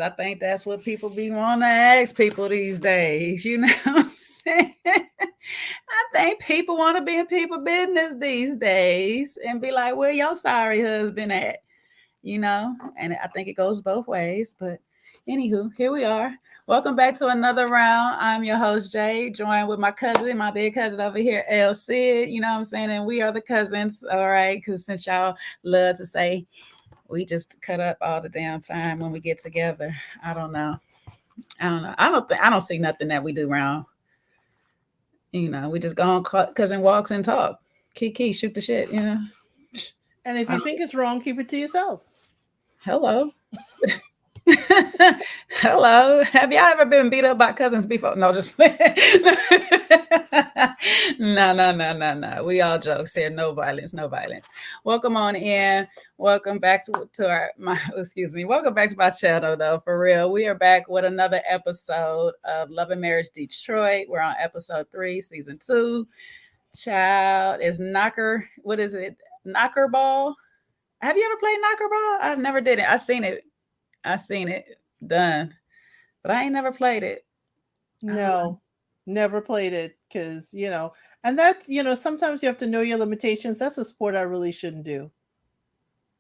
I think that's what people be wanting to ask people these days. You know what I'm saying? I think people want to be in people business these days and be like, where your sorry husband at? You know, and I think it goes both ways. But anywho, here we are. Welcome back to another round. I'm your host, Jay, joined with my cousin, my big cousin over here, El Cid. You know what I'm saying? And we are the cousins, all right? Because since y'all love to say we just cut up all the damn time when we get together. I don't know. I don't know. I don't see nothing that we do wrong. You know, we just go on cousin walks and talk. Kiki, shoot the shit, you know. And if you think it's wrong, keep it to yourself. Hello. Hello. Have y'all ever been beat up by cousins before? No, just no. We all jokes here. No violence, no violence. Welcome on in. Welcome back to our excuse me. Welcome back to my channel though, for real. We are back with another episode of Love and Marriage Detroit. We're on episode 3, season 2. Child is knocker. What is it? Knocker ball. Have you ever played knocker ball? I've never did it. I seen it done, but I ain't never played it. No, never played it because, and that's, sometimes you have to know your limitations. That's a sport I really shouldn't do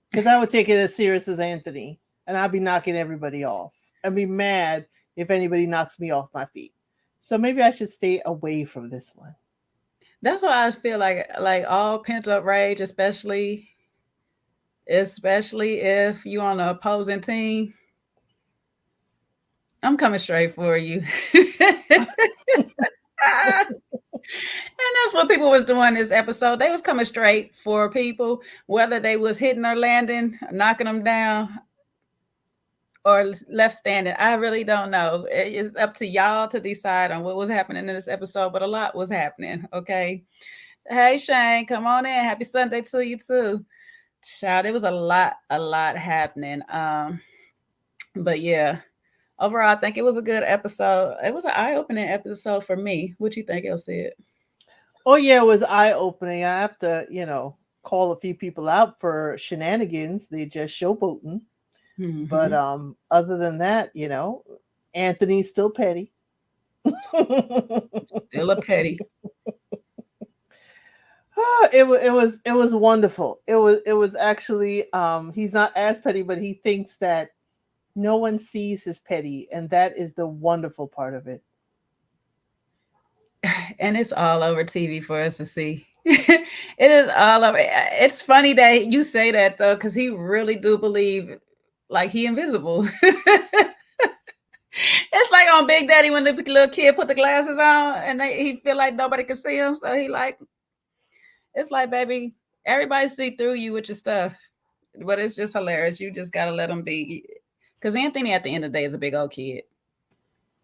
because I would take it as serious as Anthony and I'd be knocking everybody off. I'd be mad if anybody knocks me off my feet. So maybe I should stay away from this one. That's why I feel like all pent up rage, especially if you on the opposing team. I'm coming straight for you. And that's what people was doing this episode. They was coming straight for people, whether they was hitting or landing, knocking them down, or left standing. I really don't know. It's up to y'all to decide on what was happening in this episode, but a lot was happening. Okay. Hey Shane, come on in. Happy Sunday to you too. Child, it was a lot happening. But yeah, overall, I think it was a good episode. It was an eye-opening episode for me. What you think, Elsie? Oh yeah, it was eye-opening. I have to, call a few people out for shenanigans. They just showboating. Mm-hmm. But other than that, Anthony's still petty. Still a petty. It was wonderful. It was actually he's not as petty, but he thinks that no one sees his petty, and that is the wonderful part of it. And it's all over TV for us to see. It is all over. It's funny that you say that though, because he really do believe like he invisible. It's like on Big Daddy when the little kid put the glasses on and he feel like nobody can see him, so he like. It's like, baby, everybody see through you with your stuff, but it's just hilarious. You just gotta let them be, because Anthony at the end of the day is a big old kid.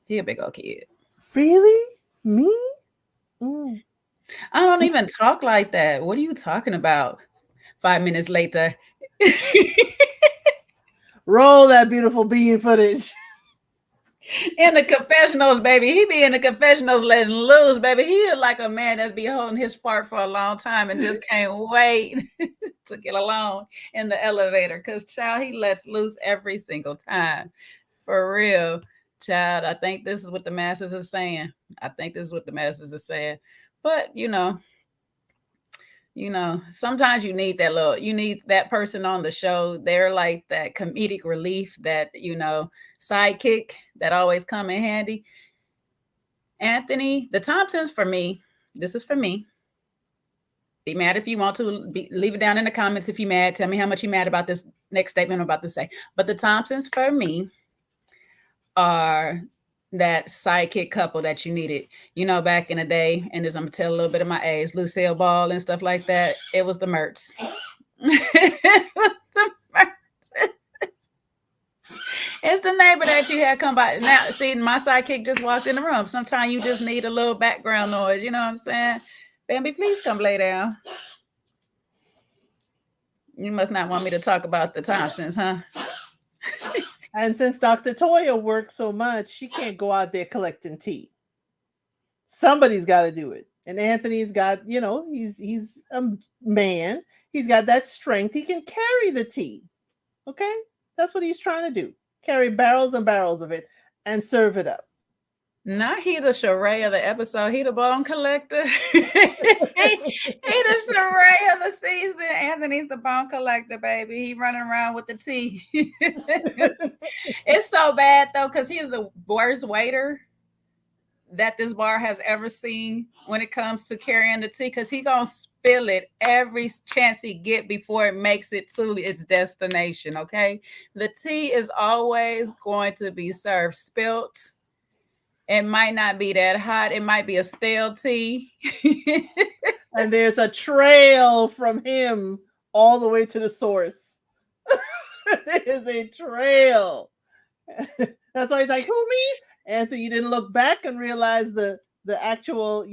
He a big old kid. Really? Me? I don't even talk like that. What are you talking about? 5 minutes later. Roll that beautiful bean footage. In the confessionals, baby. He be in the confessionals letting loose, baby. He is like a man that's been holding his fart for a long time and just can't wait to get along in the elevator. Because, child, he lets loose every single time. For real, child. I think this is what the masses are saying. But, sometimes you need that person on the show. They're like that comedic relief, that, sidekick that always come in handy. Anthony, the Thompsons, for me, this is for me. Be mad if you want to. Leave it down in the comments if you're mad. Tell me how much you're mad about this next statement I'm about to say. But the Thompsons, for me, are that sidekick couple that you needed. Back in the day, and I'm going to tell a little bit of my age, Lucille Ball and stuff like that. It was the Mertz. It's the neighbor that you had come by. Now, see, my sidekick just walked in the room. Sometimes you just need a little background noise. You know what I'm saying? Bambi, please come lay down. You must not want me to talk about the Thompsons, huh? And since Dr. Toya works so much, she can't go out there collecting tea. Somebody's got to do it. And Anthony's got, he's a man. He's got that strength. He can carry the tea. Okay? That's what he's trying to do. carry barrels and barrels of it and serve it up. Not he the charade of the episode. He the bone collector. he the charade of the season. Anthony's the bone collector, baby. He running around with the tea. It's so bad though, because he is the worst waiter that this bar has ever seen when it comes to carrying the tea, because he gonna spill it every chance he get before it makes it to its destination. Okay, the tea is always going to be served spilt. It might not be that hot. It might be a stale tea. And there's a trail from him all the way to the source. There is a trail. That's why he's like, who, me? Anthony, you didn't look back and realize the actual,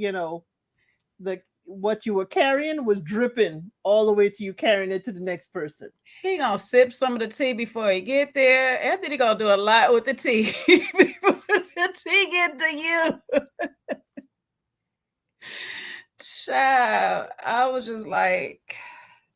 the what you were carrying was dripping all the way to you carrying it to the next person. He gonna sip some of the tea before he get there. Anthony gonna do a lot with the tea before the tea get to you. Child, I was just like,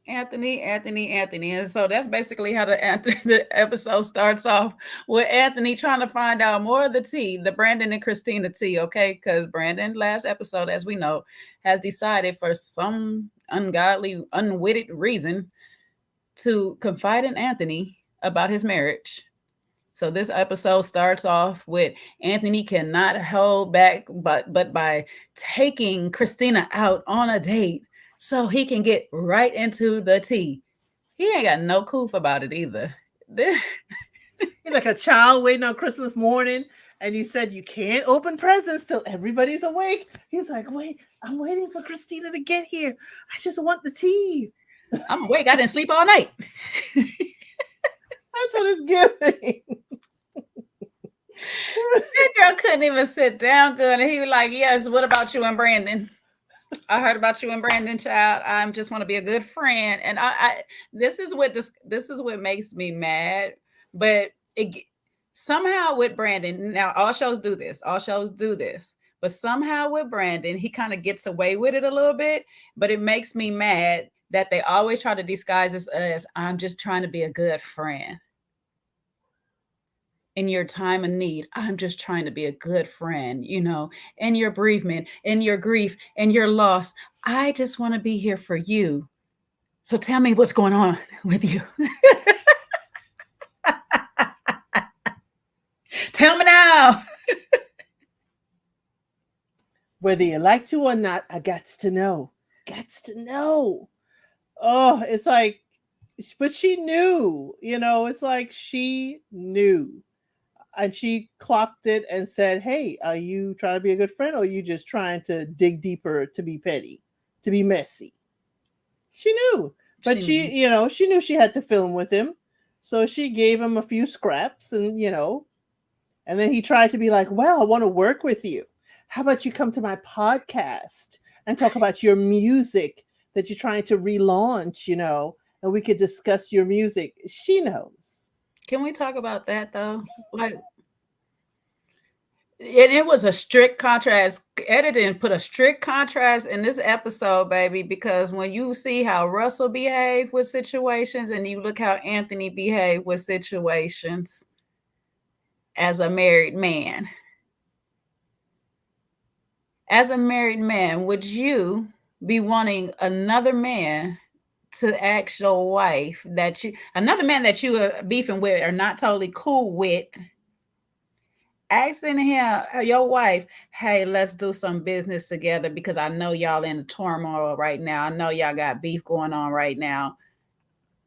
Anthony. And so that's basically how the episode starts off, with Anthony trying to find out more of the tea, the Brandon and Christina tea, okay? Because Brandon, last episode, as we know, has decided for some ungodly, unwitted reason to confide in Anthony about his marriage. So this episode starts off with Anthony cannot hold back, but by taking Christina out on a date so he can get right into the tea. He ain't got no coof about it either. He's like a child waiting on Christmas morning, and he said, you can't open presents till everybody's awake. He's like, wait, I'm waiting for Christina to get here. I just want the tea. I'm awake. I didn't sleep all night. That's what it's giving. That girl couldn't even sit down good. And he was like, yes, what about you and Brandon? I heard about you and Brandon, child. I just want to be a good friend. And this is what makes me mad. But somehow with Brandon, now all shows do this. But somehow with Brandon, he kind of gets away with it a little bit. But it makes me mad that they always try to disguise this as, I'm just trying to be a good friend. In your time of need, I'm just trying to be a good friend, in your bereavement, in your grief, in your loss. I just want to be here for you. So tell me what's going on with you. Tell me now. Whether you like to or not, I gots to know. Oh, it's like, but she knew, it's like she knew. And she clocked it and said, hey, are you trying to be a good friend, or are you just trying to dig deeper to be petty, to be messy? She knew. But she knew she had to film with him. So she gave him a few scraps and then he tried to be like, well, I want to work with you. How about you come to my podcast and talk about your music that you're trying to relaunch, and we could discuss your music. She knows. Can we talk about that though? Like, it was a strict contrast. Editing put a strict contrast in this episode, baby, because when you see how Russell behaved with situations and you look how Anthony behaved with situations as a married man. As a married man, would you be wanting another man to ask your wife another man that you are beefing with or not totally cool with, asking him, your wife, hey, let's do some business together because I know y'all in the turmoil right now. I know y'all got beef going on right now.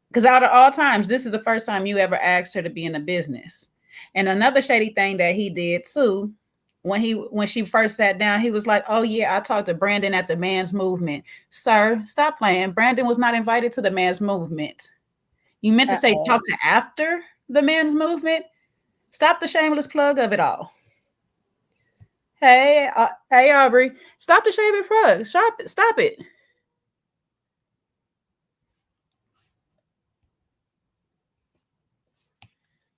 Because out of all times, this is the first time you ever asked her to be in a business. And another shady thing that he did too, when she first sat down, he was like, oh yeah, I talked to Brandon at the Man's Movement. Sir, stop playing. Brandon was not invited to the Man's Movement. You meant to say talk to after the Man's Movement? Stop the shameless plug of it all. Hey, Aubrey, stop the shameless plug. Stop it.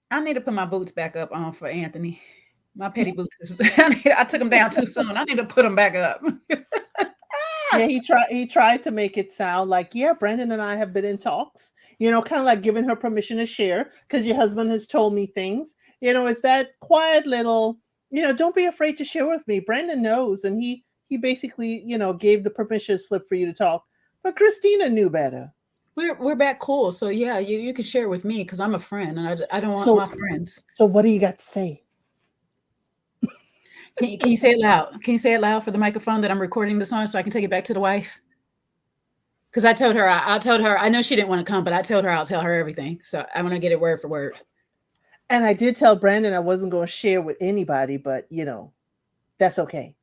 I need to put my boots back up on for Anthony. My petty boots. I took them down too soon. I need to put them back up. Yeah, he tried to make it sound like, yeah, Brandon and I have been in talks, kind of like giving her permission to share because your husband has told me things. It's that quiet little, don't be afraid to share with me. Brandon knows, and he basically, gave the permission slip for you to talk. But Christina knew better. We're back cool. So yeah, you can share with me because I'm a friend and I don't want So my friends. so what do you got to say? Can you say it loud? Can you say it loud for the microphone that I'm recording this on so I can take it back to the wife? Because I told her, I know she didn't want to come, but I told her I'll tell her everything. So I'm gonna get it word for word. And I did tell Brandon I wasn't going to share with anybody, but that's okay.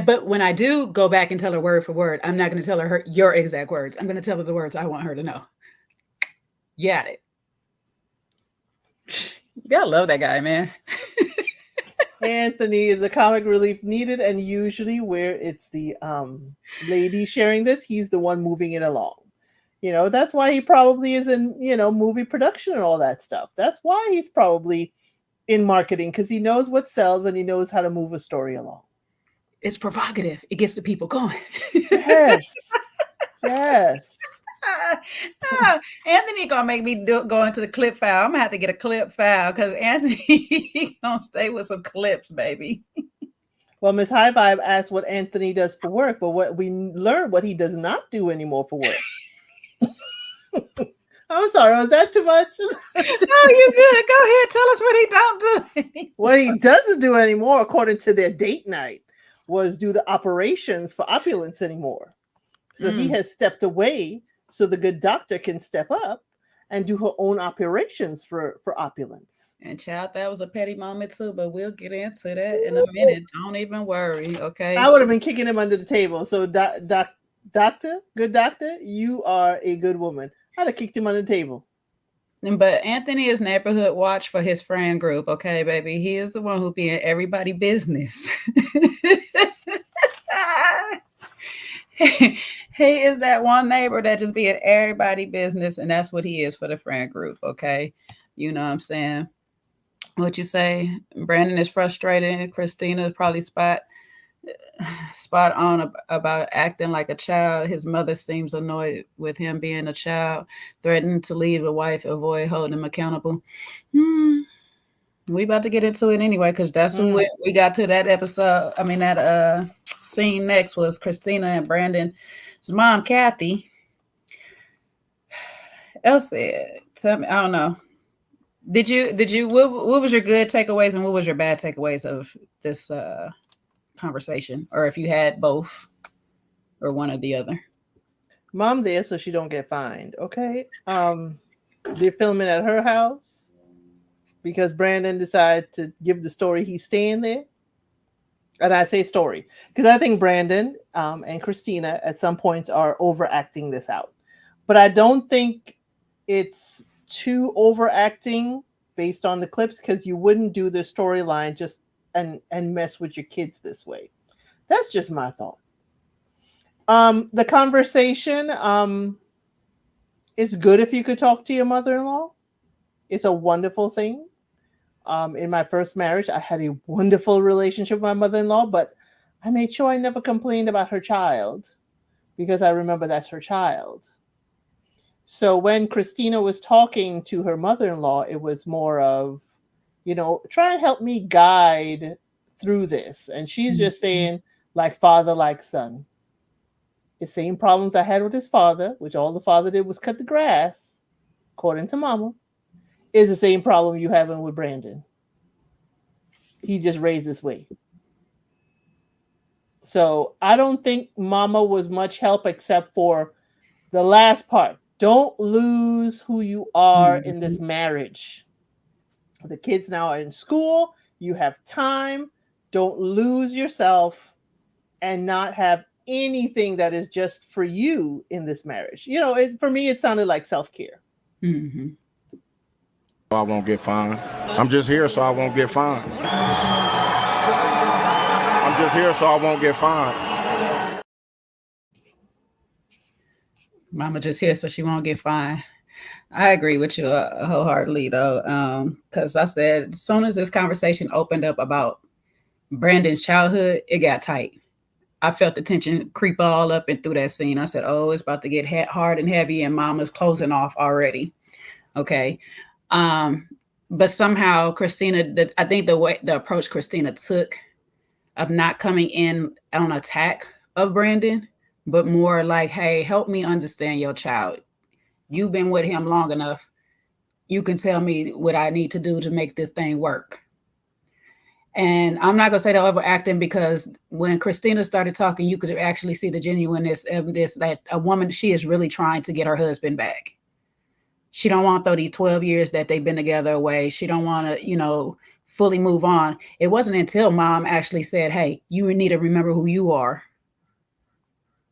But when I do go back and tell her word for word, I'm not going to tell her your exact words. I'm going to tell her the words I want her to know. Got it. You gotta love that guy, man. Anthony is a comic relief needed, and usually where it's the lady sharing this, he's the one moving it along. That's why he probably is in, movie production and all that stuff. That's why he's probably in marketing, because he knows what sells and he knows how to move a story along. It's provocative. It gets the people going. Yes. Yes. Anthony gonna make me go into the clip file. I'm gonna have to get a clip file because Anthony gonna stay with some clips, baby. Well, Miss High Vibe asked what Anthony does for work, but what we learned what he does not do anymore for work. I'm sorry, was that too much? No, you're good. Go ahead, tell us what he don't do anymore. What he doesn't do anymore, according to their date night, was do the operations for opulence anymore. So he has stepped away so the good doctor can step up and do her own operations for opulence. And child, that was a petty moment too, but we'll get into that in a minute. Don't even worry, okay? I would have been kicking him under the table. So doctor, good doctor, you are a good woman. I'd have kicked him under the table. But Anthony is neighborhood watch for his friend group, okay, baby? He is the one who be in everybody business. He is that one neighbor that just be in everybody business, and that's what he is for the friend group, okay? You know what I'm saying? What you say? Brandon is frustrated. Christina is probably spot on about acting like a child. His mother seems annoyed with him being a child, threatened to leave the wife, avoid holding him accountable. We about to get into it anyway, because that's when we got to that episode. I mean, that scene next was Christina and Brandon's mom, Kathy. Elsie, tell me, I don't know. Did you what was your good takeaways and what was your bad takeaways of this conversation, or if you had both or one or the other? Mom there so she don't get fined, okay? They're filming at her house because Brandon decided to give the story he's staying there. And I say story because I think Brandon and Christina at some points are overacting this out. But I don't think it's too overacting based on the clips, because you wouldn't do the storyline just and mess with your kids this way. That's just my thought. The conversation is good if you could talk to your mother-in-law. It's a wonderful thing. In my first marriage, I had a wonderful relationship with my mother-in-law, but I made sure I never complained about her child because I remember that's her child. So when Christina was talking to her mother-in-law, it was more of, try and help me guide through this. And she's just saying, like father, like son. The same problems I had with his father, which all the father did was cut the grass, according to mama, is the same problem you having with Brandon. He just raised this way. So I don't think mama was much help except for the last part. Don't lose who you are in this marriage. The kids now are in school. You have time. Don't lose yourself and not have anything that is just for you in this marriage. For me, it sounded like self-care. Mm-hmm. I won't get fined. I'm just here so I won't get fined. I'm just here so I won't get fined. Mama just here so she won't get fined. I agree with you wholeheartedly, though, because I said as soon as this conversation opened up about Brandon's childhood, it got tight. I felt the tension creep all up and through that scene. I said, "Oh, it's about to get hard and heavy, and Mama's closing off already." Okay, um, but somehow Christina, I think the approach Christina took of not coming in on attack of Brandon, but more like, "Hey, help me understand your child. You've been with him long enough. You can tell me what I need to do to make this thing work." And I'm not gonna say they're overacting, because when Christina started talking, you could actually see the genuineness of this, that a woman, she is really trying to get her husband back. She don't want to throw these 12 years that they've been together away. She don't want to, fully move on. It wasn't until Mom actually said, "Hey, you need to remember who you are,"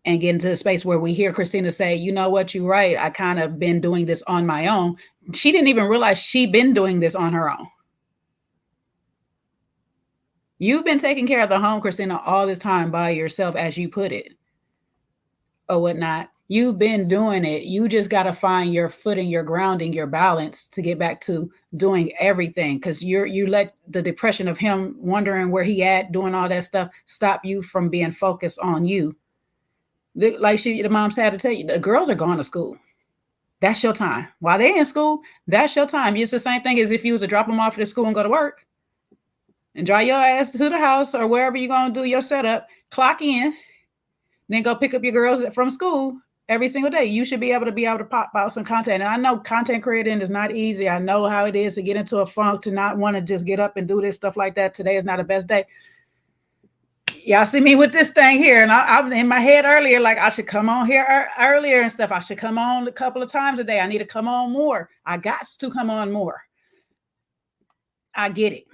and get into the space where we hear Christina say, "You know what, you're right. I kind of been doing this on my own." She didn't even realize she'd been doing this on her own. You've been taking care of the home, Christina, all this time by yourself, as you put it, or whatnot. You've been doing it. You just got to find your footing, your grounding, your balance to get back to doing everything. Because you let the depression of him wondering where he at, doing all that stuff, stop you from being focused on you. Like the mom had to tell you, the girls are going to school. That's your time. While they're in school, that's your time. It's the same thing as if you was to drop them off at school and go to work, and drive your ass to the house or wherever you're going to do your setup, clock in, then go pick up your girls from school every single day. You should be able to pop out some content. And I know content creating is not easy. I know how it is to get into a funk, to not want to just get up and do this stuff like that. Today is not the best day. Y'all see me with this thing here, and I'm in my head earlier, like I should come on here earlier and stuff. I should come on a couple of times a day. I need to come on more. I got to come on more. I get it.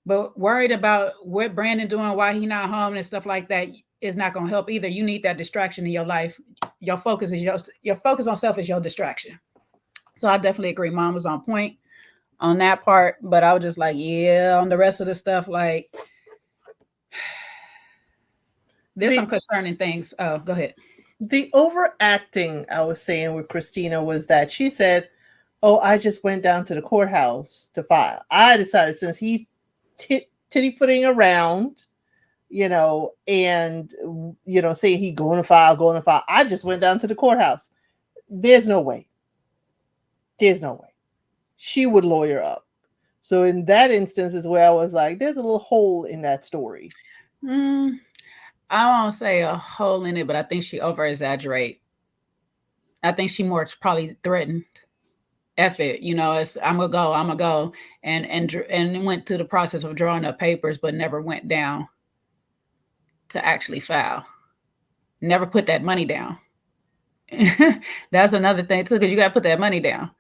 But worried about what Brandon doing, why he not home and stuff like that is not going to help either. You need that distraction in your life. Your focus on self is your distraction. So I definitely agree. Mom was on point on that part, but I was just like, yeah, on the rest of the stuff, like there's some concerning things. Oh, go ahead. The overacting I was saying with Christina was that she said, "Oh, I just went down to the courthouse to file. I decided, since he titty footing around, and saying he going to file. I just went down to the courthouse." There's no way. She would lawyer up. So in that instance is where I was like, there's a little hole in that story. I won't say a hole in it, but I think she over exaggerate. I think she more probably threatened. F it, it's I'm gonna go, and went to the process of drawing up papers, but never went down to actually file. Never put that money down. That's another thing too, because you got to put that money down.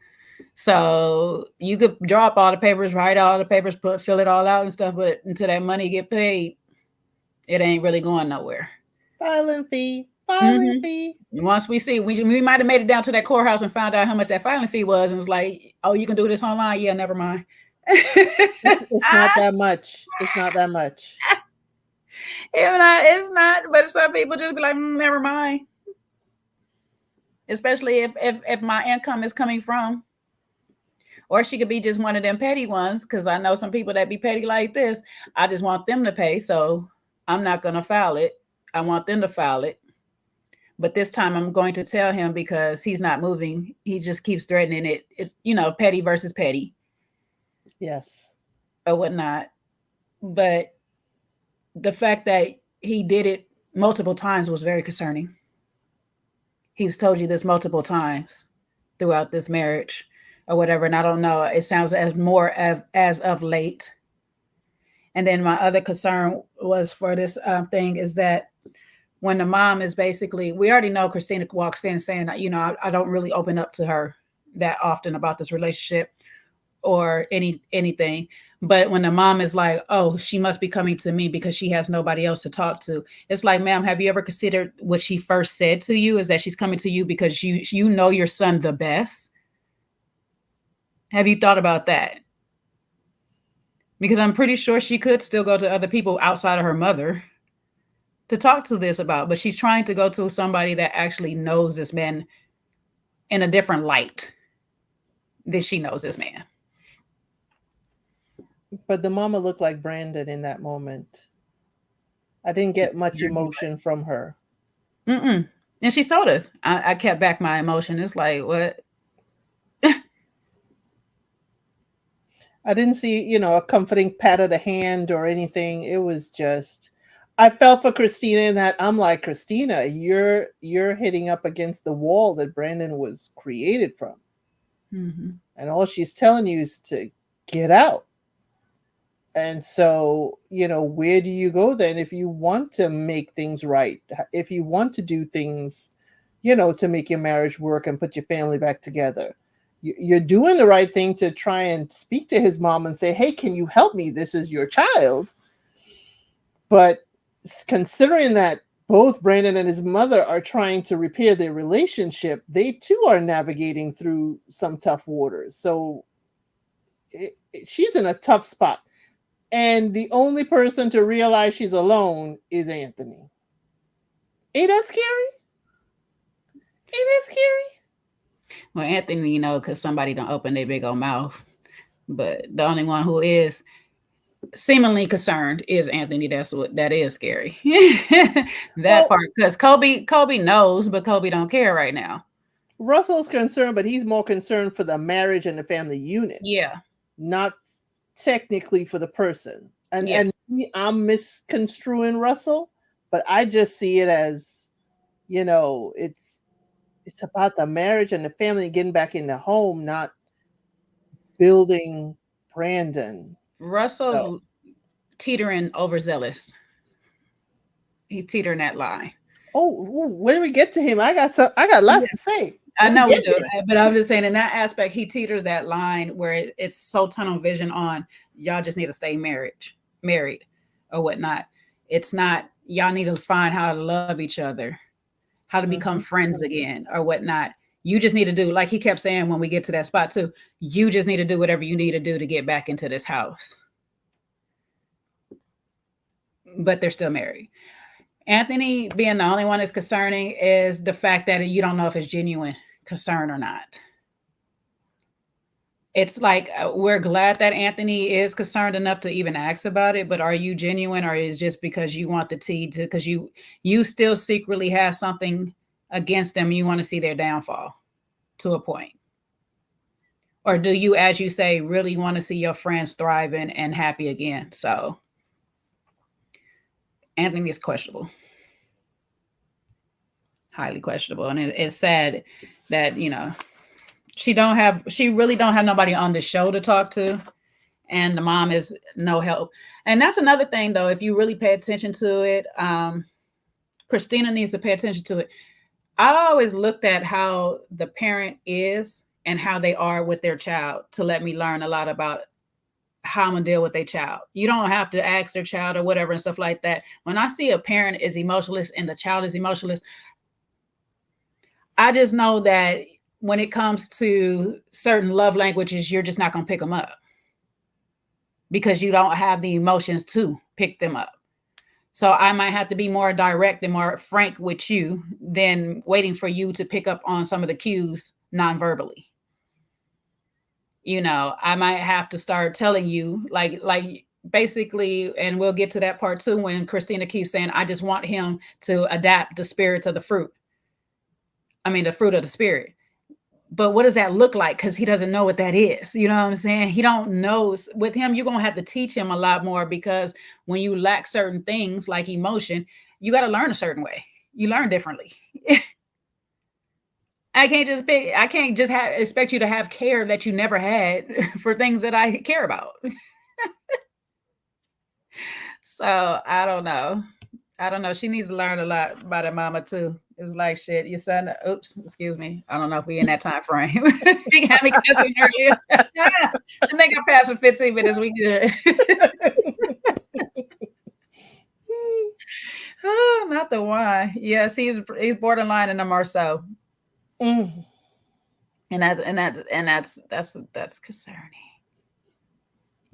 So you could draw up all the papers, write all the papers, fill it all out and stuff, but until that money get paid, it ain't really going nowhere. Filing fee. Once we see, we might have made it down to that courthouse and found out how much that filing fee was, and was like, "Oh, you can do this online." Yeah, never mind. It's not that much. It's not that much. It's not. But some people just be like, "Never mind." Especially if my income is coming from, or she could be just one of them petty ones, because I know some people that be petty like this. I just want them to pay, so I'm not going to file it. I want them to file it. But this time I'm going to tell him, because he's not moving. He just keeps threatening it. It's, petty versus petty. Yes. Or whatnot. But the fact that he did it multiple times was very concerning. He's told you this multiple times throughout this marriage or whatever. And I don't know. It sounds as of late. And then my other concern was for this thing is that when the mom is basically, we already know Christina walks in saying, I don't really open up to her that often about this relationship or anything. But when the mom is like, "Oh, she must be coming to me because she has nobody else to talk to," it's like, ma'am, have you ever considered what she first said to you is that she's coming to you because you know your son the best? Have you thought about that? Because I'm pretty sure she could still go to other people outside of her mother to talk to this about, but she's trying to go to somebody that actually knows this man in a different light than she knows this man. But the mama looked like Brandon in that moment. I didn't get much emotion from her. And she told us. I kept back my emotion. It's like, what? I didn't see, a comforting pat of the hand or anything. It was just, I felt for Christina in that I'm like, Christina, you're hitting up against the wall that Brandon was created from. And all she's telling you is to get out. And so, where do you go then if you want to make things right? If you want to do things, to make your marriage work and put your family back together? You're doing the right thing to try and speak to his mom and say, hey, can you help me? This is your child. But considering that both Brandon and his mother are trying to repair their relationship, they too are navigating through some tough waters. So she's in a tough spot. And the only person to realize she's alone is Anthony. Ain't that scary? Ain't that scary? Well, Anthony, because somebody don't open their big old mouth. But the only one who is seemingly concerned is Anthony. That is scary. Part, because Kobe knows, but Kobe don't care right now. Russell's concerned, but he's more concerned for the marriage and the family unit. Yeah. Not technically for the person. And I'm misconstruing Russell, but I just see it as, it's about the marriage and the family getting back in the home, not building Brandon. Russell's teetering overzealous. He's teetering that line. Oh, when we get to him, I got lots to say. I know we do, but I'm just saying in that aspect, he teeters that line where it's so tunnel vision on y'all just need to stay married or whatnot. It's not, y'all need to find how to love each other, how to become friends again or whatnot. You just need to do, like he kept saying when we get to that spot too, you just need to do whatever you need to do to get back into this house. But they're still married. Anthony being the only one that's concerning is the fact that you don't know if it's genuine concern or not. It's like, we're glad that Anthony is concerned enough to even ask about it, but are you genuine, or is it just because you want the tea to, because you still secretly have something against them, you want to see their downfall to a point? Or do you, as you say, really want to see your friends thriving and happy again? So Anthony is questionable. Highly questionable. And it's sad that, she really don't have nobody on the show to talk to. And the mom is no help. And that's another thing though, if you really pay attention to it, Christina needs to pay attention to it. I always looked at how the parent is and how they are with their child to let me learn a lot about how I'm gonna deal with their child. You don't have to ask their child or whatever and stuff like that. When I see a parent is emotionless and the child is emotionless, I just know that when it comes to certain love languages, you're just not going to pick them up because you don't have the emotions to pick them up. So I might have to be more direct and more frank with you than waiting for you to pick up on some of the cues non-verbally. I might have to start telling you like basically, and we'll get to that part too, when Christina keeps saying, I just want him to adapt the spirit of the fruit. The fruit of the spirit. But what does that look like? Because he doesn't know what that is. You know what I'm saying? He don't know. With him, you're going to have to teach him a lot more, because when you lack certain things like emotion, you got to learn a certain way. You learn differently. I can't just expect you to have care that you never had for things that I care about. So I don't know. She needs to learn a lot about her mama too. It's like, shit, your son, oops, excuse me. I don't know if we in that time frame. He had me cussing earlier. I think I passed for 15 minutes. We good. Oh, not the one. Yes, he's borderline and more so. And that's concerning.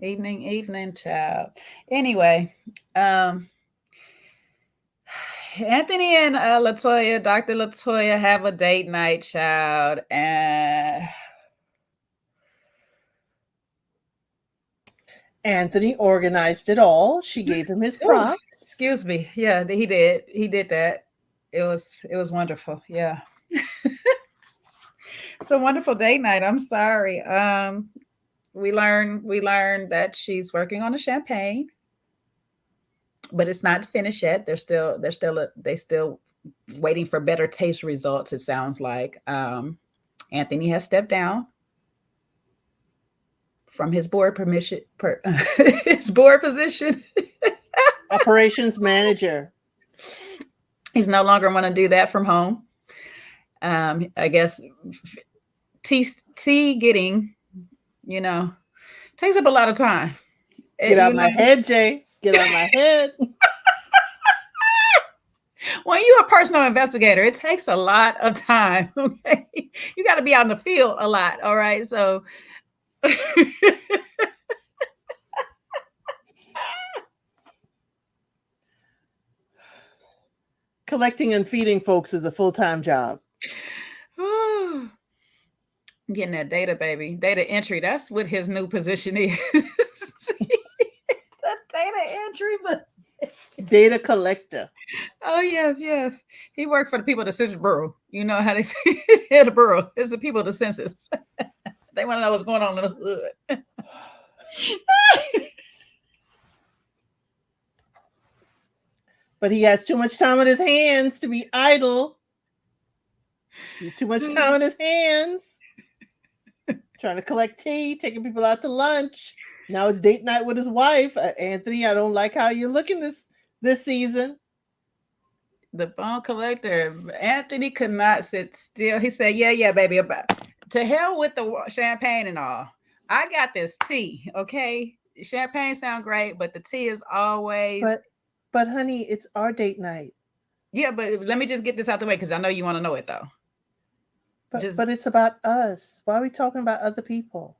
Evening, child. Anyway, Anthony and Latoya, Dr. Latoya, have a date night, child, and Anthony organized it all. She gave him his props. Excuse me. Yeah, he did. He did that. It was wonderful. Yeah. It's a wonderful date night. I'm sorry. We learned that she's working on a champagne, but it's not finished yet. They still waiting for better taste results. It sounds like Anthony has stepped down from his his board position. Operations manager. He's no longer want to do that from home. I guess tea getting, takes up a lot of time. Get out my head, Jay. Get out my head. When you're a personal investigator, it takes a lot of time. Okay, you got to be out in the field a lot. All right, so. Collecting and feeding folks is a full-time job. Getting that data, baby. Data entry. That's what his new position is. That data entry position. Data collector. Oh, yes. He worked for the people of the Census Bureau. You know how they say the Bureau. It's the people of the census. They want to know what's going on in the hood. But he has too much time on his hands to be idle. Too much time on his hands. Trying to collect tea, taking people out to lunch. Now it's date night with his wife. Anthony, I don't like how you're looking this season. The phone collector, Anthony could not sit still. He said, yeah, baby. To hell with the champagne and all. I got this tea, okay? Champagne sound great, but the tea is always... But honey, it's our date night. Yeah, but let me just get this out the way because I know you want to know it, though. But it's about us. Why are we talking about other people?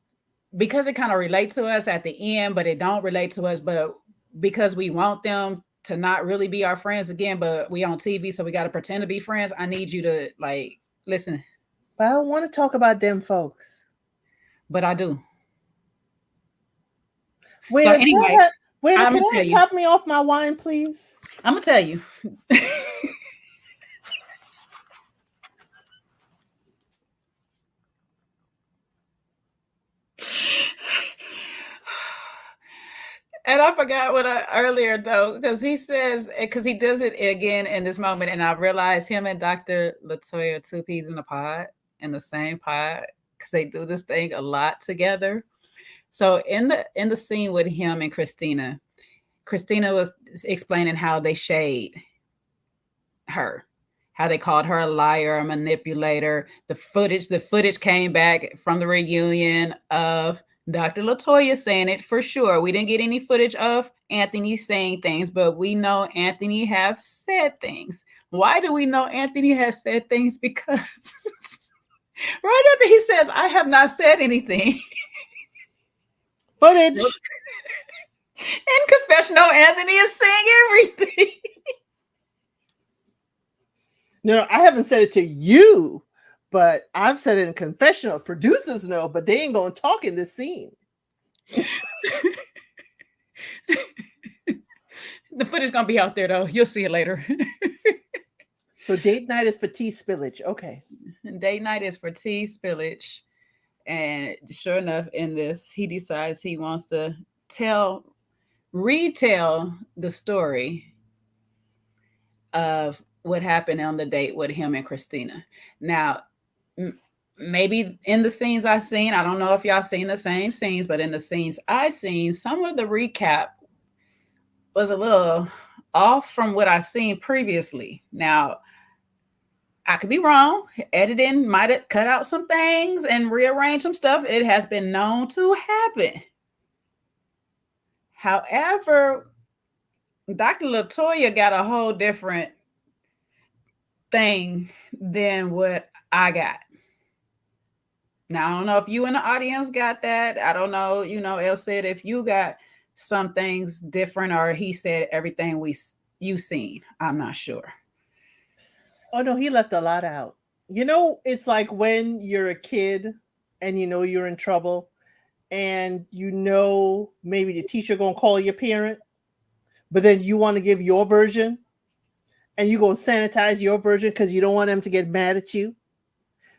Because it kind of relates to us at the end, but it don't relate to us. But because we want them to not really be our friends again, but we on TV, so we got to pretend to be friends. I need you to listen. But I don't want to talk about them folks. But I do. Wait, so anyway, can you top me off my wine, please? I'm gonna tell you. And I forgot what earlier though, because he says, because he does it again in this moment, and I realized him and Dr. Latoya are two peas in the same pod, because they do this thing a lot together. So in the scene with him and Christina was explaining how they shade her, how they called her a liar, a manipulator. The footage came back from the reunion of Dr. Latoya saying it for sure. We didn't get any footage of Anthony saying things, but we know Anthony have said things. Why do we know Anthony has said things? Because right after he says, I have not said anything. Footage. In confessional, Anthony is saying everything. No, I haven't said it to you, but I've said it in confessional. Producers know, but they ain't going to talk in this scene. The footage going to be out there, though. You'll see it later. So date night is for tea spillage. Okay. Date night is for tea spillage. And sure enough, in this, he decides he wants to retell the story of what happened on the date with him and Christina. Now, maybe in the scenes I've seen, I don't know if y'all seen the same scenes, but in the scenes I've seen, some of the recap was a little off from what I've seen previously. Now, I could be wrong. Editing might have cut out some things and rearranged some stuff. It has been known to happen. However, Dr. Latoya got a whole different thing than what I got. Now, I don't know if you in the audience got that. I don't know, El said if you got some things different, or he said everything you seen. I'm not sure. Oh, no, he left a lot out. It's like when you're a kid and you're in trouble and you know maybe the teacher gonna call your parent, but then you want to give your version, and you go sanitize your version because you don't want them to get mad at you.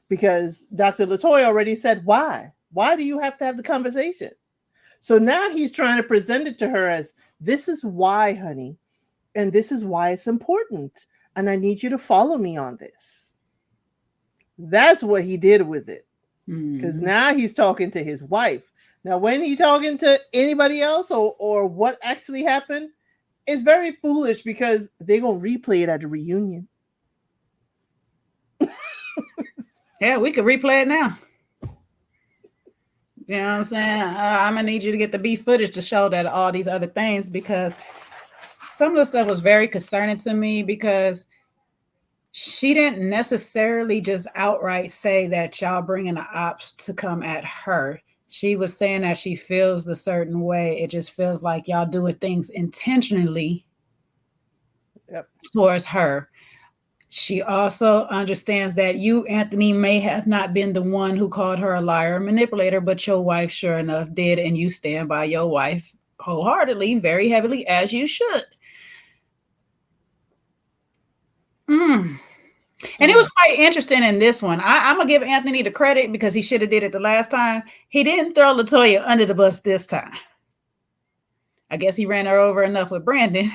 Because Dr. Latoya already said, why? Why do you have to have the conversation? So now he's trying to present it to her as, this is why, honey, and this is why it's important, and I need you to follow me on this. That's what he did with it. Because now he's talking to his wife. Now, when he's talking to anybody else or what actually happened, it's very foolish because they're going to replay it at the reunion. Yeah, we could replay it now. You know what I'm saying? I'm going to need you to get the B footage to show that all these other things, because some of the stuff was very concerning to me, because she didn't necessarily just outright say that y'all bringing the ops to come at her. She was saying that she feels the certain way. It just feels like y'all doing things intentionally towards her. She also understands that you, Anthony, may have not been the one who called her a liar or manipulator, but your wife sure enough did, and you stand by your wife wholeheartedly, very heavily, as you should. And it was quite interesting in this one. I'm going to give Anthony the credit because he should have did it the last time. He didn't throw Latoya under the bus this time. I guess he ran her over enough with Brandon.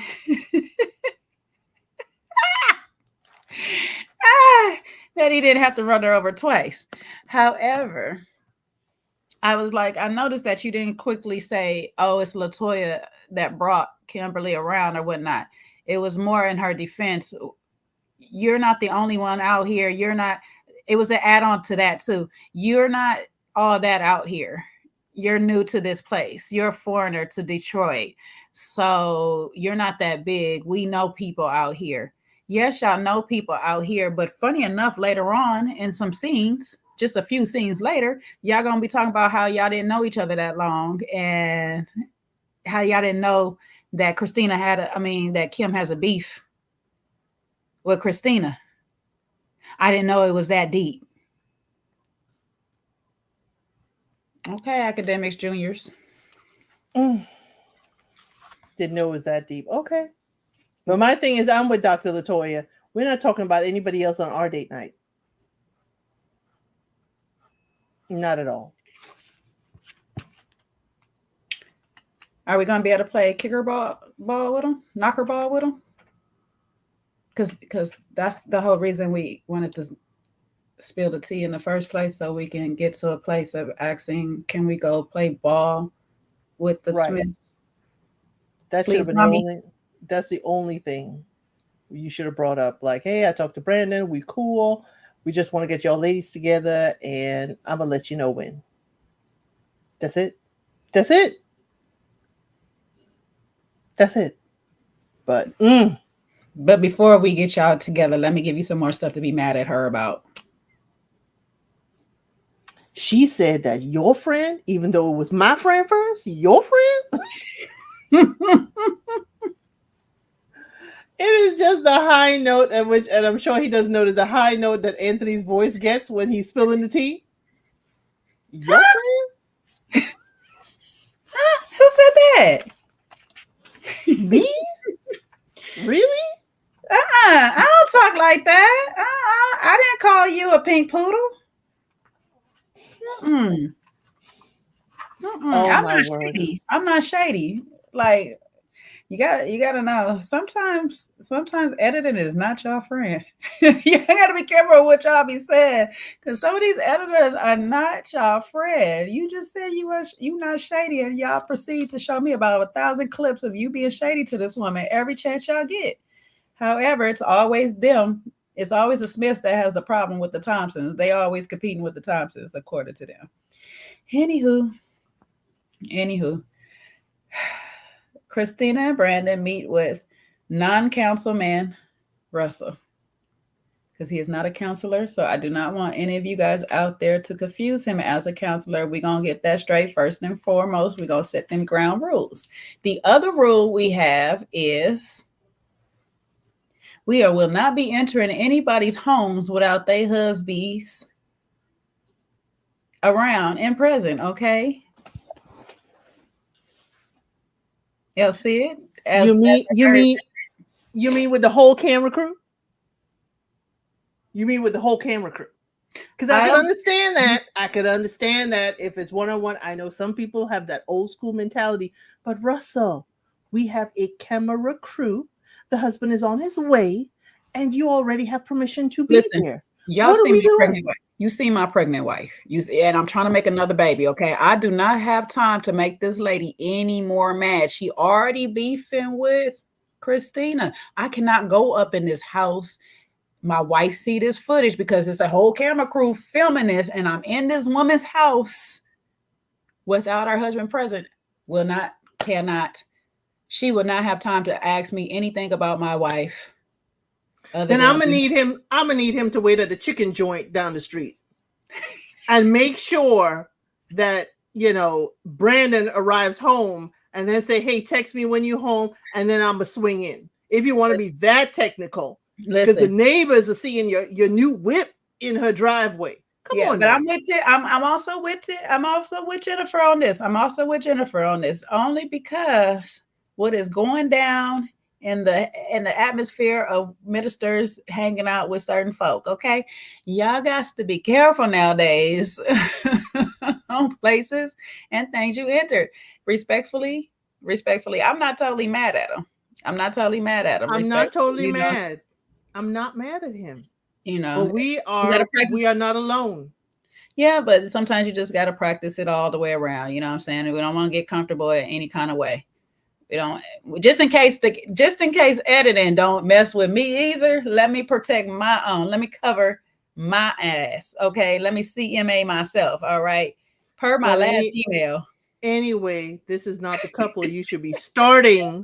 That he didn't have to run her over twice. However, I was like, I noticed that you didn't quickly say, oh, it's Latoya that brought Kimberly around or whatnot. It was more in her defense. You're not the only one out here. You're not, it was an add-on to that too. You're not all that out here. You're new to this place. You're a foreigner to Detroit. So you're not that big. We know people out here. Yes, y'all know people out here, but funny enough, later on in some scenes, just a few scenes later, y'all gonna be talking about how y'all didn't know each other that long and how y'all didn't know that Christina that Kim has a beef with Christina. I didn't know it was that deep. Okay, academics, juniors. Didn't know it was that deep. Okay. But my thing is, I'm with Dr. Latoya. We're not talking about anybody else on our date night. Not at all. Are we going to be able to play kicker ball with them? Knocker ball with them? Because that's the whole reason we wanted to spill the tea in the first place, so we can get to a place of asking, can we go play ball with the Smiths? That should have been that's the only thing you should have brought up. Like, hey, I talked to Brandon. We cool. We just want to get y'all ladies together, and I'm going to let you know when. That's it. That's it. That's it. But before we get y'all together, let me give you some more stuff to be mad at her about. She said that your friend, even though it was my friend first, your friend? It is just the high note at which, and I'm sure he doesn't notice the high note that Anthony's voice gets when he's spilling the tea. Your friend? Who said that? Me? Really? I don't talk like that. I didn't call you a pink poodle. Oh, I'm not shady. I'm not shady. Like, you gotta know. Sometimes editing is not your friend. You gotta be careful what y'all be saying, because some of these editors are not your friend. You just said you not shady, and y'all proceed to show me about 1,000 clips of you being shady to this woman every chance y'all get. However, it's always them. It's always the Smiths that has the problem with the Thompsons. They always competing with the Thompsons, according to them. Anywho. Christina and Brandon meet with non-councilman Russell, because he is not a counselor. So I do not want any of you guys out there to confuse him as a counselor. We're going to get that straight first and foremost. We're going to set them ground rules. The other rule we have is we will not be entering anybody's homes without their husbands around and present, okay? Y'all see it? You mean with the whole camera crew? You mean with the whole camera crew? Because I could understand that. I could understand that if it's one-on-one. I know some people have that old school mentality, but Russell, we have a camera crew. The husband is on his way, and you already have permission to be there. Y'all see my pregnant wife. You see my pregnant wife. And I'm trying to make another baby. Okay, I do not have time to make this lady any more mad. She already beefing with Christina. I cannot go up in this house. My wife see this footage because it's a whole camera crew filming this, and I'm in this woman's house without her husband present. She will not have time to ask me anything about my wife. Then I'm gonna need him. I'm gonna need him to wait at the chicken joint down the street and make sure that Brandon arrives home, and then say, "Hey, text me when you're home," and then I'm gonna swing in. If you want to be that technical, because the neighbors are seeing your new whip in her driveway. Come on, but now. I'm with it. I'm also with it. I'm also with Jennifer on this. Only because what is going down in the atmosphere of ministers hanging out with certain folk. Okay, y'all got to be careful nowadays on places and things you entered. Respectfully, I'm not totally mad at him. I'm not totally mad. I'm not mad at him. But we are not alone. Yeah, but sometimes you just got to practice it all the way around. You know what I'm saying? We don't want to get comfortable in any kind of way. We don't, just in case editing don't mess with me either. Let me protect my own. Let me cover my ass. Okay. Let me CMA myself. All right. Per my last email. Anyway, this is not the couple you should be starting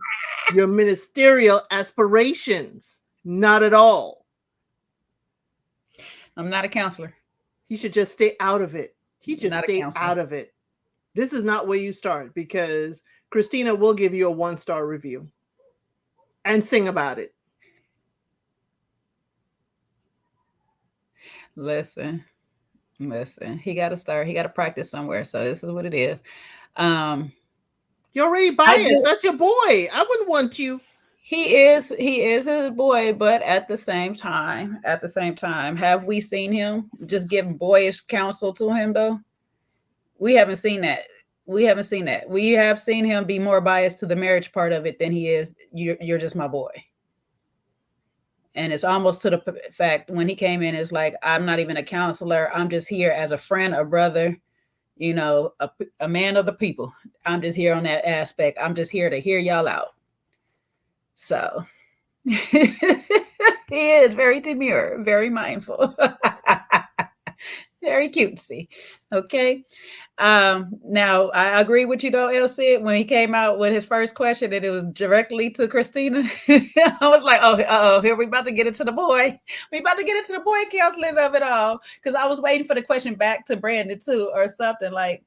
your ministerial aspirations. Not at all. I'm not a counselor. He should just stay out of it. Out of it. This is not where you start, because Christina will give you a 1-star review and sing about it. Listen. He got to start. He got to practice somewhere. So this is what it is. You're already biased. That's your boy. I wouldn't want you. He is his boy, but at the same time, have we seen him just give boyish counsel to him though? We haven't seen that. We have seen him be more biased to the marriage part of it than he is, you're just my boy. And it's almost to the fact when he came in, it's like, I'm not even a counselor. I'm just here as a friend, a brother, a man of the people. I'm just here on that aspect. I'm just here to hear y'all out. So he is very demure, very mindful, very cutesy. Okay. Now I agree with you though, Elsie, when he came out with his first question and it was directly to Christina. I was like, oh, here we about to get into the boy. We about to get into the boy counseling of it all. Because I was waiting for the question back to Brandon too, or something like,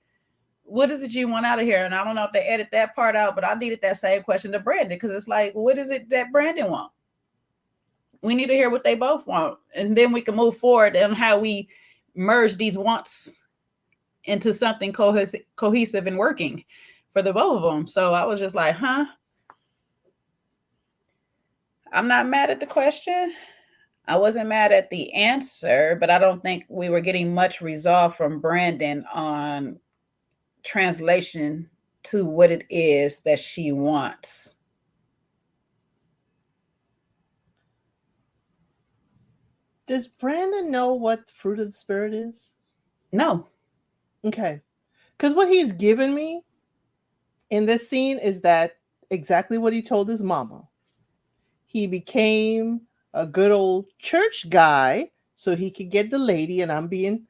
what is it you want out of here? And I don't know if they edit that part out, but I needed that same question to Brandon, because it's like, what is it that Brandon wants? We need to hear what they both want. And then we can move forward on how we merge these wants into something cohesive and working for the both of them. So I was just like, I'm not mad at the question. I wasn't mad at the answer, but I don't think we were getting much resolve from Brandon on translation to what it is that she wants. Does Brandon know what fruit of the spirit is? No. Okay. Because what he's given me in this scene is that exactly what he told his mama. He became a good old church guy so he could get the lady, and I'm being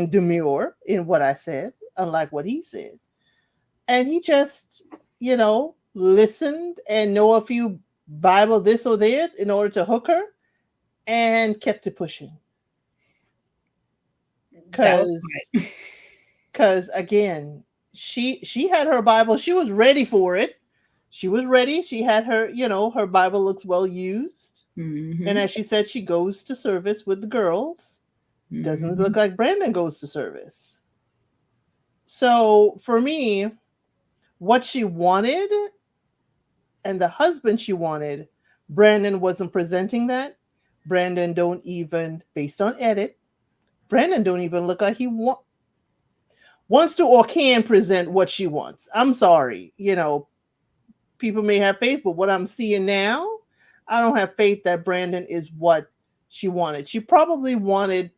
demure in what I said, unlike what he said. And he just, listened and know a few Bible this or that in order to hook her, and kept it pushing. Because again, she had her Bible. She was ready for it. She was ready. She had her, her Bible looks well used. Mm-hmm. And as she said, she goes to service with the girls. Mm-hmm. Doesn't look like Brandon goes to service. So for me, what she wanted and the husband she wanted, Brandon wasn't presenting that. Brandon don't even, based on edit, Brandon don't even look like he wants to or can present what she wants. I'm sorry, people may have faith, but what I'm seeing now, I don't have faith that Brandon is what she wanted. She probably wanted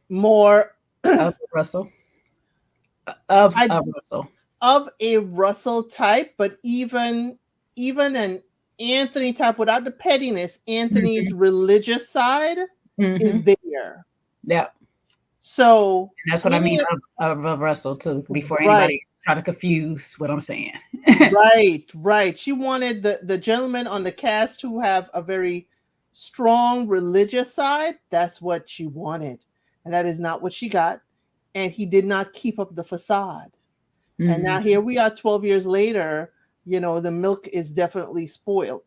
more of Russell. Of Russell. Of a Russell type, but even an Anthony type without the pettiness. Anthony's religious side is there. Yeah. So and that's what I mean of Russell too, before right. anybody try to confuse what I'm saying. Right. She wanted the gentleman on the cast who have a very strong religious side. That's what she wanted. And that is not what she got. And he did not keep up the facade. And now here we are 12 years later, the milk is definitely spoiled.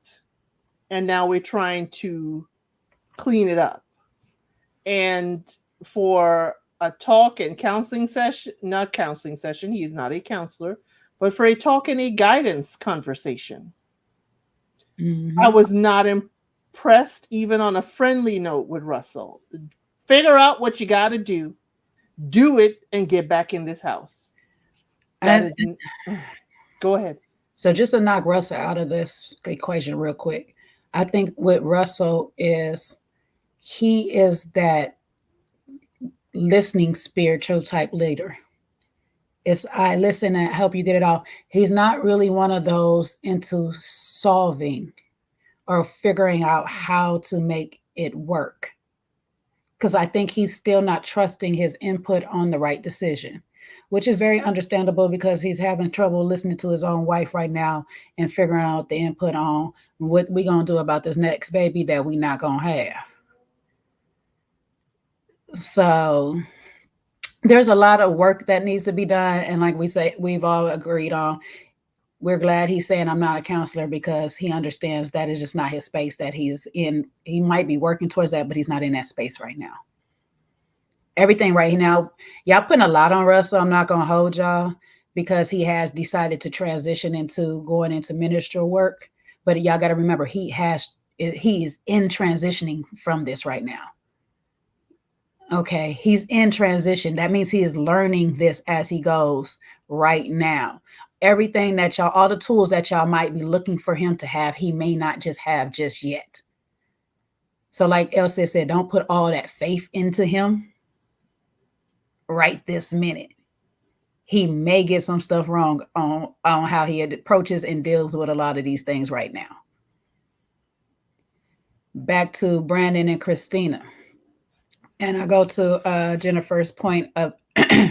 And now we're trying to clean it up. And for a talk and counseling session, not counseling session, he's not a counselor, but for a talk and a guidance conversation, I was not impressed even on a friendly note with Russell. Figure out what you got to do it, and get back in this house. Go ahead. So just to knock Russell out of this equation real quick, I think with Russell is he is that listening spiritual type leader. It's I listen and help you get it all. He's not really one of those into solving or figuring out how to make it work. Because I think he's still not trusting his input on the right decision, which is very understandable because he's having trouble listening to his own wife right now and figuring out the input on what we're going to do about this next baby that we're not going to have. So there's a lot of work that needs to be done. And like we say, we've all agreed on, we're glad he's saying I'm not a counselor because he understands that is just not his space that he is in. He might be working towards that, but he's not in that space right now. Everything right now, y'all putting a lot on Russell. I'm not going to hold y'all because he has decided to transition into going into ministerial work. But y'all got to remember, he is in transitioning from this right now. Okay, he's in transition. That means he is learning this as he goes right now. Everything that y'all, all the tools that y'all might be looking for him to have, he may not just have just yet. So like Elsie said, don't put all that faith into him right this minute. He may get some stuff wrong on how he approaches and deals with a lot of these things right now. Back to Brandon and Christina. And I go to Jennifer's point of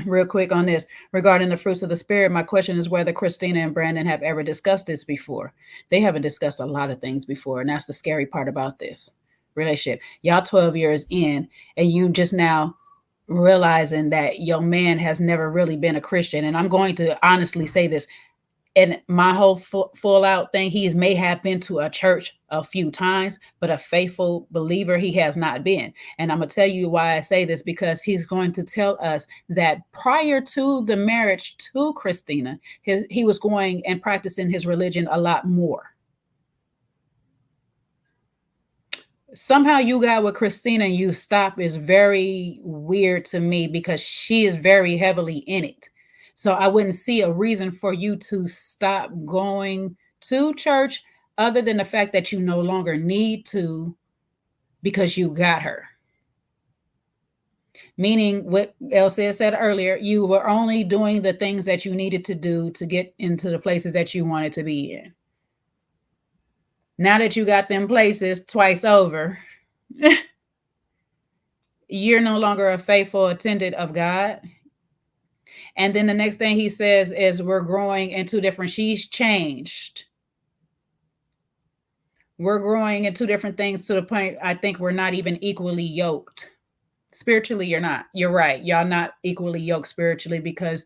real quick on this regarding the fruits of the spirit. My question is whether Christina and Brandon have ever discussed this before. They haven't discussed a lot of things before. And that's the scary part about this relationship. Y'all 12 years in and you just now realizing that your man has never really been a Christian. And I'm going to honestly say this. And my whole full out thing, he may have been to a church a few times, but a faithful believer he has not been. And I'm going to tell you why I say this, because he's going to tell us that prior to the marriage to Christina, he was going and practicing his religion a lot more. Somehow you got with Christina and you stop is very weird to me because she is very heavily in it. So I wouldn't see a reason for you to stop going to church other than the fact that you no longer need to because you got her. Meaning what Elsie said earlier, you were only doing the things that you needed to do to get into the places that you wanted to be in. Now that you got them places twice over, you're no longer a faithful attendant of God. And then the next thing he says is we're growing in two different, she's changed. We're growing in two different things to the point I think we're not even equally yoked. Spiritually, you're not. You're right. Y'all not equally yoked spiritually because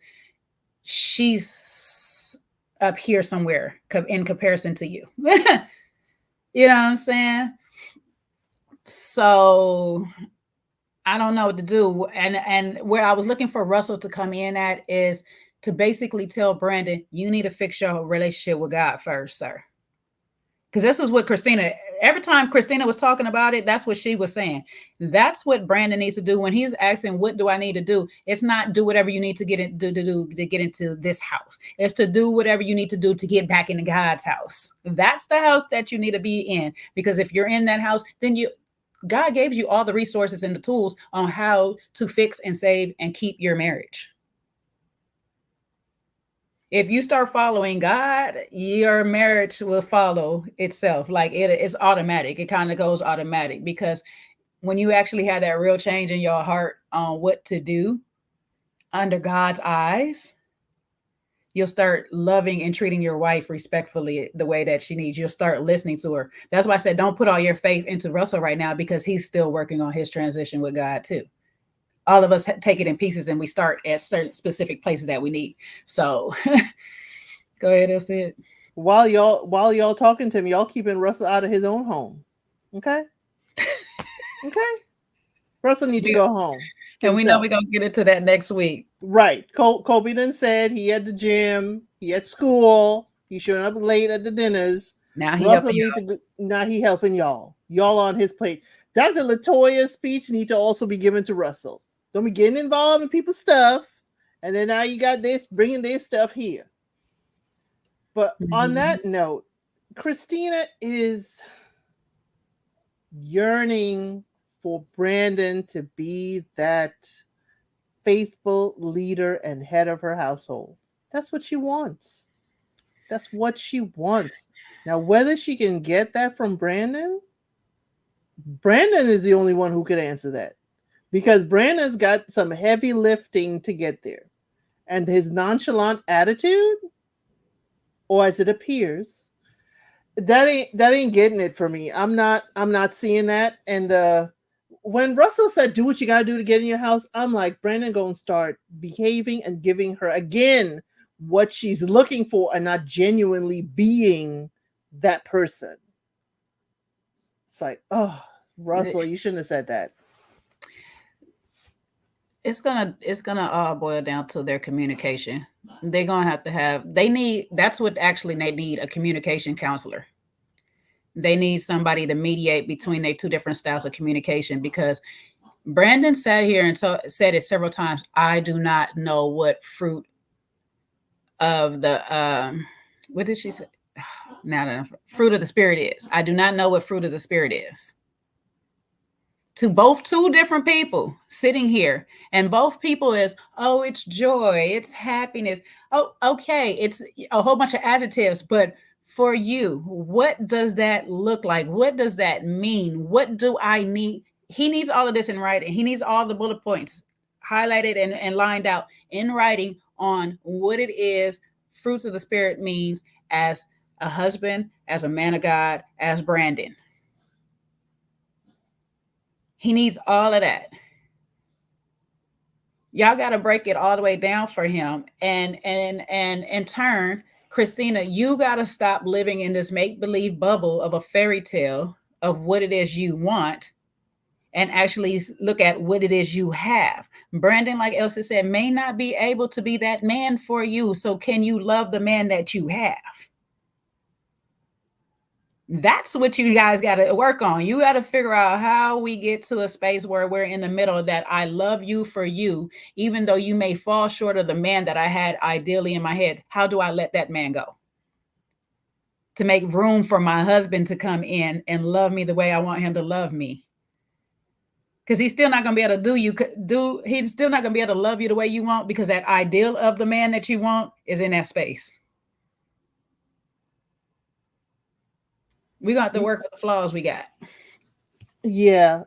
she's up here somewhere in comparison to you. You know what I'm saying? So I don't know what to do. And where I was looking for Russell to come in at is to basically tell Brandon, you need to fix your relationship with God first, sir. Because this is what Christina, every time Christina was talking about it, that's what she was saying. That's what Brandon needs to do when he's asking, what do I need to do? It's not do whatever you need to get to get into this house. It's to do whatever you need to do to get back into God's house. That's the house that you need to be in. Because if you're in that house, then God gave you all the resources and the tools on how to fix and save and keep your marriage. If you start following God, your marriage will follow itself. Like it's automatic. It kind of goes automatic, because when you actually have that real change in your heart on what to do under God's eyes, you'll start loving and treating your wife respectfully the way that she needs. You'll start listening to her. That's why I said, don't put all your faith into Russell right now, because he's still working on his transition with God too. All of us take it in pieces, and we start at certain specific places that we need. So go ahead, that's it. While y'all talking to him, y'all keeping Russell out of his own home. Okay? Okay? Russell needs to go home. And we know we're going to get into that next week. Right. Kobe done said he had the gym, he had school, he's showing up late at the dinners. Now he helping y'all. Y'all on his plate. Dr. Latoya's speech need to also be given to Russell. Don't be getting involved in people's stuff. And then now you got this, bringing this stuff here. But on that note, Christina is yearning for Brandon to be that faithful leader and head of her household. That's what she wants. That's what she wants. Now, whether she can get that from Brandon is the only one who could answer that. Because Brandon's got some heavy lifting to get there. And his nonchalant attitude, or as it appears, that ain't getting it for me. I'm not seeing that. And when Russell said, do what you gotta do to get in your house, I'm like, Brandon gonna start behaving and giving her again what she's looking for, and not genuinely being that person. It's like, oh, Russell, you shouldn't have said that. It's gonna all boil down to their communication. They're gonna that's what actually they need, a communication counselor. They need somebody to mediate between their two different styles of communication, because Brandon sat here and said it several times. I do not know what fruit of the what did she say? Now, fruit of the spirit is. I do not know what fruit of the spirit is. To two different people sitting here, and both people is, oh, it's joy, it's happiness. Oh, okay, it's a whole bunch of adjectives, but for you, what does that look like? What does that mean? What do I need? He needs all of this in writing. He needs all the bullet points highlighted and lined out in writing on what it is fruits of the spirit means as a husband, as a man of God, as Brandon. He needs all of that. Y'all got to break it all the way down for him. And in turn, Christina, you got to stop living in this make-believe bubble of a fairy tale of what it is you want, and actually look at what it is you have. Brandon, like Elsa said, may not be able to be that man for you. So can you love the man that you have? That's what you guys got to work on. You got to figure out how we get to a space where we're in the middle, that I love you for you, even though you may fall short of the man that I had ideally in my head. How do I let that man go to make room for my husband to come in and love me the way I want him to love me? Because he's still not going to be able to he's still not going to be able to love you the way you want, because that ideal of the man that you want is in that space. We're going to have to work with the flaws we got. Yeah.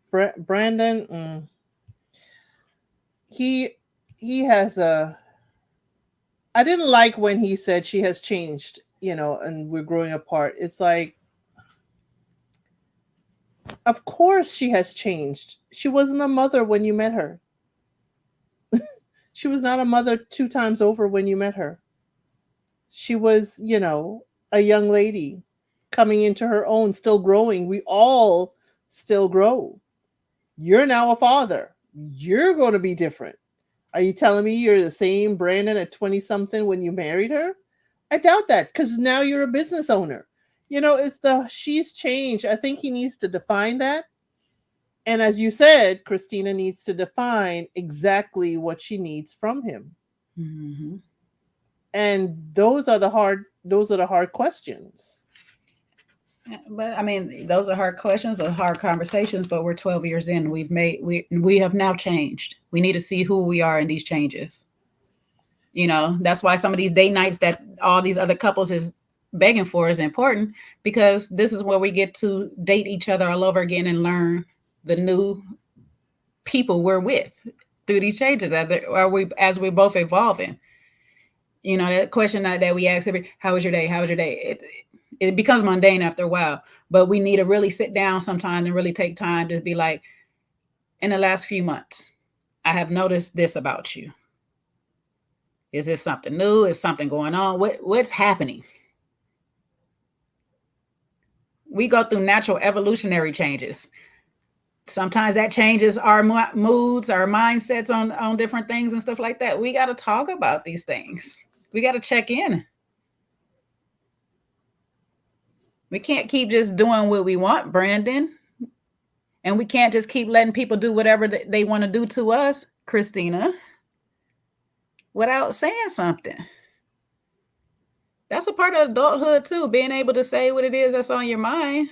Brandon, he has I didn't like when he said she has changed, and we're growing apart. It's like, of course she has changed. She wasn't a mother when you met her. She was not a mother 2 times over when you met her. She was, a young lady coming into her own, still growing. We all still grow. You're now a father. You're going to be different. Are you telling me you're the same Brandon at 20 something when you married her? I doubt that, because now you're a business owner. She's changed. I think he needs to define that. And as you said, Christina needs to define exactly what she needs from him. Mm-hmm. And those are the hard questions. But I mean, those are hard questions, or hard conversations. But we're 12 years in. We have now changed. We need to see who we are in these changes. That's why some of these date nights that all these other couples is begging for is important, because this is where we get to date each other all over again and learn the new people we're with through these changes as we're both evolving. That question that we ask how was your day? How was your day? It becomes mundane after a while, but we need to really sit down sometime and really take time to be like, in the last few months, I have noticed this about you. Is this something new? Is something going on? What's happening? We go through natural evolutionary changes. Sometimes that changes our moods, our mindsets on different things and stuff like that. We got to talk about these things. We got to check in. We can't keep just doing what we want, Brandon. And we can't just keep letting people do whatever they want to do to us, Christina, without saying something. That's a part of adulthood too, being able to say what it is that's on your mind,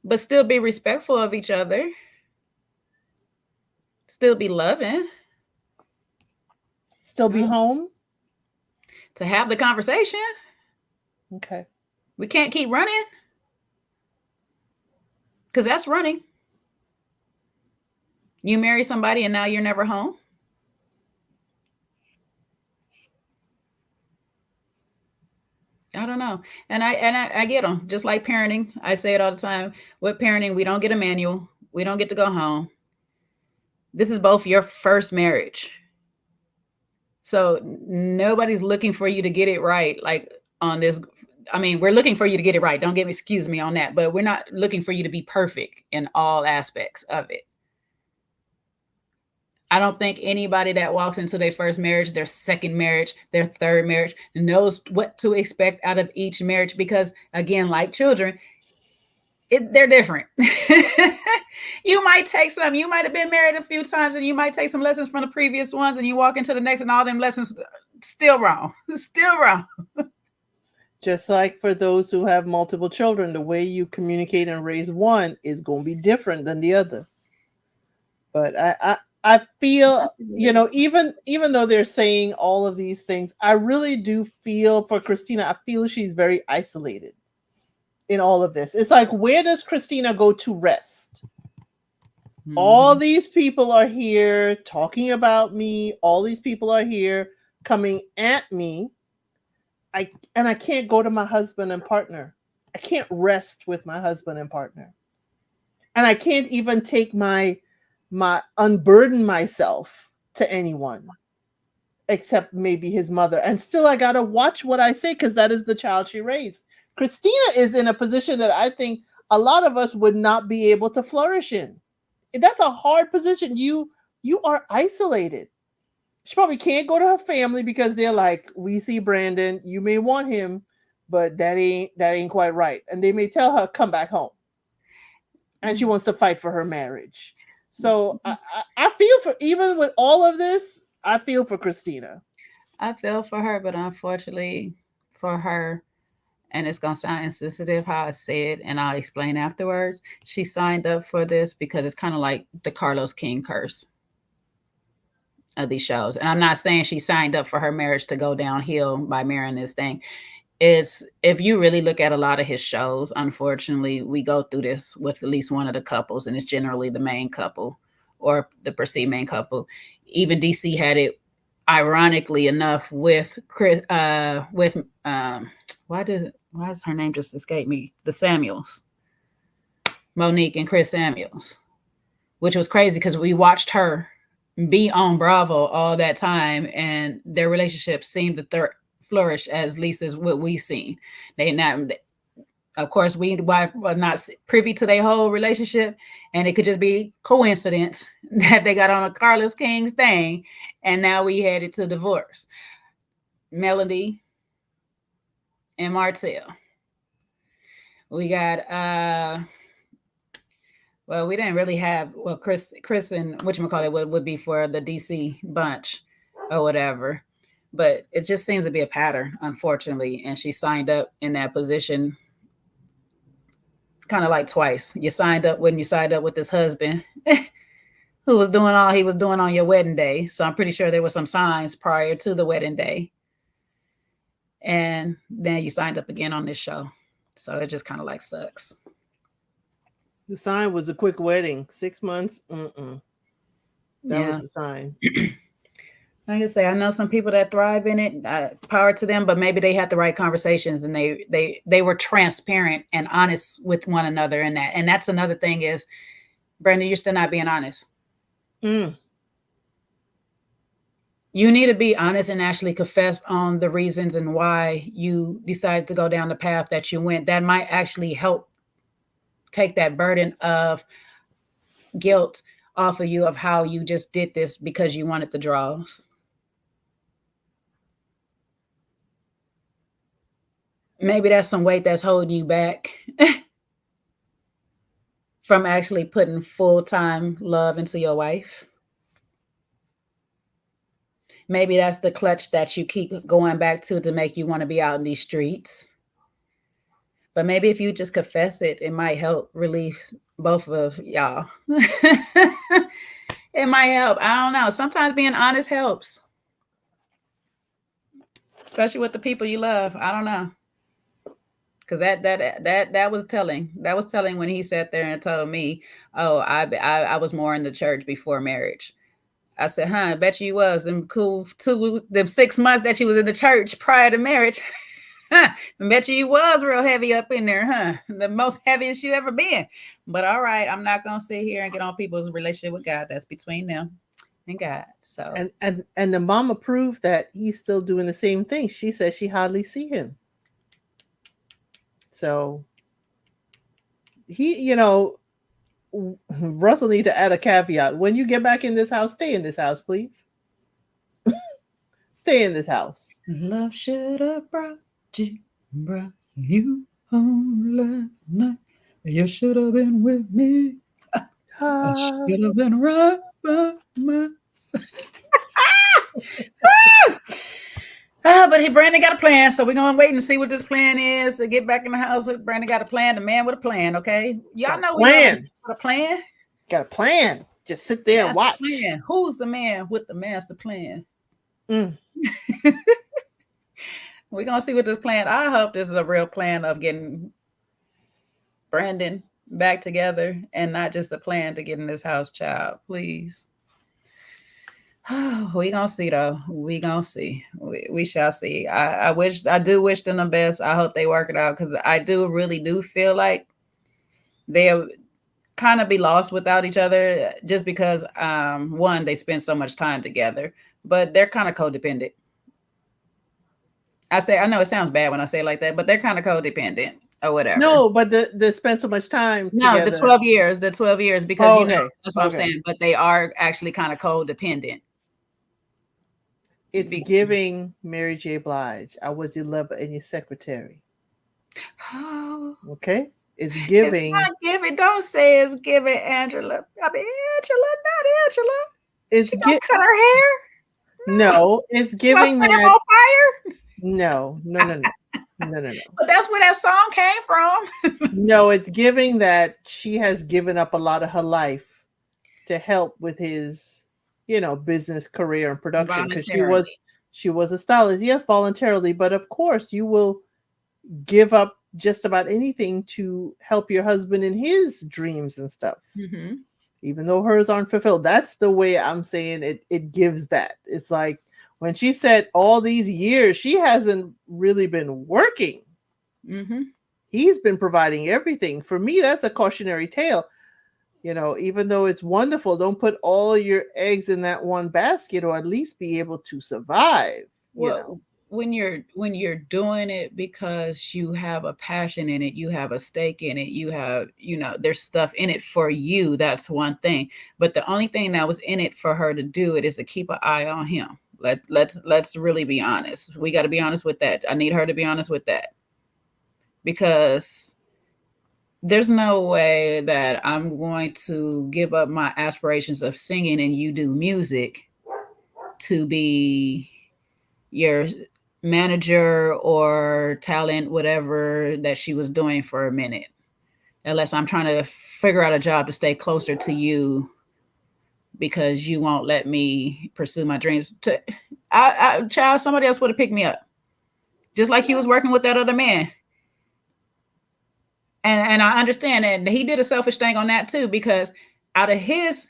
but still be respectful of each other, still be loving, still be home to have the conversation. Okay. We can't keep running, because that's running. You marry somebody and now you're never home. I don't know. And I get them. Just like parenting. I say it all the time. With parenting, we don't get a manual. We don't get to go home. This is both your first marriage. So nobody's looking for you to get it right. Like on this, I mean, we're looking for you to get it right. Don't excuse me on that, but we're not looking for you to be perfect in all aspects of it. I don't think anybody that walks into their first marriage, their second marriage, their third marriage knows what to expect out of each marriage, because again, like children, they're different. You might have been married a few times and you might take some lessons from the previous ones, and you walk into the next and all them lessons still wrong. Just like for those who have multiple children, the way you communicate and raise one is going to be different than the other. But I feel, even though they're saying all of these things, I really do feel for Christina. I feel she's very isolated in all of this. It's like, where does Christina go to rest? Mm-hmm. All these people are here talking about me. All these people are here coming at me. I can't go to my husband and partner. I can't rest with my husband and partner. And I can't even take my unburden myself to anyone except maybe his mother. And still I got to watch what I say, because that is the child she raised. Christina is in a position that I think a lot of us would not be able to flourish in. That's a hard position. You are isolated. She probably can't go to her family because they're like, we see Brandon, you may want him, but that ain't quite right. And they may tell her, come back home. And she wants to fight for her marriage. So I feel for, even with all of this, I feel for Christina. I feel for her, but unfortunately for her, and it's going to sound insensitive how I say it, and I'll explain afterwards, she signed up for this because it's kind of like the Carlos King curse of these shows. And I'm not saying she signed up for her marriage to go downhill by marrying this thing. It's, if you really look at a lot of his shows, unfortunately, we go through this with at least one of the couples, and it's generally the main couple or the perceived main couple. Even DC had it, ironically enough, with Chris, why does her name just escape me? The Samuels, Monique and Chris Samuels, which was crazy because we watched her be on Bravo all that time, and their relationship seemed to flourish, as least as what we seen. Of course, we were not privy to their whole relationship, and it could just be coincidence that they got on a Carlos King's thing, and now we headed to divorce. Melody and Martell. We got well, we didn't really have Chris and whatchamacallit would be for the DC bunch or whatever. But it just seems to be a pattern, unfortunately. And she signed up in that position kind of like twice. You signed up when you signed up with this husband who was doing all he was doing on your wedding day. So I'm pretty sure there were some signs prior to the wedding day. And then you signed up again on this show. So it just kind of like sucks. The sign was a quick wedding, 6 months. That was the sign. Like I say, I know some people that thrive in it. Power to them, but maybe they had the right conversations and they were transparent and honest with one another in that. And that's another thing is, Brandon, you're still not being honest. You need to be honest and actually confess on the reasons and why you decided to go down the path that you went. That might actually help take that burden of guilt off of you of how you just did this because you wanted the draws. Maybe that's some weight that's holding you back from actually putting full-time love into your wife. Maybe that's the clutch that you keep going back to make you want to be out in these streets. But maybe if you just confess it, it might help relieve both of y'all. It might help. I don't know. Sometimes being honest helps. Especially with the people you love. I don't know. Because that was telling. That was telling when he sat there and told me, oh, I was more in the church before marriage. I said, I bet you was. Them 6 months that you was in the church prior to marriage. I bet you was real heavy up in there, huh? The most heaviest you ever been. But all right, I'm not going to sit here and get on people's relationship with God. That's between them and God. So and the mama proved that he's still doing the same thing. She says she hardly see him. So he, Russell need to add a caveat. When you get back in this house, stay in this house, please. Stay in this house. Love should have brought you home last night. You should have been with me. I should have been right by my side. But Brandon got a plan, so we're going to wait and see what this plan is to get back in the house. Brandon got a plan, the man with a plan, okay? Y'all know we got a plan. Got a plan. Just sit there and watch. Who's the man with the master plan? We're going to see what this plan. I hope this is a real plan of getting Brandon back together and not just a plan to get in this house, child. Please. We gonna see though. We gonna see. We shall see. I do wish them the best. I hope they work it out because I really do feel like they'll kind of be lost without each other just because one, they spend so much time together, but they're kind of codependent. I know it sounds bad when I say it like that, but they're kind of codependent or whatever. No, but they spend so much time together. The 12 years because that's what I'm saying, but they are actually kind of codependent. It's giving Mary J. Blige. I was your lover and your secretary. Okay? It's giving. It's not giving. Don't say it's giving Angela. I mean, Angela, not Angela. It's she gonna cut her hair? No, it's giving that. On fire? No. But that's where that song came from. No, it's giving that she has given up a lot of her life to help with his business career and production because she was a stylist. Yes, voluntarily, but of course you will give up just about anything to help your husband in his dreams and stuff. Mm-hmm. Even though hers aren't fulfilled. That's the way I'm saying it. It gives that. It's like when she said all these years, she hasn't really been working. Mm-hmm. He's been providing everything. For me, that's a cautionary tale. Even though it's wonderful, don't put all your eggs in that one basket, or at least be able to survive. when you're doing it because you have a passion in it, you have a stake in it, you have, there's stuff in it for you, that's one thing. But the only thing that was in it for her to do it is to keep an eye on him. Let's really be honest. We got to be honest with that. I need her to be honest with that, because there's no way that I'm going to give up my aspirations of singing and you do music to be your manager or talent, whatever that she was doing for a minute, unless I'm trying to figure out a job to stay closer to you because you won't let me pursue my dreams. Child, somebody else would have picked me up, just like he was working with that other man. And I understand that he did a selfish thing on that too, because out of his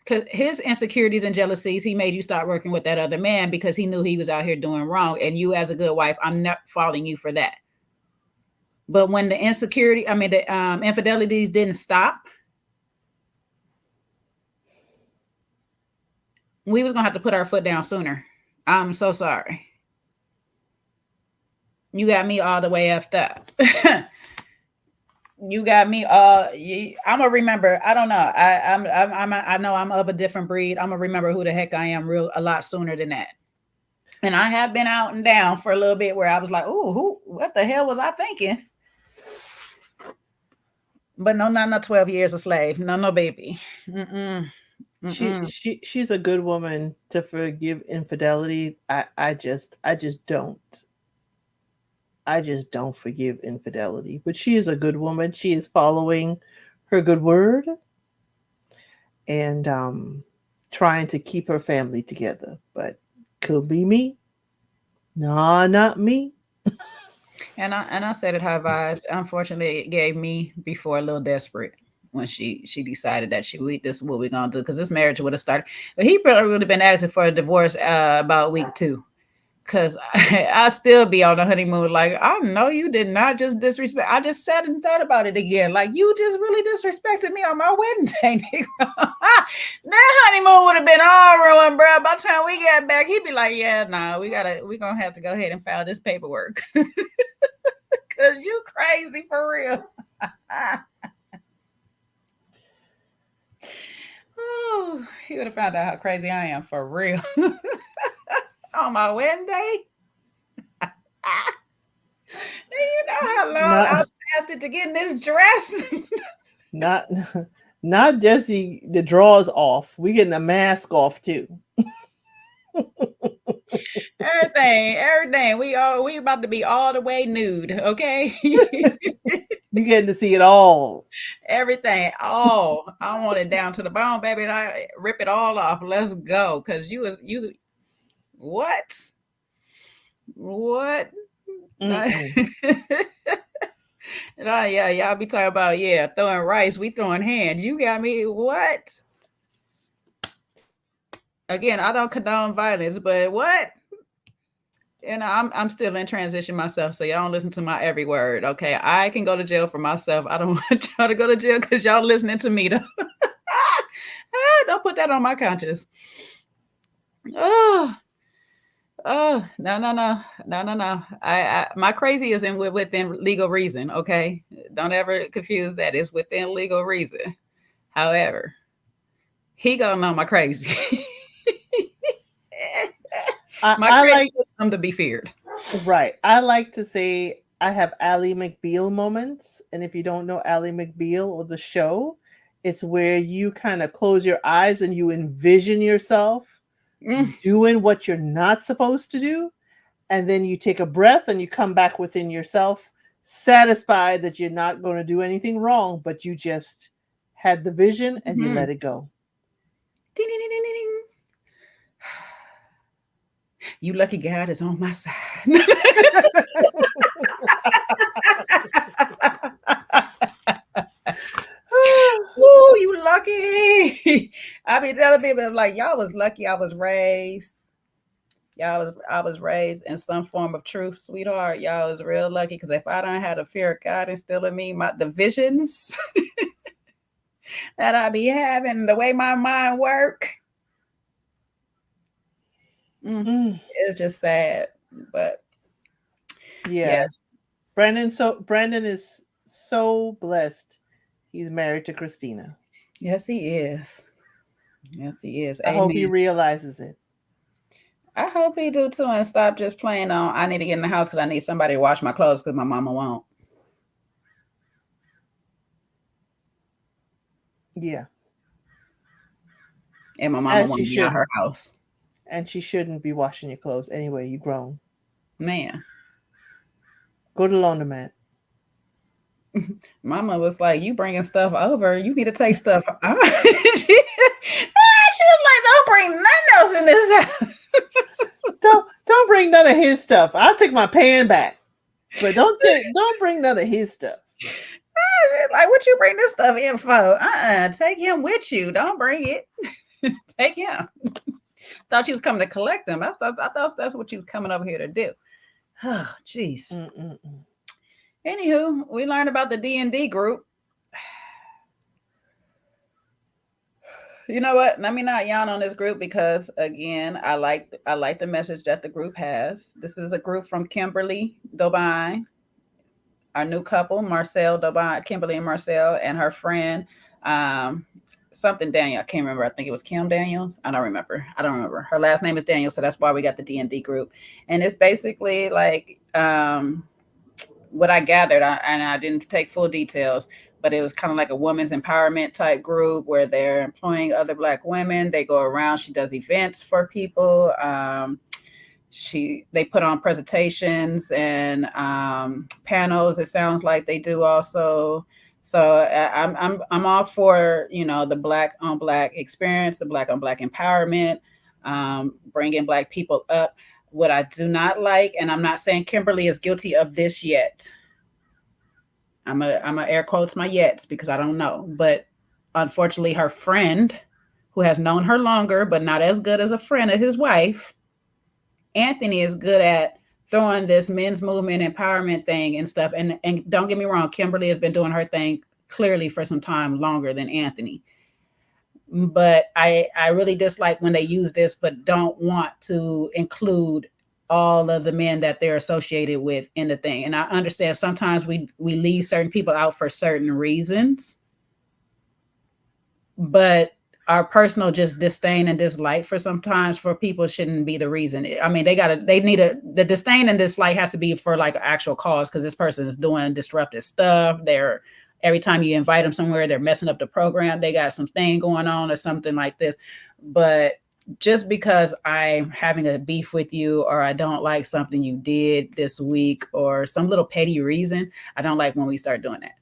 insecurities and jealousies, he made you start working with that other man because he knew he was out here doing wrong. And you, as a good wife, I'm not faulting you for that. But when the infidelities didn't stop, we was gonna have to put our foot down sooner. I'm so sorry. You got me all the way effed up. You got me all. I'm gonna remember. I don't know. I know I'm of a different breed. I'm gonna remember who the heck I am a lot sooner than that. And I have been out and down for a little bit where I was like, "Oh, what the hell was I thinking?" But no, not 12 years a slave. No, baby. Mm-mm. She's a good woman to forgive infidelity. I just don't. I just don't forgive infidelity. But she is a good woman. She is following her good word and trying to keep her family together. But could be me. Nah, not me. And I said it high vibes. Unfortunately, it gave me before a little desperate when she decided that this is what we're gonna do, because this marriage would have started. But he probably would have been asking for a divorce about week 2. Cause I still be on the honeymoon. Like, I know you did not just disrespect. I just sat and thought about it again. Like, you just really disrespected me on my wedding day, nigga. That honeymoon would have been all ruined, bro. By the time we got back, he'd be like, "Yeah, nah, we're gonna have to go ahead and file this paperwork." Cause you crazy for real. Oh, he would have found out how crazy I am for real. On my wedding day. You know how long I lasted to get in this dress? not just the drawers off. We getting the mask off too. Everything. We about to be all the way nude, okay? You getting to see it all. Everything, all. I want it down to the bone, baby. And I rip it all off. Let's go. Cause you what? Yeah, y'all be talking about throwing rice. We throwing hands. You got me what? Again, I don't condone violence, but what? I'm still in transition myself, so y'all don't listen to my every word. Okay, I can go to jail for myself. I don't want y'all to go to jail because y'all listening to me though. Don't put that on my conscience. Oh, no. My crazy is within legal reason. Okay, don't ever confuse that. It's within legal reason. However, he gonna know my crazy. My crazy like is something to be feared. Right. I like to say I have Ally McBeal moments, and if you don't know Ally McBeal or the show, it's where you kind of close your eyes and you envision yourself doing what you're not supposed to do, and then you take a breath and you come back within yourself, satisfied that you're not going to do anything wrong, but you just had the vision and you let it go. Ding, ding, ding, ding, ding. You lucky God is on my side. Ooh, you lucky. I be telling people, like, y'all was lucky I was raised. I was raised in some form of truth, sweetheart. Y'all was real lucky, because if I don't have a fear of God instilled in me, the visions that I be having, the way my mind work, it's just sad. But Yes. Brandon is so blessed. He's married to Christina. Yes, he is. Yes, he is. I hope he Amen. realizes it. I hope he do too, and stop just playing on. I need to get in the house because I need somebody to wash my clothes because my mama won't, Yeah. and my mama As she won't be out her shouldn't. house. And she shouldn't be washing your clothes anyway. You grown. Man, Go to laundromat. mama was like, "You bringing stuff over? You need to take stuff out." she was like, "Don't bring nothing else in this house." Don't bring none of his stuff. I'll take my pan back. But don't bring none of his stuff. Like, what you bring this stuff in for? Take him with you. Don't bring it. Take him. Thought you was coming to collect them. I thought that's what you was coming over here to do. Oh, jeez. Anywho, we learned about the D&D group. You know what? Let me not yawn on this group because again, I like the message that the group has. This is a group from Kimberly Dobine, our new couple, Marcel Dobine, Kimberly and Marcel, and her friend, something Daniel. I can't remember. I think it was Kim Daniels. I don't remember. Her last name is Daniel, so that's why we got the D&D group. And it's basically like what I gathered, and I didn't take full details, but it was kind of like a women's empowerment type group where they're employing other Black women. They go around. She does events for people. They put on presentations and panels. It sounds like they do also. So I'm all for the Black on Black experience, the Black on Black empowerment, bringing Black people up. What I do not like, and I'm not saying Kimberly is guilty of this yet. I'm a air quotes my yets because I don't know, but unfortunately, her friend, who has known her longer but not as good as a friend of his wife, Anthony, is good at throwing this men's movement empowerment thing and stuff. And don't get me wrong, Kimberly has been doing her thing clearly for some time longer than Anthony. But I really dislike when they use this, but don't want to include all of the men that they're associated with in the thing. And I understand sometimes we leave certain people out for certain reasons, but our personal just disdain and dislike for sometimes for people shouldn't be the reason. I mean, the disdain and dislike has to be for like an actual cause, because this person is doing disruptive stuff. Every time you invite them somewhere, they're messing up the program. They got some thing going on or something like this. But just because I'm having a beef with you, or I don't like something you did this week, or some little petty reason, I don't like when we start doing that.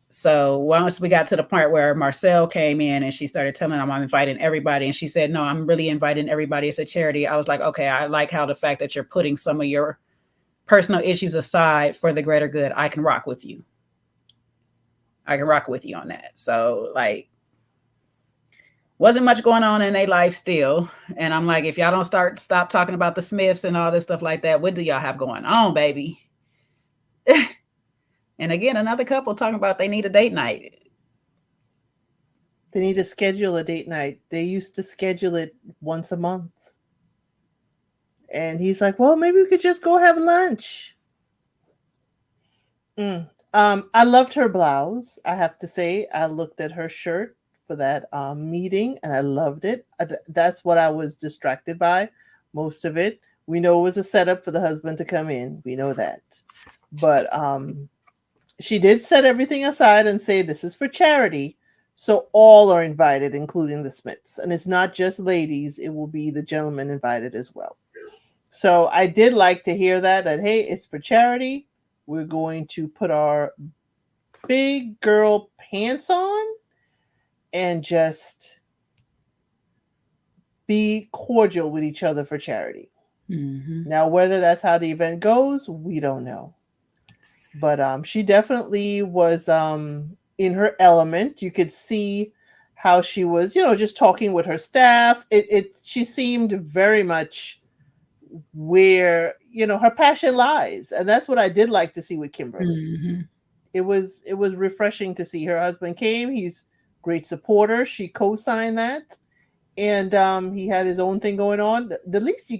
So once we got to the point where Marcel came in and she started telling them I'm inviting everybody, and she said, no, I'm really inviting everybody. It's a charity. I was like, okay, I like how the fact that you're putting some of your personal issues aside for the greater good. I can rock with you. On that. So like, wasn't much going on in their life still. And I'm like, if y'all don't stop talking about the Smiths and all this stuff like that, what do y'all have going on, baby? And again, another couple talking about they need a date night. They need to schedule a date night. They used to schedule it once a month. And he's like, well, maybe we could just go have lunch. I loved her blouse. I have to say, I looked at her shirt for that meeting and I loved it. That's what I was distracted by, most of it. We know it was a setup for the husband to come in. We know that. But she did set everything aside and say, this is for charity. So all are invited, including the Smiths. And it's not just ladies. It will be the gentlemen invited as well. So I did like to hear that, hey, it's for charity. We're going to put our big girl pants on and just be cordial with each other for charity. Mm-hmm. Now, whether that's how the event goes, we don't know. But she definitely was in her element. You could see how she was, just talking with her staff. She seemed very much where, her passion lies. And that's what I did like to see with Kimberly. Mm-hmm. It was refreshing to see. Her husband came. He's a great supporter. She co-signed that. And he had his own thing going on. The least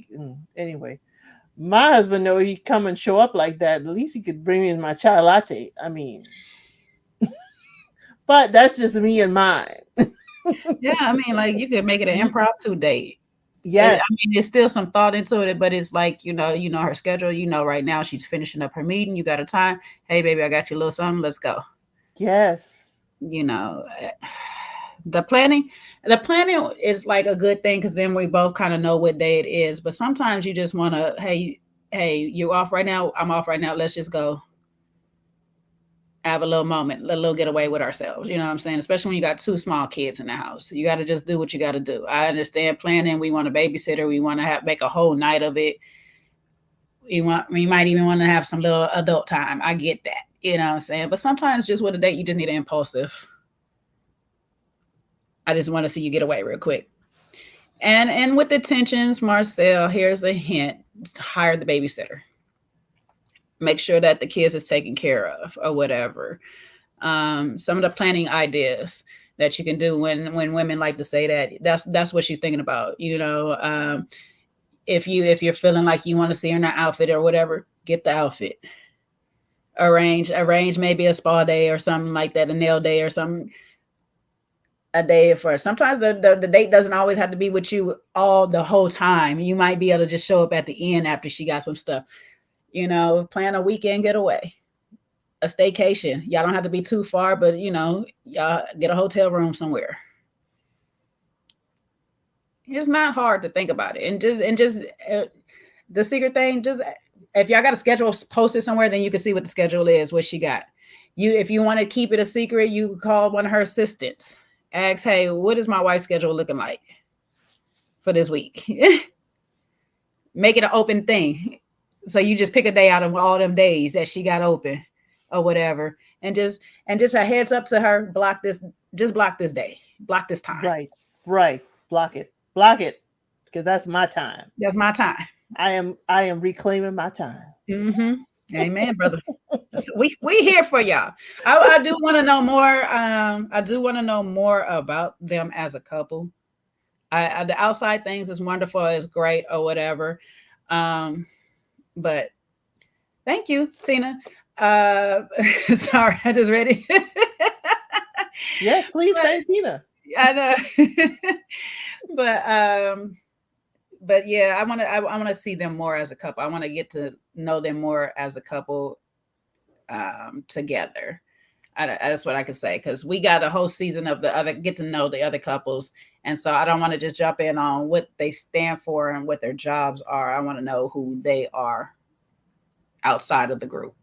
anyway. My husband know he'd come and show up like that. At least he could bring me my chai latte. I mean, but that's just me and mine. Yeah, I mean, like you could make it an impromptu date. Yes. I mean, there's still some thought into it, but it's like, you know her schedule. You know, right now she's finishing up her meeting. You got a time. Hey, baby, I got you a little something. Let's go. Yes. You know, the planning, is like a good thing because then we both kind of know what day it is. But sometimes you just want to, hey, you off right now? I'm off right now. Let's just go have a little moment, a little getaway with ourselves. You know what I'm saying? Especially when you got two small kids in the house. You got to just do what you got to do. I understand planning. We want a babysitter. We want to make a whole night of it. We might even want to have some little adult time. I get that. You know what I'm saying? But sometimes just with a date, you just need an impulsive. I just want to see you get away real quick. And with the tensions, Marcel, here's a hint. Hire the babysitter. Make sure that the kids is taken care of or whatever. Some of the planning ideas that you can do when women like to say that's what she's thinking about. You know, if you're feeling like you want to see her in her outfit or whatever, get the outfit. Arrange maybe a spa day or something like that, a nail day or something. A day for sometimes the date doesn't always have to be with you all the whole time. You might be able to just show up at the end after she got some stuff. You know, plan a weekend getaway, a staycation. Y'all don't have to be too far, but you know, y'all get a hotel room somewhere. It's not hard to think about it, and just the secret thing. Just if y'all got a schedule posted somewhere, then you can see what the schedule is, what she got. If you want to keep it a secret, you call one of her assistants. Ask, hey, what is my wife's schedule looking like for this week? Make it an open thing. So you just pick a day out of all them days that she got open or whatever. And just a heads up to her, block this day. Block this time. Right. Block it. Because that's my time. That's my time. I am reclaiming my time. Mm-hmm. Amen, brother. We here for y'all. I do want to know more. I do want to know more about them as a couple. The outside things is wonderful, is great or whatever. But thank you, Tina. Sorry, I just read it. Yes, please thank Tina. I know. But yeah, I want to see them more as a couple. I want to get to know them more as a couple together. That's what I can say, because we got a whole season of get to know the other couples, and so I don't want to just jump in on what they stand for and what their jobs are. I want to know who they are outside of the group.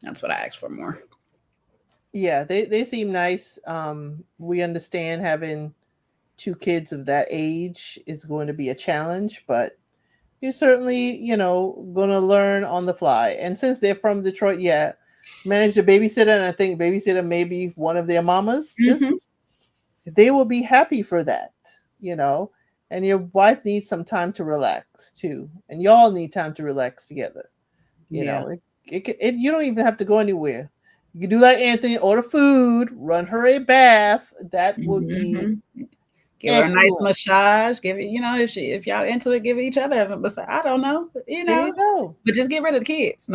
That's what I asked for more. Yeah, they seem nice. We understand having two kids of that age is going to be a challenge, but you're certainly, going to learn on the fly. And since they're from Detroit, yeah, manage a babysitter, and I think babysitter may be one of their mamas. Mm-hmm. Just they will be happy for that, And your wife needs some time to relax too, and y'all need time to relax together. You don't even have to go anywhere. You can do like Anthony, order food, run her a bath. That would be give her a nice massage. Give it, if y'all into it, give each other a massage. I don't know, There you go. But just get rid of the kids.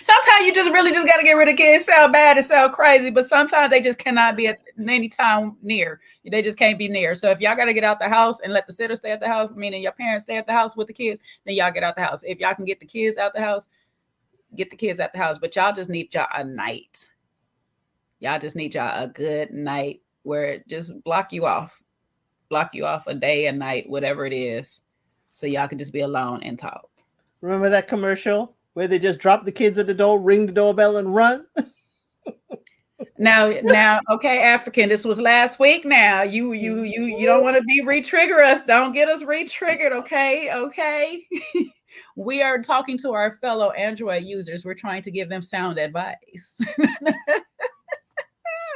Sometimes you just really just got to get rid of kids. It sound bad, it sound crazy, but sometimes they just cannot be at any time near. They just can't be near. So if y'all got to get out the house and let the sitter stay at the house, meaning your parents stay at the house with the kids, then y'all get out the house. If y'all can get the kids out the house, get the kids out the house. But y'all just need y'all a night. Y'all just need y'all a good night where just block you off a day, a night, whatever it is, so y'all can just be alone and talk. Remember that commercial where they just drop the kids at the door, ring the doorbell, and run? Now, okay, African, this was last week. Now you don't want to be re-trigger us. Don't get us re-triggered, okay. We are talking to our fellow Android users. We're trying to give them sound advice.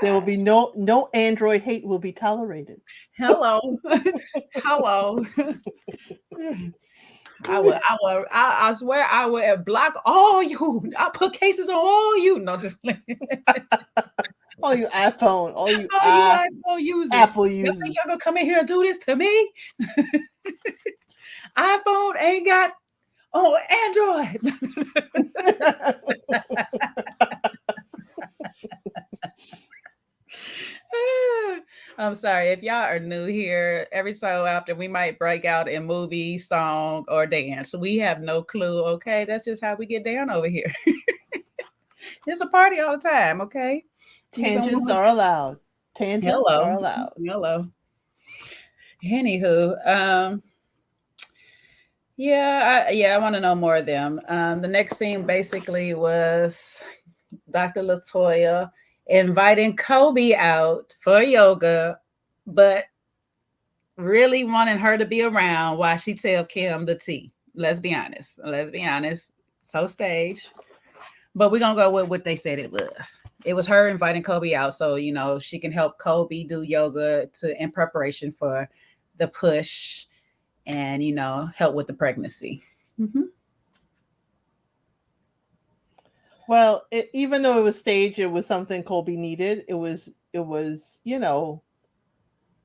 There will be no Android hate will be tolerated. Hello. I swear I will block all you. I put cases on all you. No, just all you iPhone, all you iPhone users. Apple users. Y'all gonna come in here and do this to me? iPhone ain't got Android. I'm sorry if y'all are new here. Every so often we might break out in movie, song, or dance. We have no clue. Okay, that's just how we get down over here. It's a party all the time. Okay, Tangents are allowed. Tangents are hello, allowed. hello. Anywho, yeah, I want to know more of them. The next scene basically was Dr. Latoya inviting Kobe out for yoga, but really wanting her to be around while she tell Kim the tea. Let's be honest. Let's be honest. So stage. But we're gonna go with what they said it was. It was her inviting Kobe out so she can help Kobe do yoga in preparation for the push and help with the pregnancy. Mm-hmm. Well, even though it was staged, it was something Colby needed. It was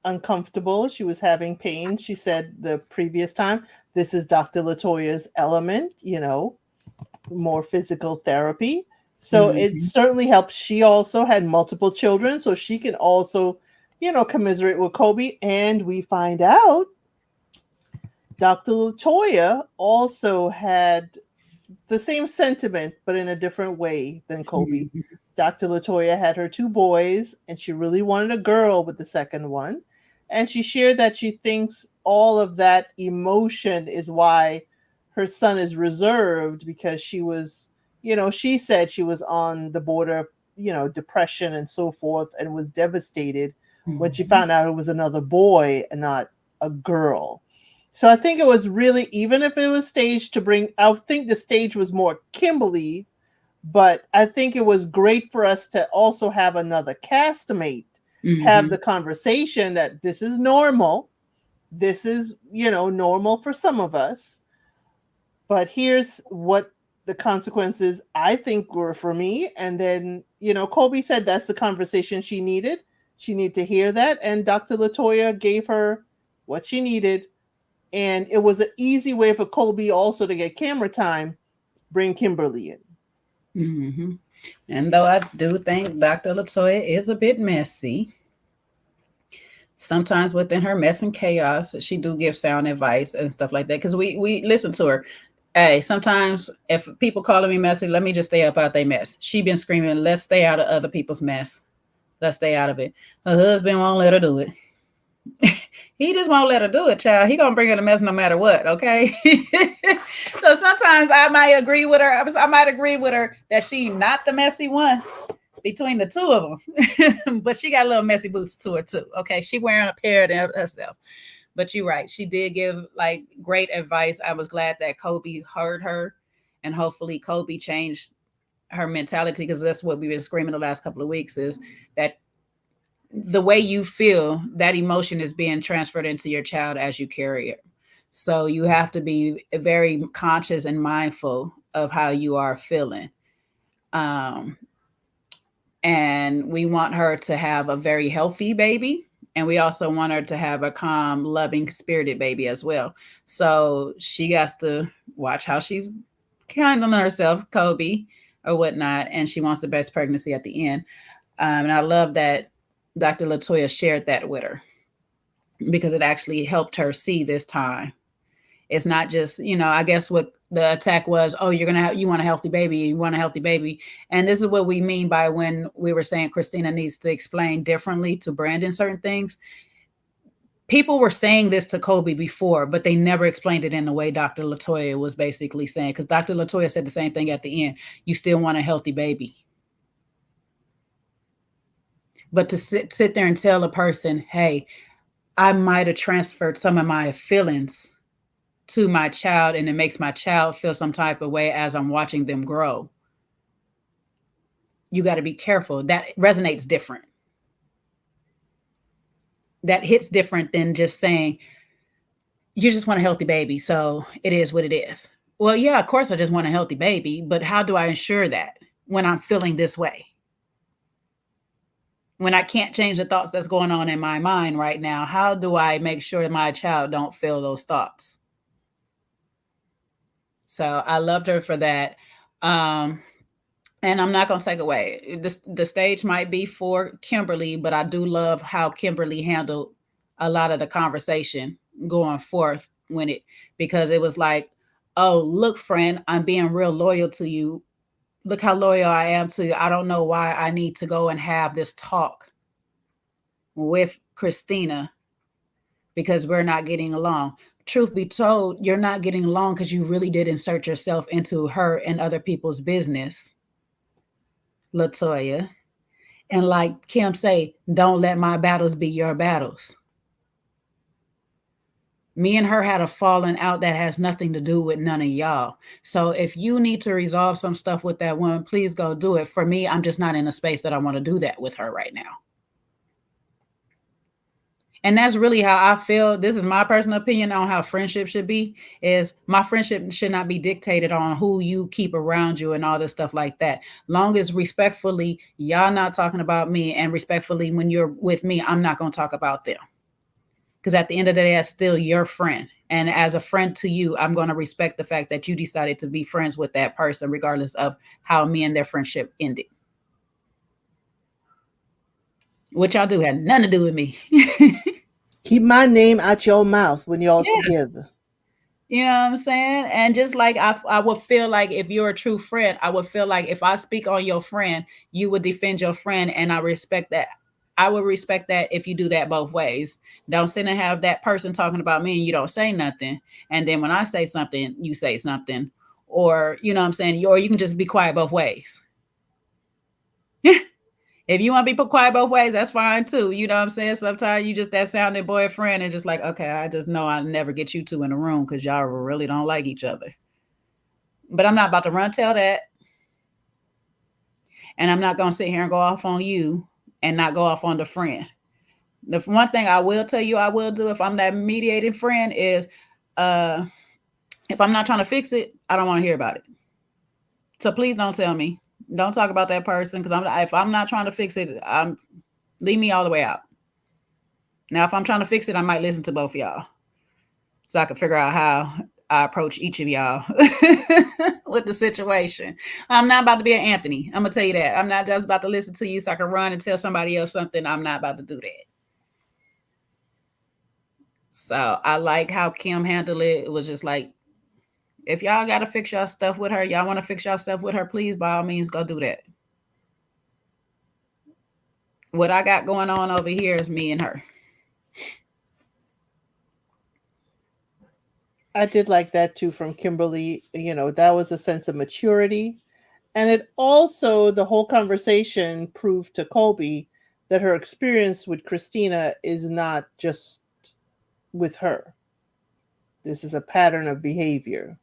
uncomfortable. She was having pain. She said the previous time, this is Dr. Latoya's element, more physical therapy. So it certainly helps. She also had multiple children, so she can also, commiserate with Kobe. And we find out Dr. Latoya also had the same sentiment, but in a different way than Kobe. Dr. Latoya had her 2 boys, and she really wanted a girl with the second one. And she shared that she thinks all of that emotion is why her son is reserved, because she was, she said she was on the border of, depression and so forth, and was devastated when she found out it was another boy and not a girl. So I think it was really, even if it was staged I think the stage was more Kimberly, but I think it was great for us to also have another castmate have the conversation that this is normal. This is, normal for some of us. But here's what the consequences I think were for me. And then, Colby said that's the conversation she needed. She needed to hear that. And Dr. Latoya gave her what she needed. And it was an easy way for Colby also to get camera time, bring Kimberly in. Mm-hmm. And though I do think Dr. Latoya is a bit messy, sometimes within her mess and chaos, she do give sound advice and stuff like that. Because we listen to her. Hey, sometimes if people calling me messy, let me just stay up out their mess. She been screaming, let's stay out of other people's mess. Let's stay out of it. Her husband won't let her do it. He just won't let her do it, child. He gonna bring her the mess no matter what, okay? So sometimes I might agree with her. I might agree with her that she not the messy one between the two of them. But she got a little messy boots to her too, okay? She wearing a pair of herself. But you're right. She did give great advice. I was glad that Kobe heard her, and hopefully Kobe changed her mentality, because that's what we've been screaming the last couple of weeks, is that the way you feel, that emotion is being transferred into your child as you carry it. So you have to be very conscious and mindful of how you are feeling. And we want her to have a very healthy baby. And we also want her to have a calm, loving, spirited baby as well. So she has to watch how she's handling herself, Kobe or whatnot. And she wants the best pregnancy at the end. And I love that Dr. Latoya shared that with her, because it actually helped her see this time. It's not just, I guess what the attack was, oh, you want a healthy baby, you want a healthy baby. And this is what we mean by when we were saying Christina needs to explain differently to Brandon certain things. People were saying this to Kobe before, but they never explained it in the way Dr. Latoya was basically saying, because Dr. Latoya said the same thing at the end. You still want a healthy baby. But to sit there and tell a person, hey, I might have transferred some of my feelings to my child, and it makes my child feel some type of way as I'm watching them grow. You got to be careful. That resonates different. That hits different than just saying, you just want a healthy baby, so it is what it is. Well, yeah, of course I just want a healthy baby, but how do I ensure that when I'm feeling this way? When I can't change the thoughts that's going on in my mind right now, how do I make sure my child don't feel those thoughts? So I loved her for that. And I'm not going to take away. The stage might be for Kimberly, but I do love how Kimberly handled a lot of the conversation going forth when it, because it was like, oh, look, friend, I'm being real loyal to you. Look how loyal I am to you. I don't know why I need to go and have this talk with Christina because we're not getting along. Truth be told, you're not getting along because you really did insert yourself into her and other people's business, Latoya. And like Kim say, don't let my battles be your battles. Me and her had a falling out that has nothing to do with none of y'all. So if you need to resolve some stuff with that woman, please go do it. For me, I'm just not in a space that I want to do that with her right now. And that's really how I feel. This is my personal opinion on how friendship should be, is my friendship should not be dictated on who you keep around you and all this stuff like that. Long as respectfully, y'all not talking about me, and respectfully, when you're with me, I'm not going to talk about them. Because at the end of the day, that's still your friend. And as a friend to you, I'm going to respect the fact that you decided to be friends with that person, regardless of how me and their friendship ended. What y'all do had nothing to do with me. Keep my name out your mouth when y'all together. You know what I'm saying? And just like I would feel like if you're a true friend, I would feel like if I speak on your friend, you would defend your friend. And I respect that. I would respect that if you do that both ways. Don't sit and have that person talking about me and you don't say nothing. And then when I say something, you say something. Or, you know what I'm saying? Or you can just be quiet both ways. If you want to be quiet both ways, that's fine too. You know what I'm saying? Sometimes you just that sounding boyfriend and just like, okay, I just know I never get you two in a room because y'all really don't like each other. But I'm not about to run tell that. And I'm not going to sit here and go off on you and not go off on the friend. The one thing I will tell you I will do if I'm that mediating friend is if I'm not trying to fix it, I don't want to hear about it. So please don't tell me. Don't talk about that person because if I'm not trying to fix it, leave me all the way out. Now, if I'm trying to fix it, I might listen to both of y'all so I can figure out how I approach each of y'all with the situation. I'm not about to be an Anthony. I'm going to tell you that. I'm not just about to listen to you so I can run and tell somebody else something. I'm not about to do that. So I like how Kim handled it. It was just like, if y'all got to fix y'all stuff with her, y'all want to fix y'all stuff with her, please, by all means, go do that. What I got going on over here is me and her. I did like that too from Kimberly. You know, that was a sense of maturity. And it also, the whole conversation proved to Colby that her experience with Christina is not just with her. This is a pattern of behavior.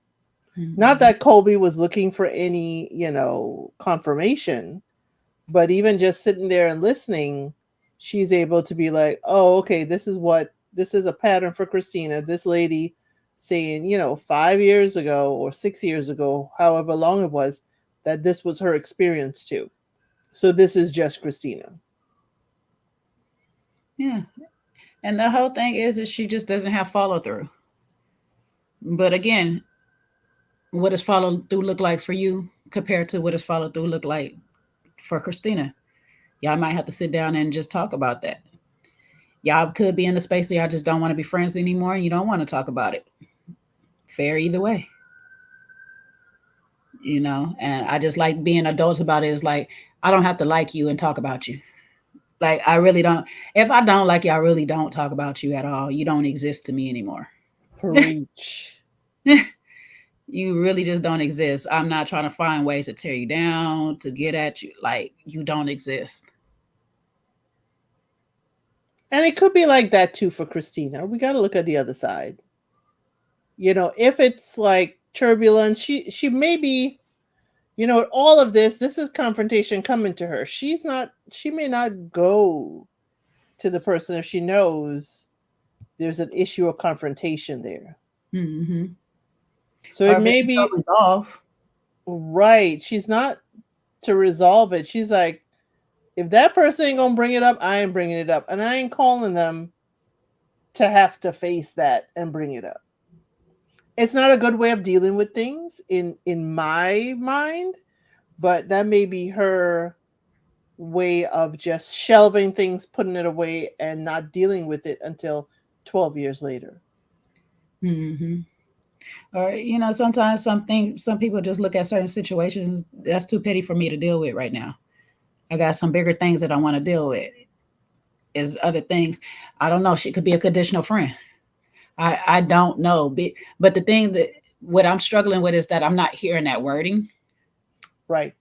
Mm-hmm. Not that Colby was looking for any, confirmation, but even just sitting there and listening, she's able to be like, oh, okay, this is a pattern for Christina. This lady saying, 5 years ago or 6 years ago, however long it was, that this was her experience too. So this is just Christina. Yeah. And the whole thing is she just doesn't have follow through. But again, what does follow through look like for you compared to what does follow through look like for Christina? Y'all might have to sit down and just talk about that. Y'all could be in a space that y'all just don't want to be friends anymore and you don't want to talk about it. Fair either way. And I just like being adults about it. Is like, I don't have to like you and talk about you. Like, I really don't. If I don't like you, I really don't talk about you at all. You don't exist to me anymore. Preach. You really just don't exist. I'm not trying to find ways to tear you down, to get at you. Like, you don't exist. And it could be like that too for Christina. We got to look at the other side. If it's like turbulent, she may be, all of this is confrontation coming to her. She may not go to the person if she knows there's an issue of confrontation there. Mm-hmm. So it may be resolve. Right. She's not to resolve it. She's like, if that person ain't gonna bring it up, I ain't bringing it up, and I ain't calling them to have to face that and bring it up. It's not a good way of dealing with things in my mind, but that may be her way of just shelving things, putting it away, and not dealing with it until 12 years later. Mm-hmm. Or, you know, sometimes some people just look at certain situations that's too petty for me to deal with right now. I got some bigger things that I want to deal with. Is other things. I don't know. She could be a conditional friend. I don't know. But the thing that what I'm struggling with is that I'm not hearing that wording Right.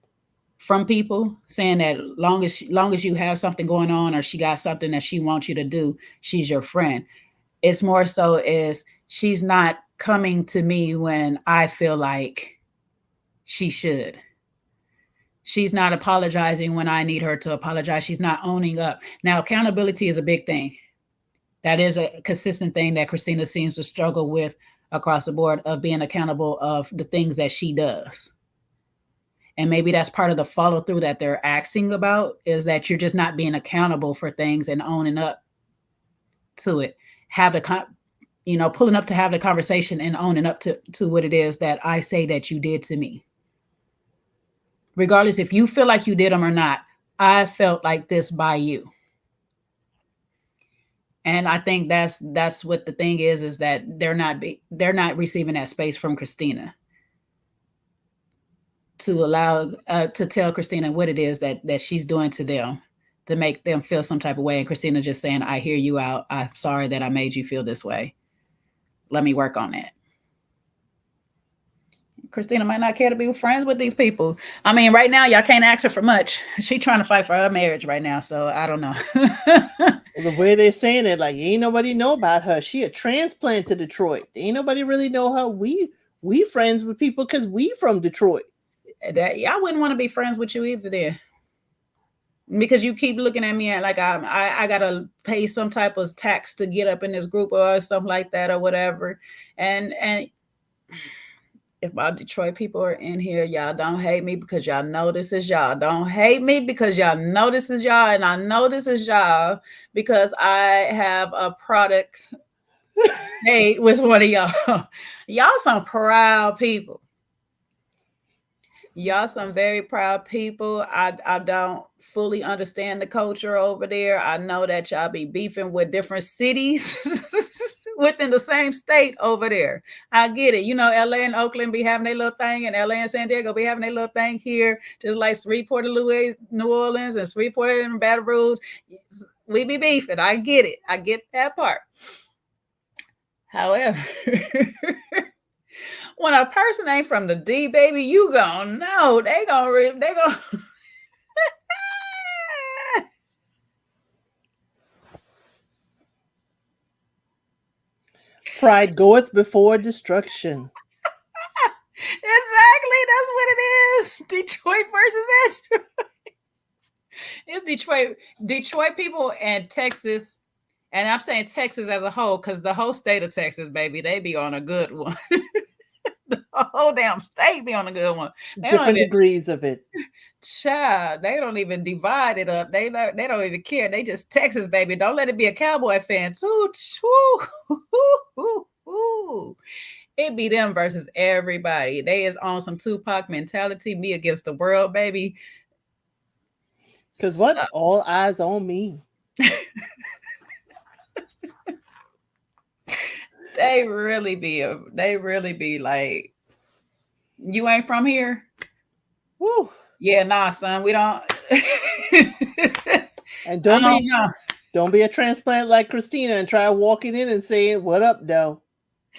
from people saying that long as you have something going on or she got something that she wants you to do, she's your friend. It's more so is she's not coming to me when I feel like she should. She's not apologizing when I need her to apologize. She's not owning up. Now, accountability is a big thing. That is a consistent thing that Christina seems to struggle with across the board of being accountable of the things that she does. And maybe that's part of the follow through that they're asking about is that you're just not being accountable for things and owning up to it. Have the pulling up to have the conversation and owning up to what it is that I say that you did to me. Regardless if you feel like you did them or not, I felt like this by you. And I think that's what the thing is that they're not receiving that space from Christina to allow to tell Christina what it is that she's doing to them to make them feel some type of way. And Christina just saying, I hear you out. I'm sorry that I made you feel this way. Let me work on that. Christina might not care to be friends with these people. I mean, right now, y'all can't ask her for much. She's trying to fight for her marriage right now. So I don't know. The way they're saying it, like, ain't nobody know about her. She a transplant to Detroit. Ain't nobody really know her. We friends with people because we from Detroit. I wouldn't want to be friends with you either then. Because you keep looking at me like I gotta pay some type of tax to get up in this group or something like that or whatever. And if our Detroit people are in here, y'all don't hate me because y'all know this is y'all. Don't hate me because y'all know this is y'all. And I know this is y'all because I have a product made with one of y'all. Y'all some proud people. Y'all some very proud people. I don't fully understand the culture over there. I know that y'all be beefing with different cities within the same state over there. I get it. You know, LA and Oakland be having their little thing, and LA and San Diego be having their little thing here, just like Shreveport and New Orleans and Shreveport and Baton Rouge. We be beefing. I get it. I get that part. However, when a person ain't from the D, baby, you gonna know. They gonna Pride goeth before destruction. Exactly, that's what it is. Detroit versus Detroit. It's Detroit people and Texas. And I'm saying Texas as a whole, because the whole state of Texas, baby, they be on a good one. The whole damn state be on a good one. Different degrees of it. Child, they don't even divide it up. They don't even care. They just Texas, baby. Don't let it be a Cowboy fan. It be them versus everybody. They is on some Tupac mentality, me against the world, baby. Because what? All eyes on me. They really be like, you ain't from here? Woo. Yeah, nah, son, we don't. And don't be a transplant like Christina and try walking in and saying, "What up, though?"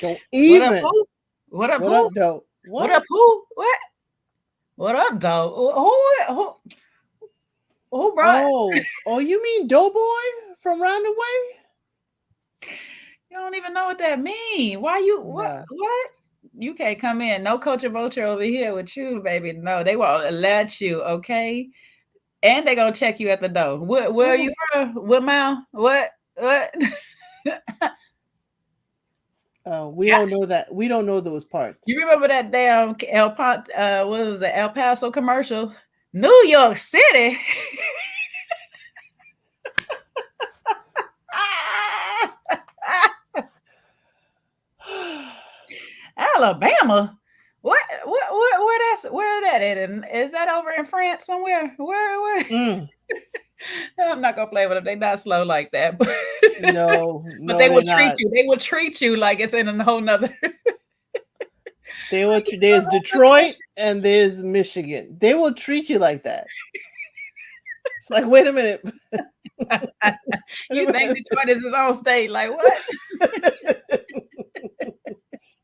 Don't even. What up, What up, though? What up, who? What? What up, though? Who brought? Oh, you mean Doughboy from Round the Way? You don't even know what that means. Why you what? You can't come in. No culture vulture over here with you, baby. No, they won't let you, okay? And they're gonna check you at the door. Where are you from? What mouth? What? We don't know that. We don't know those parts. You remember that damn what was it, El Paso commercial? New York City. I Alabama. What? Where that at? And is that over in France somewhere? Where? I'm not gonna play with them. They're not slow like that. But No, but they will they're treat not. you. They will treat you like it's in a whole nother. There's Detroit and there's Michigan. They will treat you like that. It's like, wait a minute. You think Detroit is his own state? Like what?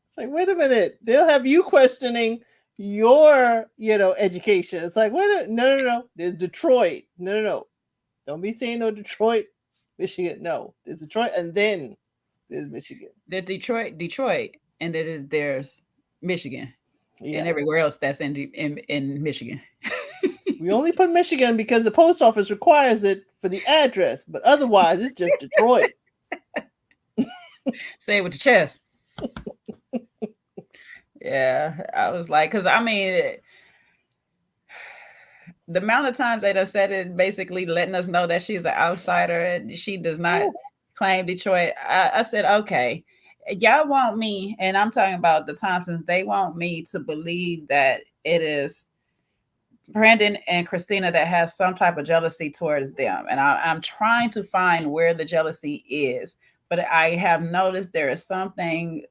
It's like, wait a minute. They'll have you questioning your, education. It's like, no. There's Detroit. No. Don't be saying no Detroit, Michigan. No, there's Detroit, and then there's Michigan. There's Detroit, and there's Michigan, Yeah. and everywhere else that's in Michigan. We only put Michigan because the post office requires it for the address, but otherwise it's just Detroit. Say it with the chest. Yeah, I was like, because I mean, the amount of times they done said it, basically letting us know that she's an outsider and she does not claim Detroit. I said, okay, y'all want me, and I'm talking about the Thompsons, they want me to believe that it is Brandon and Christina that has some type of jealousy towards them. And I'm trying to find where the jealousy is, but I have noticed there is something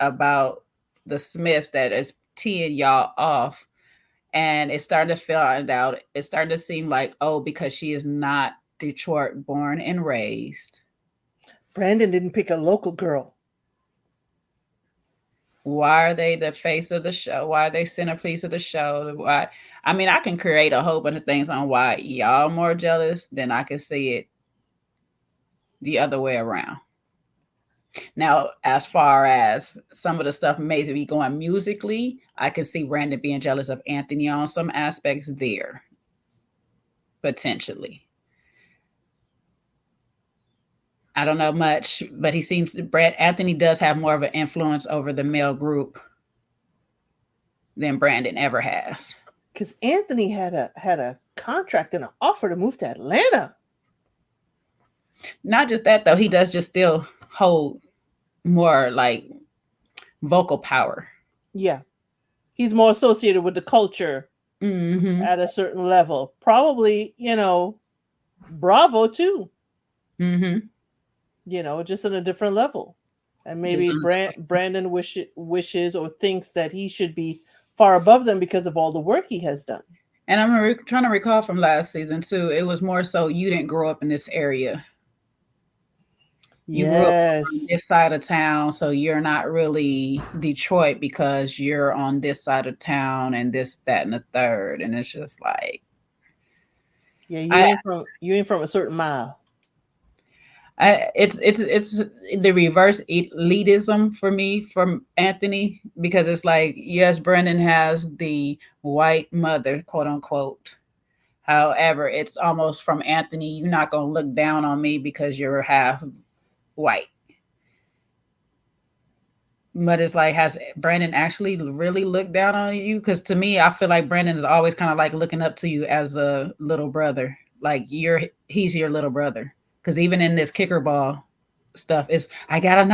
about the Smiths that is teeing y'all off. And it's starting to find out, it's starting to seem like, oh, because she is not Detroit born and raised. Brandon didn't pick a local girl. Why are they the face of the show? Why are they centerpiece of the show? Why? I mean, I can create a whole bunch of things on why y'all more jealous than I can see it the other way around. Now, as far as some of the stuff maybe be going musically, I can see Brandon being jealous of Anthony on some aspects there, potentially. I don't know much, but he seems Anthony does have more of an influence over the male group than Brandon ever has. Because Anthony had a contract and an offer to move to Atlanta. Not just that though, he does just still hold more like vocal power. Yeah, he's more associated with the culture at a certain level. Probably, Bravo too. Just on a different level. And maybe Brandon wishes or thinks that he should be far above them because of all the work he has done. And I'm trying to recall from last season too, it was more so you didn't grow up in this area. You grew up on this side of town, so you're not really Detroit because you're on this side of town and this, that, and the third. And it's just like, yeah, you ain't from a certain mile. It's the reverse elitism for me from Anthony, because it's like, yes, Brendan has the white mother, quote unquote. However, it's almost from Anthony, you're not going to look down on me because you're half white. But it's like, has Brandon actually really looked down on you? Because to me, I feel like Brandon is always kind of like looking up to you as a little brother. Like he's your little brother. Because even in this kicker ball stuff, is I gotta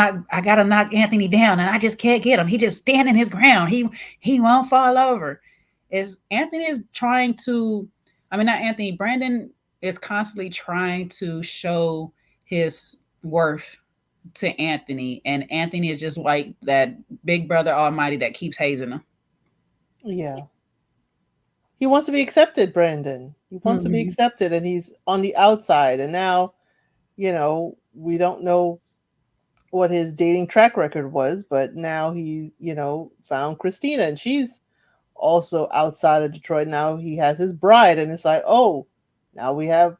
knock Anthony down, and I just can't get him. He just standing his ground. He won't fall over. Anthony is trying to, not Anthony, Brandon is constantly trying to show his worth to Anthony, and Anthony is just like that big brother almighty that keeps hazing him. Yeah. He wants to be accepted, Brandon. He wants to be accepted, and he's on the outside. And now, we don't know what his dating track record was, but now he, found Christina, and she's also outside of Detroit. Now he has his bride, and it's like, oh, now we have,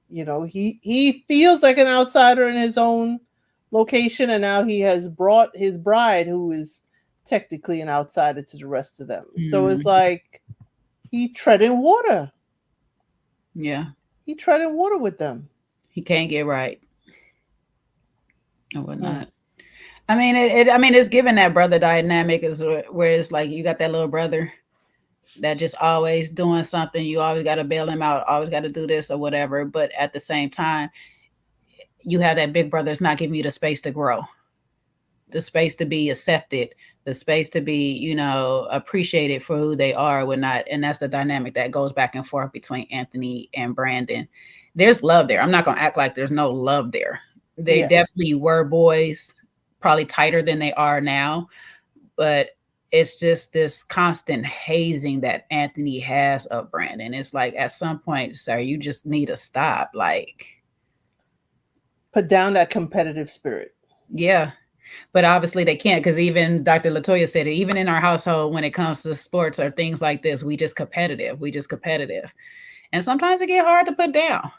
he feels like an outsider in his own location, and now he has brought his bride, who is technically an outsider, to the rest of them. So it's like he treading water. Yeah. He treading water with them. He can't get right. Or whatnot. It's given that brother dynamic is where it's like you got that little brother that just always doing something. You always got to bail him out, always got to do this or whatever. But at the same time, you have that big brother that's not giving you the space to grow, the space to be accepted, the space to be, you know, appreciated for who they are when not. And that's the dynamic that goes back and forth between Anthony and Brandon. There's love there. I'm not going to act like there's no love there. They definitely were boys, probably tighter than they are now, but it's just this constant hazing that Anthony has of Brandon. It's like, at some point, sir, you just need to stop. Like, put down that competitive spirit. Yeah. But obviously they can't, because even Dr. Latoya said it, even in our household, when it comes to sports or things like this, we just competitive. And sometimes it get hard to put down.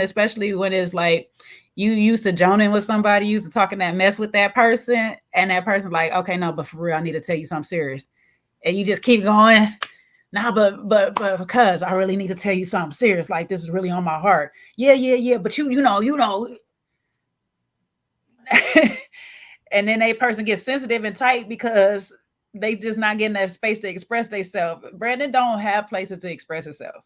Especially when it's like you used to joning with somebody, used to talking that mess with that person, and that person's like, okay, no, but for real, I need to tell you something serious. And you just keep going. Nah, but because I really need to tell you something serious, like this is really on my heart. Yeah. But you know. And then a person gets sensitive and tight because they just not getting that space to express themselves. Brandon don't have places to express himself.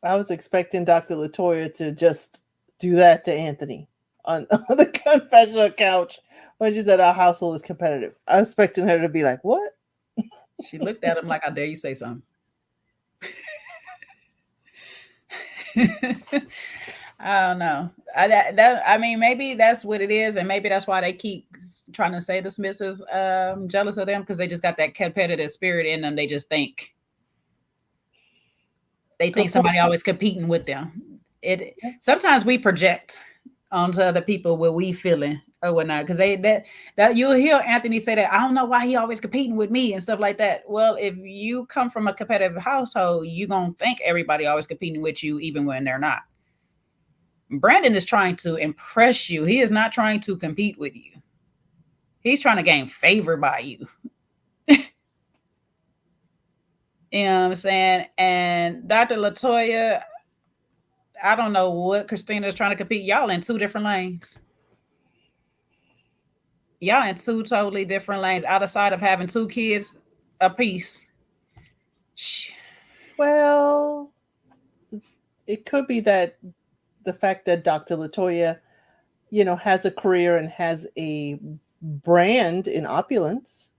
I was expecting Dr. Latoya to just do that to Anthony on the confessional couch when she said our household is competitive. I was expecting her to be like, what? She looked at him like, I dare you say something. I don't know. I mean, maybe that's what it is, and maybe that's why they keep trying to say the Smiths is jealous of them, because they just got that competitive spirit in them. They just think somebody always competing with them. Sometimes we project onto other people what we feeling or whatnot, because that you'll hear Anthony say that, I don't know why he always competing with me and stuff like that. Well, if you come from a competitive household, you're gonna think everybody always competing with you, even when they're not. Brandon is trying to impress you. He is not trying to compete with you. He's trying to gain favor by you. You know what I'm saying? And Dr. Latoya, I don't know what Christina is trying to compete. Y'all in two different lanes. Y'all in two totally different lanes, outside of having two kids apiece. Well, it could be that the fact that Dr. Latoya, has a career and has a brand in opulence,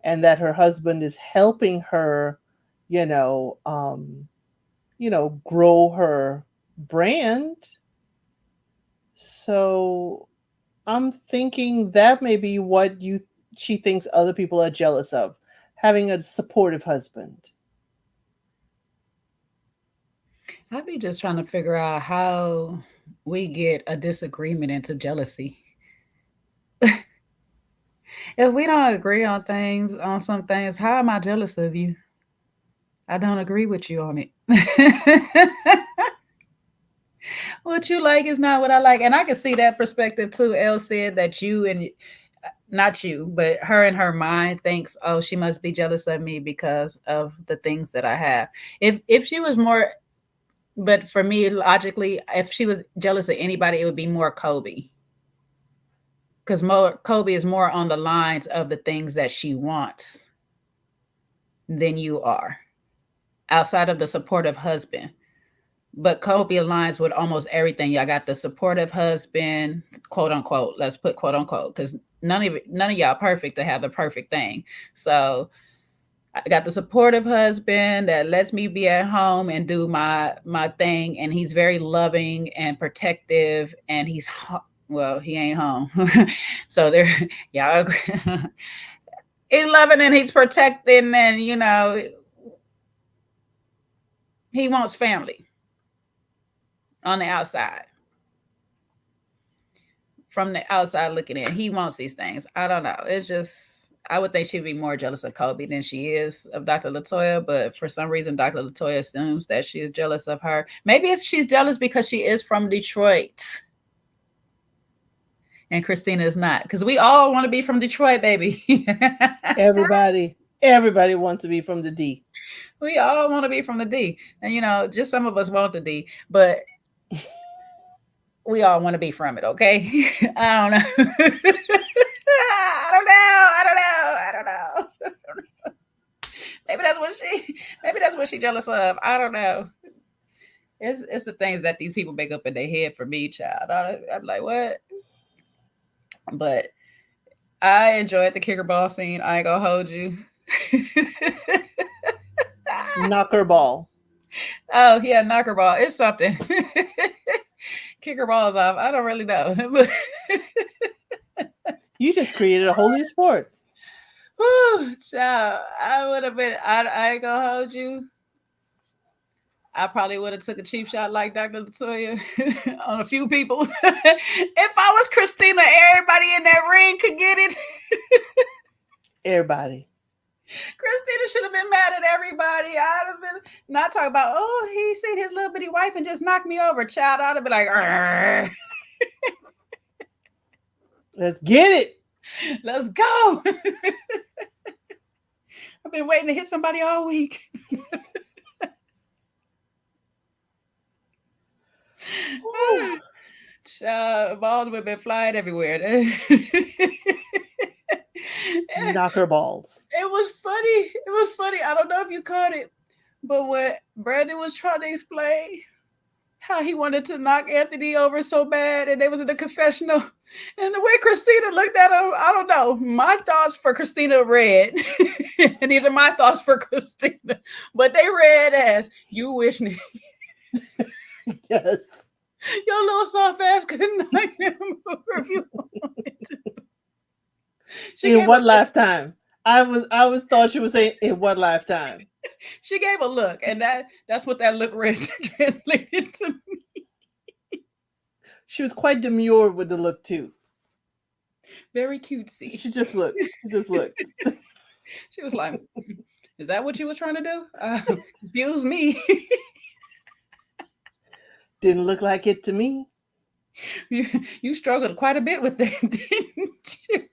and that her husband is helping her, grow her brand. So I'm thinking that may be what she thinks other people are jealous of, having a supportive husband. I'd be just trying to figure out how we get a disagreement into jealousy. If we don't agree on some things, how am I jealous of you? I don't agree with you on it. What you like is not what I like. And I can see that perspective too. Elle said that not you, but her in her mind thinks, oh, she must be jealous of me because of the things that I have. If she was more, but for me, logically, if she was jealous of anybody, it would be more Kobe. Because Kobe is more on the lines of the things that she wants than you are, outside of the supportive husband. But Kobe aligns with almost everything. Y'all got the supportive husband, quote unquote. Let's put quote unquote, because none of y'all perfect to have the perfect thing. So I got the supportive husband that lets me be at home and do my thing, and he's very loving and protective, and he ain't home. So there, y'all agree. He's loving and he's protecting, and he wants family on the outside. From the outside looking in, he wants these things. I don't know. It's just, I would think she'd be more jealous of Kobe than she is of Dr. Latoya, but for some reason, Dr. Latoya assumes that she is jealous of her. Maybe she's jealous because she is from Detroit. And Christina is not, because we all want to be from Detroit, baby. Everybody wants to be from the D. We all want to be from the D. And, just some of us want the D, but we all want to be from it, okay? I don't know. I don't know. Maybe that's what she's jealous of. I don't know. It's the things that these people make up in their head for me, child. I'm like, what? But I enjoyed the kicker ball scene. I ain't gonna hold you. Knocker ball. Oh yeah, knocker ball. It's something. Kicker balls off. I don't really know. You just created a whole new sport. Whew, child, I would have been. I ain't gonna hold you. I probably would have took a cheap shot like Dr. Latoya on a few people. If I was Christina, everybody in that ring could get it. Everybody. Christina should have been mad at everybody. I'd have been not talking about, oh, he seen his little bitty wife and just knocked me over. Child, I'd have been like, let's get it. Let's go. I've been waiting to hit somebody all week. Child, balls would have been flying everywhere. Knocker balls. It was funny. It was funny. I don't know if you caught it, but when Brandon was trying to explain how he wanted to knock Anthony over so bad, and they was in the confessional, and the way Christina looked at him, I don't know. My thoughts for Christina read, and these are my thoughts for Christina, but they read as, you wish me. Yes. Your little soft ass couldn't knock him over if you wanted to. In what lifetime? I was thought she was saying in what lifetime. She gave a look, and that's what that look read translated to me. She was quite demure with the look too. Very cutesy. She just looked. She just looked. She was like, "Is that what you was trying to do? Abuse me." Didn't look like it to me. You struggled quite a bit with that, didn't you?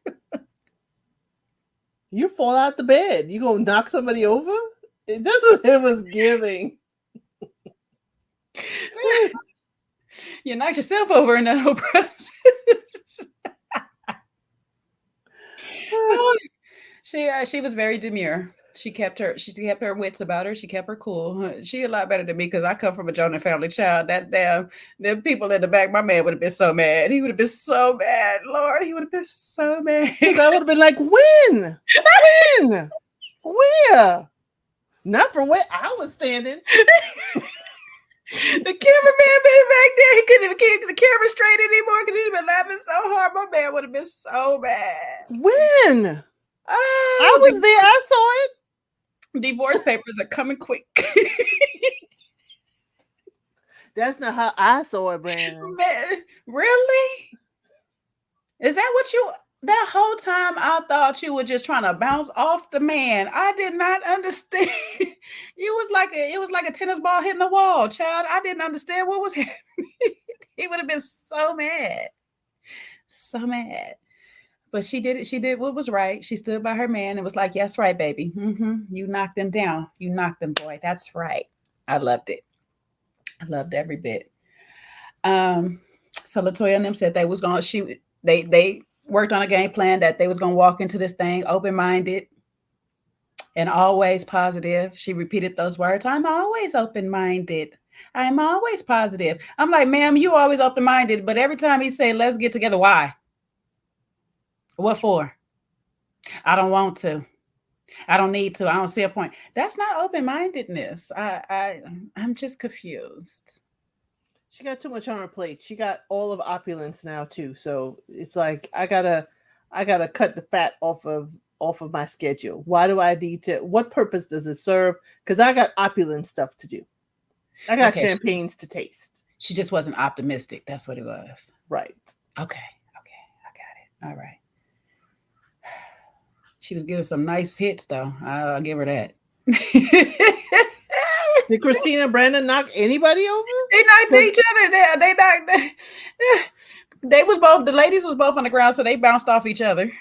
You fall out the bed. You gonna knock somebody over? That's what it was giving. You knocked yourself over in that whole process. She was very demure. She kept her wits about her. She kept her cool. She a lot better than me because I come from a Jonah family child. That damn, the people in the back, my man would have been so mad. He would have been so mad. Lord, he would have been so mad. I would have been like, when? When? Where? Not from where I was standing. The cameraman been back there. He couldn't even keep the camera straight anymore because he'd been laughing so hard. My man would have been so mad. When? Oh, I was there. I saw it. Divorce papers are coming quick. That's not how I saw it, Brandon. Man, really? Is that what you... That whole time I thought you were just trying to bounce off the man. I did not understand. It was like a tennis ball hitting the wall, child. I didn't understand what was happening. He would have been so mad. So mad. But she did it. She did what was right. She stood by her man and was like, yes, right, baby. You knocked him down. You knocked him, boy. That's right. I loved it. I loved every bit. So Latoya and them said they was going to they worked on a game plan that they was going to walk into this thing open-minded and always positive. She repeated those words. I'm always open-minded. I'm always positive. I'm like, ma'am, you always open-minded, but every time he say, let's get together, why? What for? I don't want to. I don't need to. I don't see a point. That's not open-mindedness. I'm just confused. She got too much on her plate. She got all of opulence now too. So it's like I gotta cut the fat off of my schedule. Why do I need to? What purpose does it serve? Because I got opulent stuff to do. I got champagnes to taste. She just wasn't optimistic. That's what it was. Right. Okay. I got it. All right. She was giving some nice hits, though. I'll give her that. Did Christina and Brandon knock anybody over? They knocked each other down. They was both, the ladies was both on the ground, so they bounced off each other.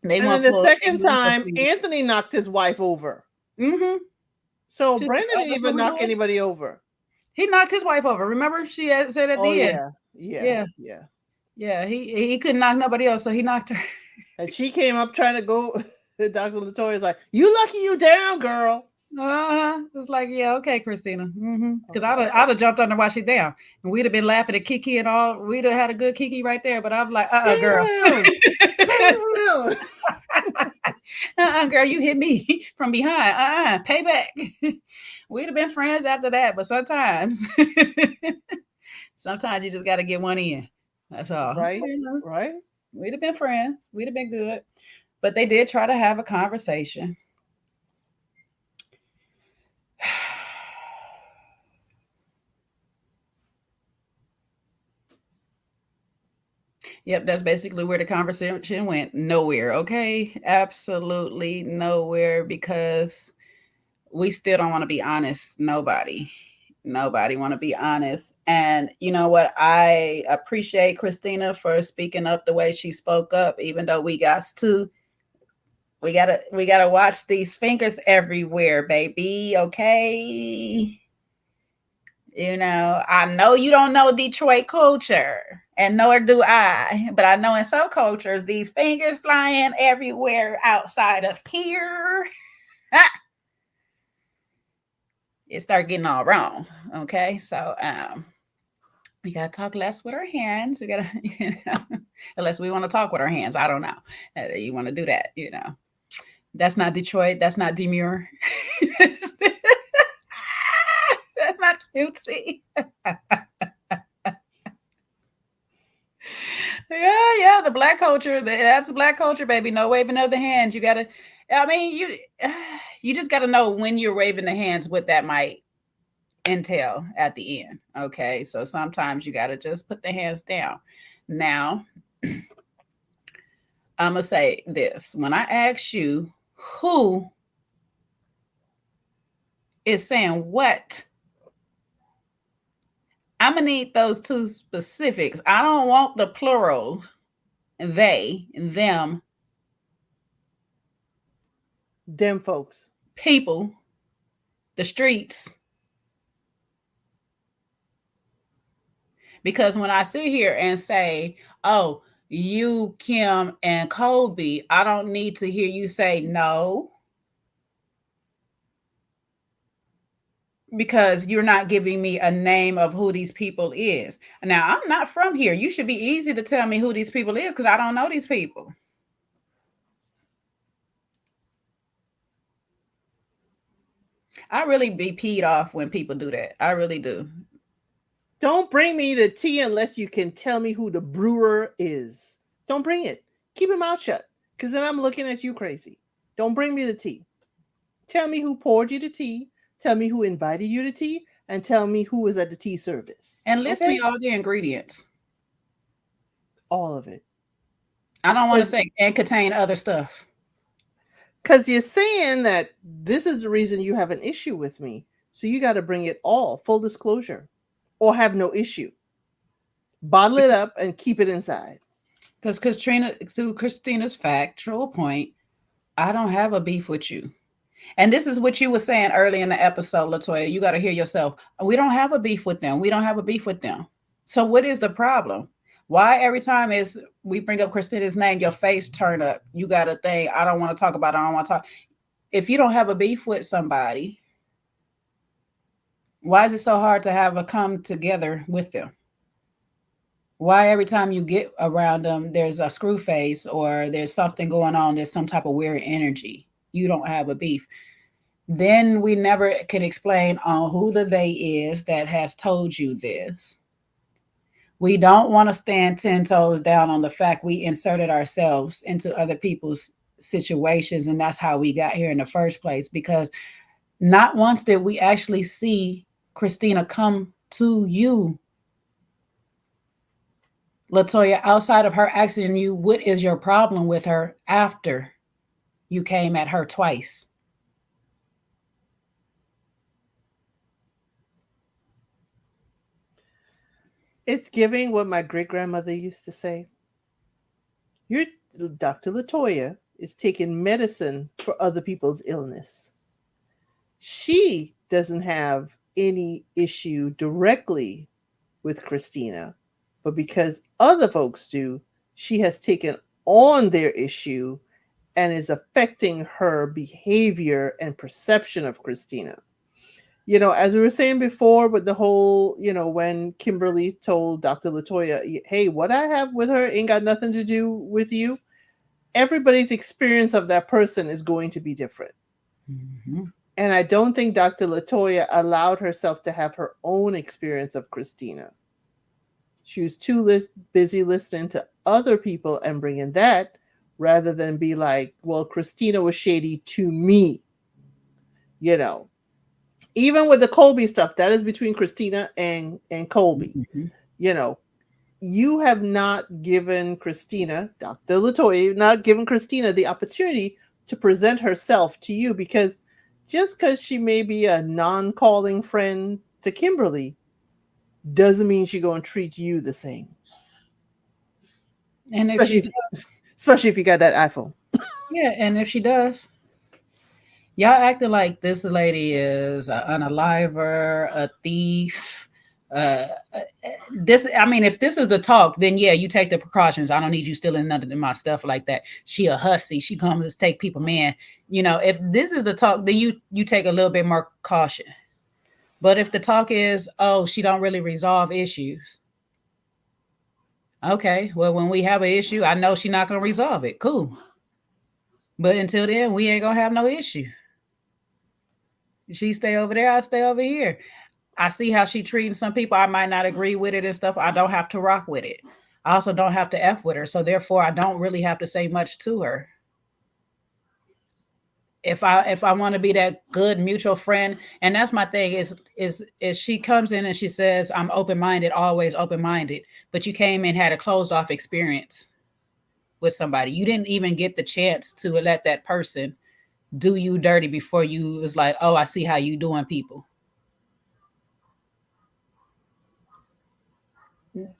And then the second time, Anthony knocked his wife over. So just Brandon didn't even knock anybody over. He knocked his wife over. Remember, she had said at the end. Yeah. He couldn't knock nobody else, so he knocked her. And she came up trying to go. Dr. Latoya is like, "You lucky you down, girl." It's like, yeah, okay, Christina. Because I'd have jumped under while she's down, and we'd have been laughing at Kiki and all. We'd have had a good Kiki right there. But I'm like, girl, girl, you hit me from behind. Payback. We'd have been friends after that. But sometimes you just got to get one in. That's all. Right, right. We'd have been friends. We'd have been good. But they did try to have a conversation. Yep, that's basically where the conversation went. Nowhere, okay? Absolutely nowhere, because we still don't want to be honest. Nobody want to be honest. And you know what? I appreciate Christina for speaking up the way she spoke up, even though we gotta watch these fingers everywhere, baby. Okay. You know, I know you don't know Detroit culture, and nor do I, but I know in some cultures, these fingers flying everywhere outside of here, it start getting all wrong. Okay, so we gotta talk less with our hands. We gotta, unless we want to talk with our hands. I don't know. You want to do that, That's not Detroit. That's not demure. That's not cutesy. Yeah, the black culture. That's black culture, baby. No waving of the hands. You gotta. I mean, you just gotta know when you're waving the hands, what that might entail at the end. Okay, so sometimes you gotta just put the hands down. Now, I'm gonna say this: when I ask you who is saying what, I'm gonna need those two specifics. I don't want the plural, they, them, folks, people, the streets. Because when I sit here and say, oh, you, Kim, and Colby, I don't need to hear you say no, because you're not giving me a name of who these people is. Now, I'm not from here. You should be easy to tell me who these people is, because I don't know these people. I really be peed off when people do that. I really do. Don't bring me the tea unless you can tell me who the brewer is. Don't bring it. Keep your mouth shut, because then I'm looking at you crazy. Don't bring me the tea. Tell me who poured you the tea. Tell me who invited you to tea, and tell me who was at the tea service. And list me all the ingredients. All of it. I don't want to say and contain other stuff. Because you're saying that this is the reason you have an issue with me. So you got to bring it all, full disclosure, or have no issue. Bottle it up and keep it inside. Because to Christina's factual point, I don't have a beef with you. And this is what you were saying early in the episode, Latoya. You got to hear yourself. We don't have a beef with them. We don't have a beef with them. So what is the problem? Why every time we bring up Christina's name, your face turn up? You got to think, I don't want to talk about it. I don't want to talk. If you don't have a beef with somebody, why is it so hard to have a come together with them? Why every time you get around them, there's a screw face or there's something going on, there's some type of weird energy? You don't have a beef. Then we never can explain on who the they is that has told you this. We don't want to stand 10 toes down on the fact we inserted ourselves into other people's situations, and that's how we got here in the first place, because not once did we actually see Christina come to you, Latoya, outside of her asking you what is your problem with her after you came at her twice. It's giving what my great-grandmother used to say. Your Dr. Latoya is taking medicine for other people's illness. She doesn't have any issue directly with Christina, but because other folks do, she has taken on their issue and is affecting her behavior and perception of Christina. As we were saying before with the whole, when Kimberly told Dr. Latoya, hey, what I have with her ain't got nothing to do with you. Everybody's experience of that person is going to be different. Mm-hmm. And I don't think Dr. Latoya allowed herself to have her own experience of Christina. She was too busy listening to other people and bringing that rather than be like, well, Christina was shady to me. Even with the Colby stuff, that is between Christina and Colby. Mm-hmm. You have not given Christina, Dr. Latoya, you've not given Christina the opportunity to present herself to you, because just because she may be a non-calling friend to Kimberly doesn't mean she's going to treat you the same. And especially if you got that iPhone. Yeah, and if she does, y'all acting like this lady is an unaliver, a thief. If this is the talk, then yeah, you take the precautions. I don't need you stealing nothing of my stuff like that. She a hussy. She comes to take people, man. If this is the talk, then you take a little bit more caution. But if the talk is, oh, she don't really resolve issues. Okay, well, when we have an issue, I know she's not gonna resolve it. Cool. But until then, we ain't gonna have no issue. She stay over there, I stay over here. I see how she treating some people. I might not agree with it and stuff. I don't have to rock with it. I also don't have to F with her. So therefore, I don't really have to say much to her. If I want to be that good mutual friend, and that's my thing, is she comes in and she says, I'm open-minded, always open-minded, but you came in, had a closed off experience with somebody. You didn't even get the chance to let that person do you dirty before you was like, oh, I see how you doing people.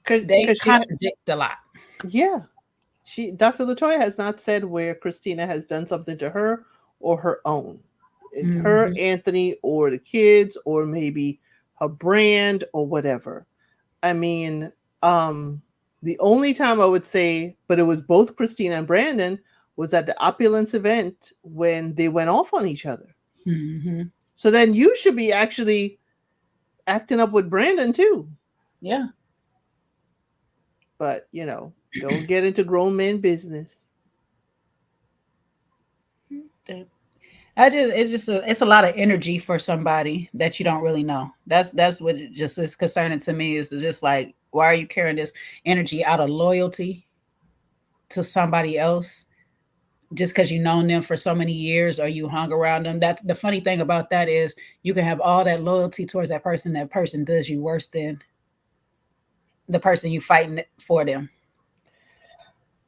They contradict a lot. Yeah. Dr. Latoya has not said where Christina has done something to her or her own. Mm-hmm. Her, Anthony, or the kids, or maybe her brand or whatever. I mean, the only time I would say, but it was both Christina and Brandon, was at the Opulence event when they went off on each other. Mm-hmm. So then you should be actually acting up with Brandon too. Yeah. But, don't get into grown men business. It's a lot of energy for somebody that you don't really know. That's what it just is concerning to me, is just like, why are you carrying this energy out of loyalty to somebody else just because you've known them for so many years or you hung around them? That the funny thing about that is you can have all that loyalty towards that person does you worse than the person you fighting for them.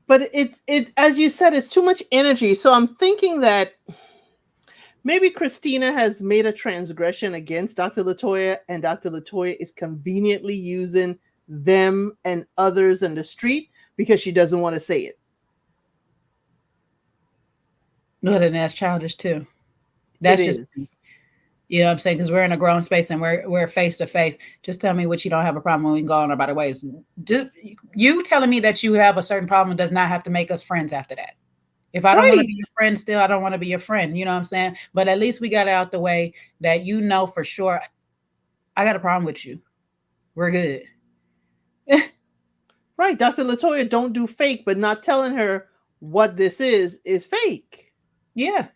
But it as you said, it's too much energy. So I'm thinking that maybe Christina has made a transgression against Dr. Latoya, and Dr. Latoya is conveniently using them and others in the street because she doesn't want to say it. No, then that's childish too. That's it just is. You know what I'm saying? Because we're in a grown space and we're face to face. Just tell me what you don't have a problem when we can go on our better ways. Just you telling me that you have a certain problem does not have to make us friends after that. If I don't want to be your friend still, I don't want to be your friend. You know what I'm saying? But at least we got it out the way that for sure I got a problem with you. We're good. Right. Dr. Latoya don't do fake, but not telling her what this is fake. Yeah.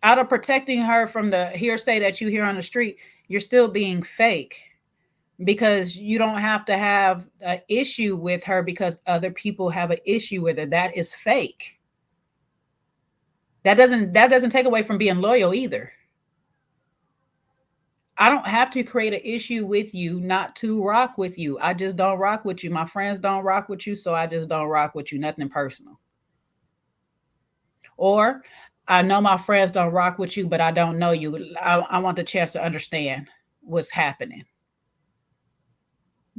Out of protecting her from the hearsay that you hear on the street, you're still being fake because you don't have to have an issue with her because other people have an issue with her. That is fake. That doesn't take away from being loyal either. I don't have to create an issue with you not to rock with you. I just don't rock with you. My friends don't rock with you, so I just don't rock with you. Nothing personal. Or I know my friends don't rock with you, but I don't know you. I want the chance to understand what's happening.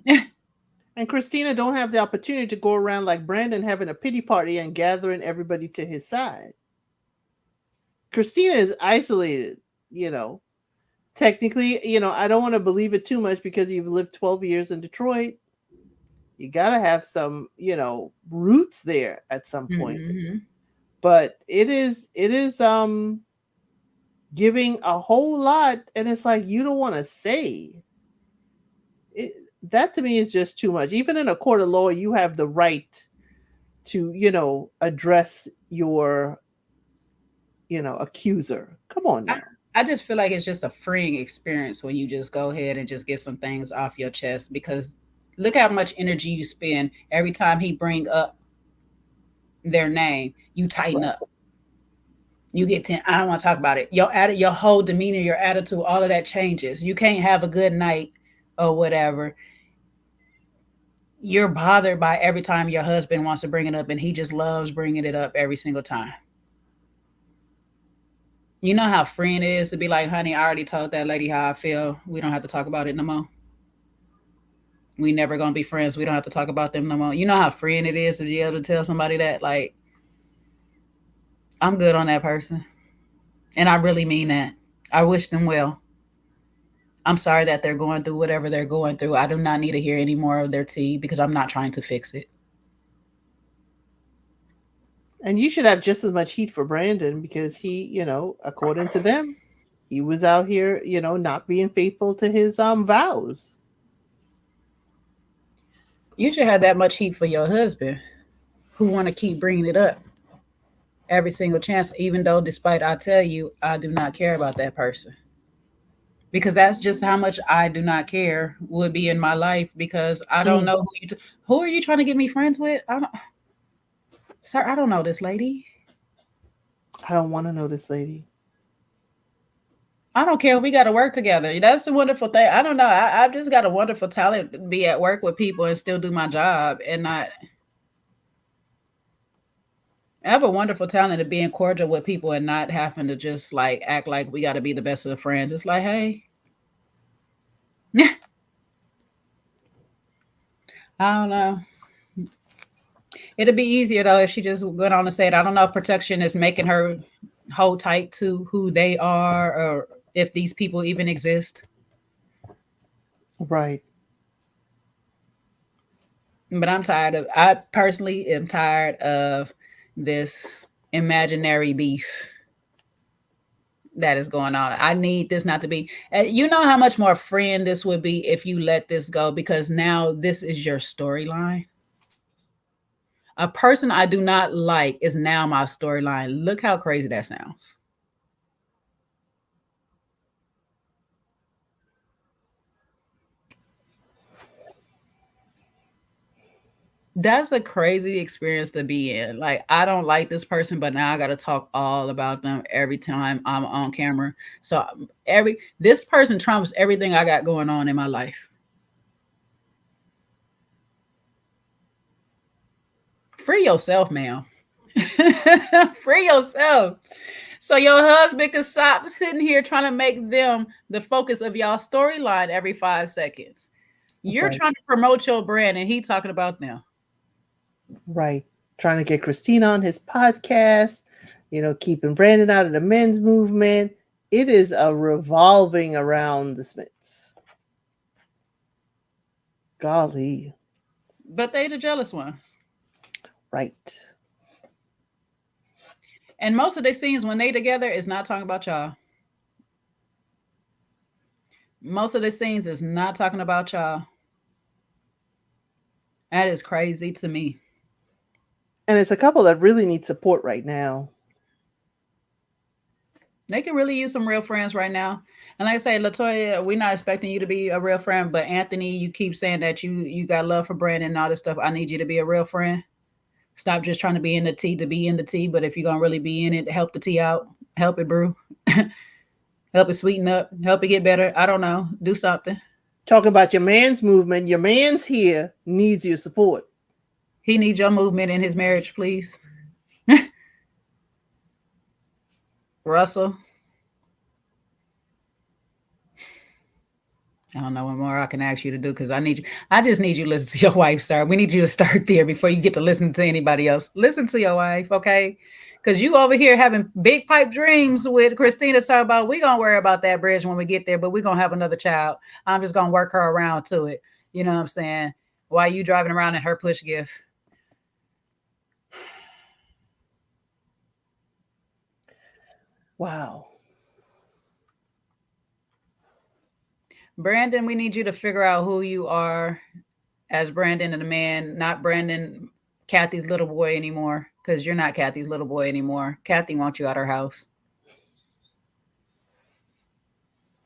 And Christina don't have the opportunity to go around like Brandon having a pity party and gathering everybody to his side. Christina is isolated, Technically, I don't want to believe it too much because you've lived 12 years in Detroit. You got to have some, roots there at some point. Mm-hmm. But it is giving a whole lot, and it's like you don't want to say it. That to me is just too much. Even in a court of law, you have the right to address your accuser. Come on now. I just feel like it's just a freeing experience when you just go ahead and just get some things off your chest, because look how much energy you spend every time he bring up their name. You tighten up. You get I don't want to talk about it. Your whole demeanor, your attitude, all of that changes. You can't have a good night or whatever. You're bothered by every time your husband wants to bring it up, and he just loves bringing it up every single time. You know how freeing it is to be like, honey, I already told that lady how I feel. We don't have to talk about it no more. We never gonna be friends. We don't have to talk about them no more. You know how freeing it is to be able to tell somebody that, like, I'm good on that person. And I really mean that. I wish them well. I'm sorry that they're going through whatever they're going through. I do not need to hear any more of their tea because I'm not trying to fix it. And you should have just as much heat for Brandon because he, according to them, he was out here, not being faithful to his vows. You should have that much heat for your husband who want to keep bringing it up every single chance, even though despite I tell you, I do not care about that person. Because that's just how much I do not care would be in my life, because I don't know who are you trying to get me friends with? Sir, I don't know this lady. I don't want to know this lady. I don't care if we got to work together. That's the wonderful thing. I don't know. I've just got a wonderful talent to be at work with people and still do my job and not. I have a wonderful talent of being cordial with people and not having to just like act like we got to be the best of the friends. It's like, hey, I don't know. It'd be easier though if she just went on and said, I don't know if protection is making her hold tight to who they are or if these people even exist. Right. But I personally am tired of this imaginary beef that is going on. I need this not to be, you know how much more freeing this would be if you let this go, because now this is your storyline. A person I do not like is now my storyline. Look how crazy that sounds. That's a crazy experience to be in. Like, I don't like this person, but now I got to talk all about them every time I'm on camera. So this person trumps everything I got going on in my life. Free yourself, ma'am. Free yourself. So your husband can stop sitting here trying to make them the focus of y'all storyline every 5 seconds. You're trying to promote your brand and he talking about them. Right. Trying to get Christina on his podcast, keeping Brandon out of the men's movement. It is a revolving around the Smiths. Golly. But they the jealous ones. Right. And most of the scenes when they together is not talking about y'all. Most of the scenes is not talking about y'all. That is crazy to me. And it's a couple that really need support right now. They can really use some real friends right now. And like I say, Latoya, we're not expecting you to be a real friend, but Anthony, you keep saying that you got love for Brandon and all this stuff. I need you to be a real friend. Stop just trying to be in the tea to be in the tea. But if you're going to really be in it, help the tea out. Help it brew. Help it sweeten up. Help it get better. I don't know. Do something. Talk about your man's movement. Your man's here needs your support. He needs your movement in his marriage, please. Russell. I don't know what more I can ask you to do because I just need you to listen to your wife, sir. We need you to start there before you get to listen to anybody else. Listen to your wife, okay? Because you over here having big pipe dreams with Christina talking about, we're going to worry about that bridge when we get there, but we're going to have another child. I'm just going to work her around to it. You know what I'm saying? while you driving around in her push gift. Wow. Brandon, we need you to figure out who you are as Brandon and the man, not Brandon, Kathy's little boy anymore, because you're not Kathy's little boy anymore. Kathy wants you out her house.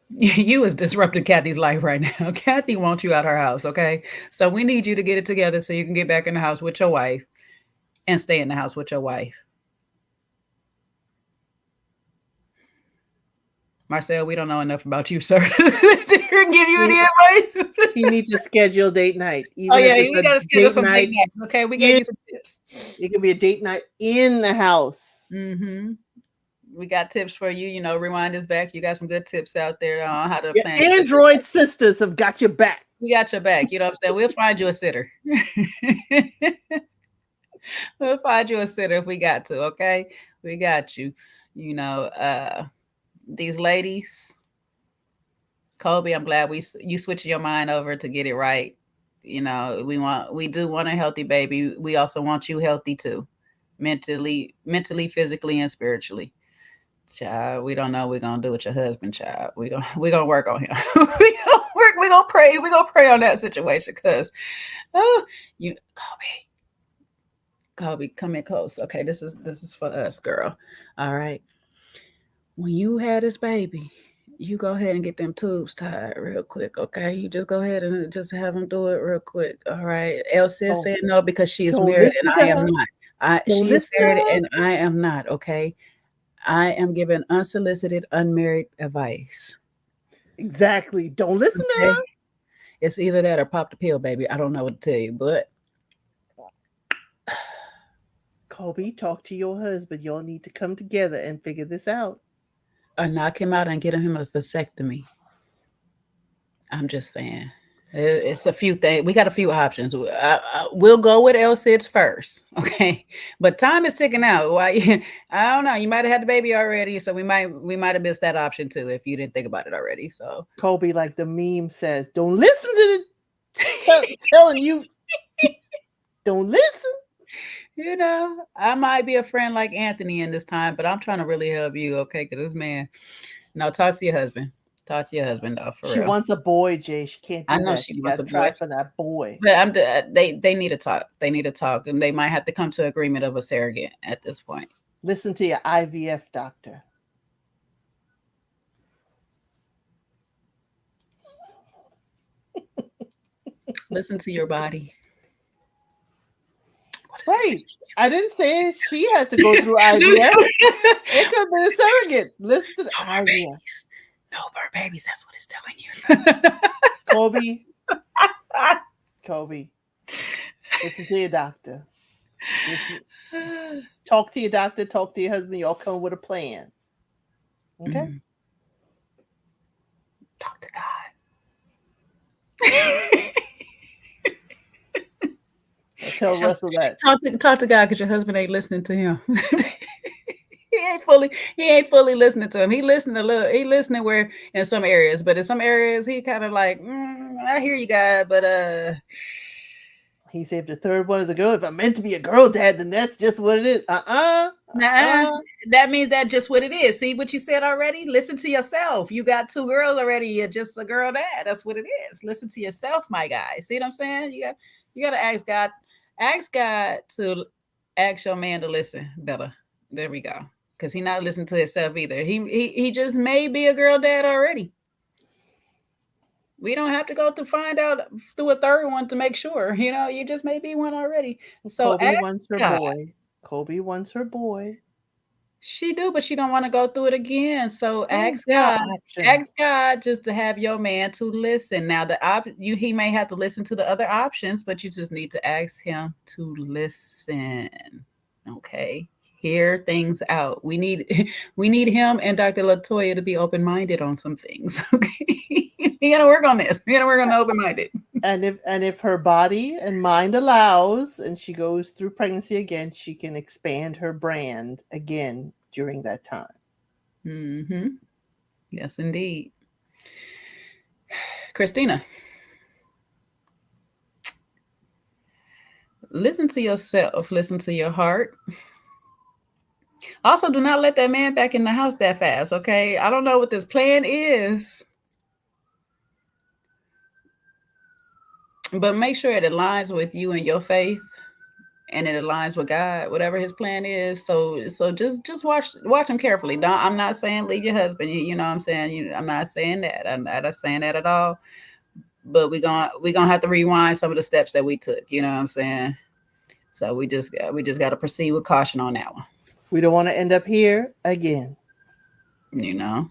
You is disrupting Kathy's life right now. Kathy wants you out her house, okay? So we need you to get it together so you can get back in the house with your wife and stay in the house with your wife. Marcel, we don't know enough about you, sir, to give you any advice. You need to schedule date night. Oh, yeah, you got to schedule some date night. Okay, we gave you some tips. It could be a date night in the house. Mm-hmm. We got tips for you. You know, rewind this back. You got some good tips out there on how to plan. Android sisters have got your back. We got your back. You know what I'm saying? We'll find you a sitter. We'll find you a sitter if we got to, okay? We got you. You know, these ladies, Kobe, I'm glad you switched your mind over to get it right. You know, we do want a healthy baby. We also want you healthy too, mentally, physically, and spiritually. Child, we don't know what we're gonna do with your husband, child. We're gonna work on him. We're gonna pray. We're gonna pray on that situation because Kobe, come in close. Okay, this is for us, girl. All right. When you had this baby, you go ahead and get them tubes tied real quick, okay? You just go ahead and just have them do it real quick, all right? Elsie is saying no because she is married and I am not. She is married and I am not, okay? I am giving unsolicited, unmarried advice. Exactly. Don't listen to her. It's either that or pop the pill, baby. I don't know what to tell you, but Kobe, talk to your husband. Y'all need to come together and figure this out. Or knock him out and get him a vasectomy. I'm just saying. It's a few things. We got a few options. We'll go with LCIDs first, okay? But time is ticking out. Why? I don't know. You might have had the baby already, so we might have missed that option too if you didn't think about it already. So Kobe, like the meme says, don't listen to the telling you. Don't listen. You know, I might be a friend like Anthony in this time, but I'm trying to really help you, okay? Because this man. No, talk to your husband. Talk to your husband, though. For she real. wants a boy, Jay. She can't do I know that. she wants a try boy. for that boy. But they need to talk. They need to talk, and they might have to come to agreement of a surrogate at this point. Listen to your IVF doctor. Listen to your body. Right. I didn't say she had to go through IVF. It could have been a surrogate. Listen to the IVF. Babies. No more babies. That's what it's telling you. Kobe. Listen to your doctor. Talk to your doctor. Talk to your husband. Y'all come with a plan. Okay? Mm. Talk to God. Tell Russell that. Talk to God because your husband ain't listening to him. He ain't fully listening to him. He listening a little. He listening where in some areas, but in some areas he kind of like, I hear you, God, but he said if the third one is a girl, if I'm meant to be a girl dad, then that's just what it is. That means that's just what it is. See what you said already? Listen to yourself. You got 2 girls already. You're just a girl dad. That's what it is. Listen to yourself, my guy. See what I'm saying? You got to ask God. Ask God to ask your man to listen better. There we go. Because he's not listening to himself either. He just may be a girl dad already. We don't have to go to find out through a third one to make sure. You know, you just may be one already. So Kobe wants her boy. Kobe wants her boy. She do, but she don't want to go through it again. So ask God just to have your man to listen. Now he may have to listen to the other options, but you just need to ask him to listen. Okay, hear things out. We need him and Dr. Latoya to be open-minded on some things. Okay, we gotta work on this. We gotta work on the open-minded. And if her body and mind allows, and she goes through pregnancy again, she can expand her brand again during that time. Mm-hmm. Yes, indeed. Christina, Listen to yourself. Listen to your heart. Also, do not let that man back in the house that fast, okay? I don't know what this plan is, but make sure it aligns with you and your faith, and it aligns with God, whatever His plan is. So just watch him carefully. Don't, I'm not saying leave your husband. You know what I'm saying? I'm not saying that. I'm not saying that at all. But we gonna have to rewind some of the steps that we took. You know what I'm saying? So we just got to proceed with caution on that one. We don't want to end up here again. You know.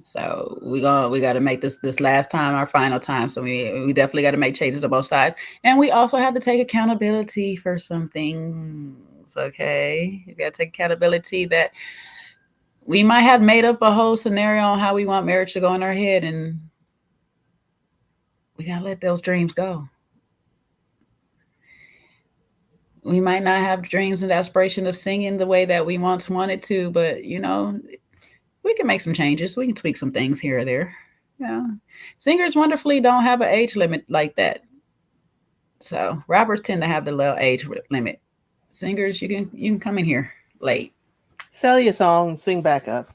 So we got to make this last time our final time. So we definitely got to make changes to both sides, and we also have to take accountability for some things. Okay, you got to take accountability that we might have made up a whole scenario on how we want marriage to go in our head, and we got to let those dreams go. We might not have dreams and aspiration of singing the way that we once wanted to, but we can make some changes. We can tweak some things here or there. Yeah. Singers wonderfully don't have an age limit like that. So rappers tend to have the low age limit. Singers, you can come in here late. Sell your song, sing back up.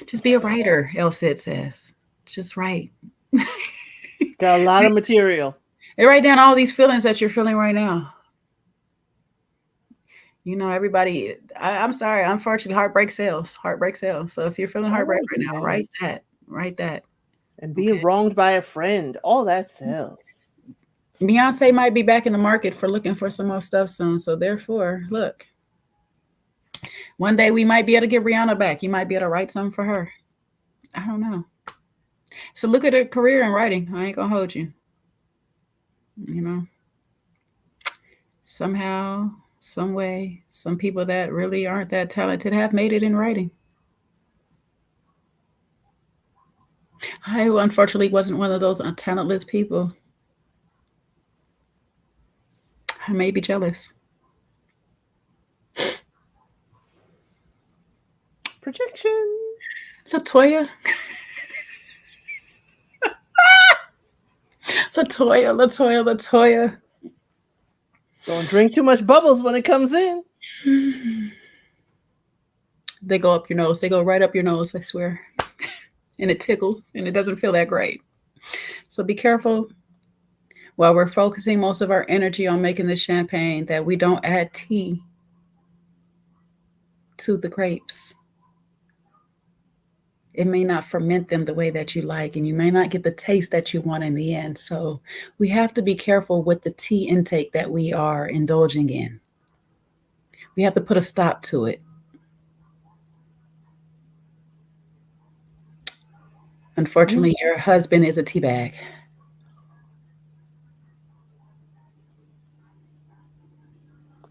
Just be a writer, El Cid says. Just write. Got a lot of material. And write down all these feelings that you're feeling right now. Everybody, I'm sorry, unfortunately, heartbreak sells. Heartbreak sells. So if you're feeling heartbreak right now, write that. And being wronged by a friend, all that sells. Beyonce might be back in the market for looking for some more stuff soon. So therefore, look, one day we might be able to get Rihanna back. You might be able to write something for her. I don't know. So look at her career in writing. I ain't gonna hold you. Somehow, some way, some people that really aren't that talented have made it in writing. I unfortunately wasn't one of those talentless people. I may be jealous. Projection. Latoya. Latoya. Don't drink too much bubbles when it comes in. They go up your nose. They go right up your nose, I swear. And it tickles, and it doesn't feel that great. So be careful while we're focusing most of our energy on making this champagne that we don't add tea to the grapes. It may not ferment them the way that you like, and you may not get the taste that you want in the end. So we have to be careful with the tea intake that we are indulging in. We have to put a stop to it. Unfortunately, your husband is a tea bag.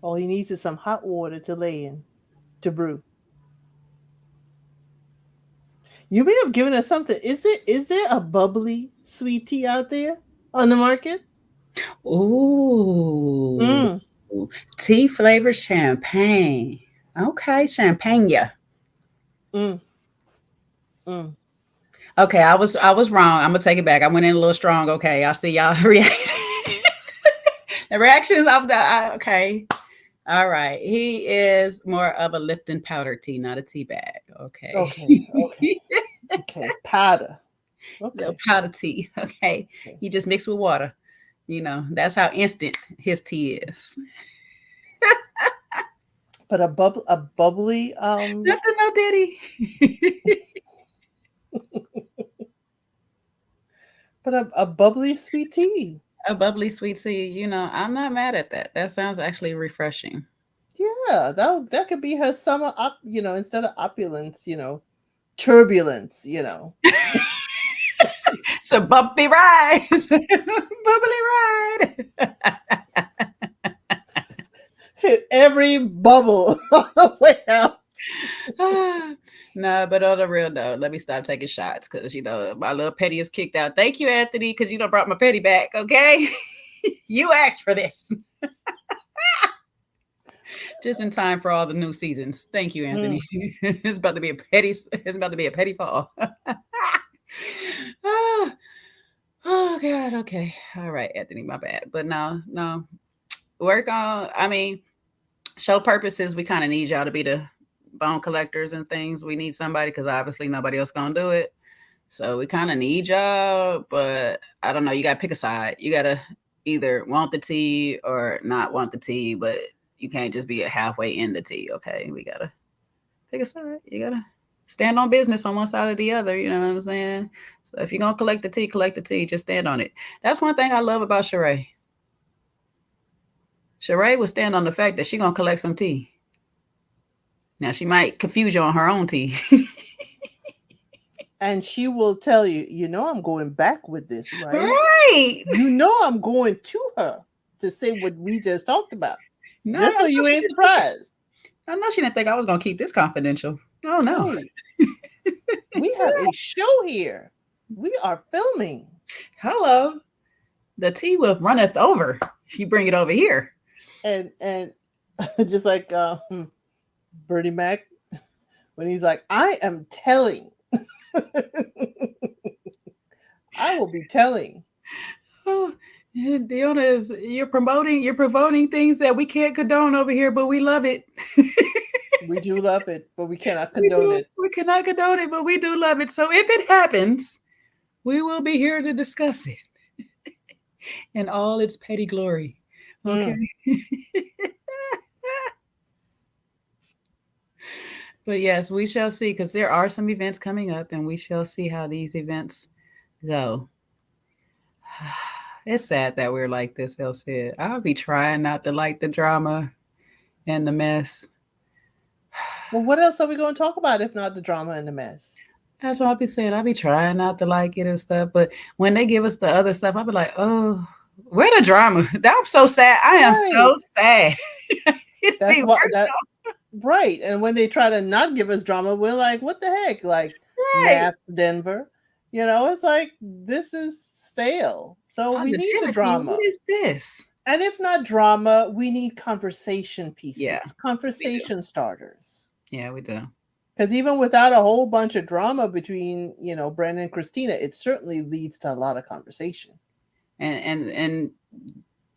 All he needs is some hot water to lay in, to brew. You may have given us something. Is there a bubbly sweet tea out there on the market? Ooh. Tea flavored champagne. Okay, champagne. Okay, I was wrong. I'm gonna take it back. I went in a little strong. Okay, I see y'all reaction. The reactions of the okay. All right. He is more of a Lipton powder tea, not a tea bag. Okay. Okay. Powder. Okay. No, powder tea. Okay. You just mix with water. That's how instant his tea is. But a bubbly Nothing, no Diddy. But a bubbly sweet tea. A bubbly sweet tea, I'm not mad at that. That sounds actually refreshing. Yeah, that could be her summer up, instead of opulence, turbulence, It's a bumpy ride. Bubbly ride. Hit every bubble on the way out. No, but on the real though, let me stop taking shots because my little petty is kicked out. Thank you, Anthony, because you brought my petty back. Okay, you asked for this. Just in time for all the new seasons. Thank you, Anthony. It's about to be a petty. It's about to be a petty fall. Oh God. Okay. All right, Anthony. My bad. But no. Work on. I mean, show purposes. We kind of need y'all to be the bone collectors and things. We need somebody because obviously nobody else gonna do it. So we kind of need y'all. But I don't know. You gotta pick a side. You gotta either want the tea or not want the tea. But you can't just be halfway in the tea. Okay. We gotta pick a side. You gotta stand on business on one side or the other. You know what I'm saying? So if you're gonna collect the tea, collect the tea. Just stand on it. That's one thing I love about Sheree. Sheree will stand on the fact that she's gonna collect some tea. Now she might confuse you on her own tea. And she will tell you, you know, I'm going back with this, right? Right. You know, I'm going to her to say what we just talked about. No, just so you ain't surprised. I know she didn't think I was gonna keep this confidential. Oh no. Right. We have a show here. We are filming. Hello. The tea will runneth over if you bring it over here. And just like Bernie Mac, when he's like, I am telling. I will be telling. Oh, Diona is you're promoting things that we can't condone over here, but we love it. We do love it, but we cannot condone it. We cannot condone it, but we do love it. So if it happens, we will be here to discuss it in all its petty glory. Okay. But yes, we shall see, because there are some events coming up, and we shall see how these events go. It's sad that we're like this, Elsie. I'll be trying not to like the drama and the mess. Well, what else are we going to talk about if not the drama and the mess? That's what I'll be saying. I'll be trying not to like it and stuff. But when they give us the other stuff, I'll be like, oh, where the drama? I'm so sad. I am so sad. That's what right. And when they try to not give us drama, we're like, what the heck? Like, Naps Denver. You know, it's like, this is stale. So we need the drama. What is this? And if not drama, we need conversation pieces. Yeah, conversation starters. Yeah, we do. Because even without a whole bunch of drama between, you know, Brandon and Christina, it certainly leads to a lot of conversation. And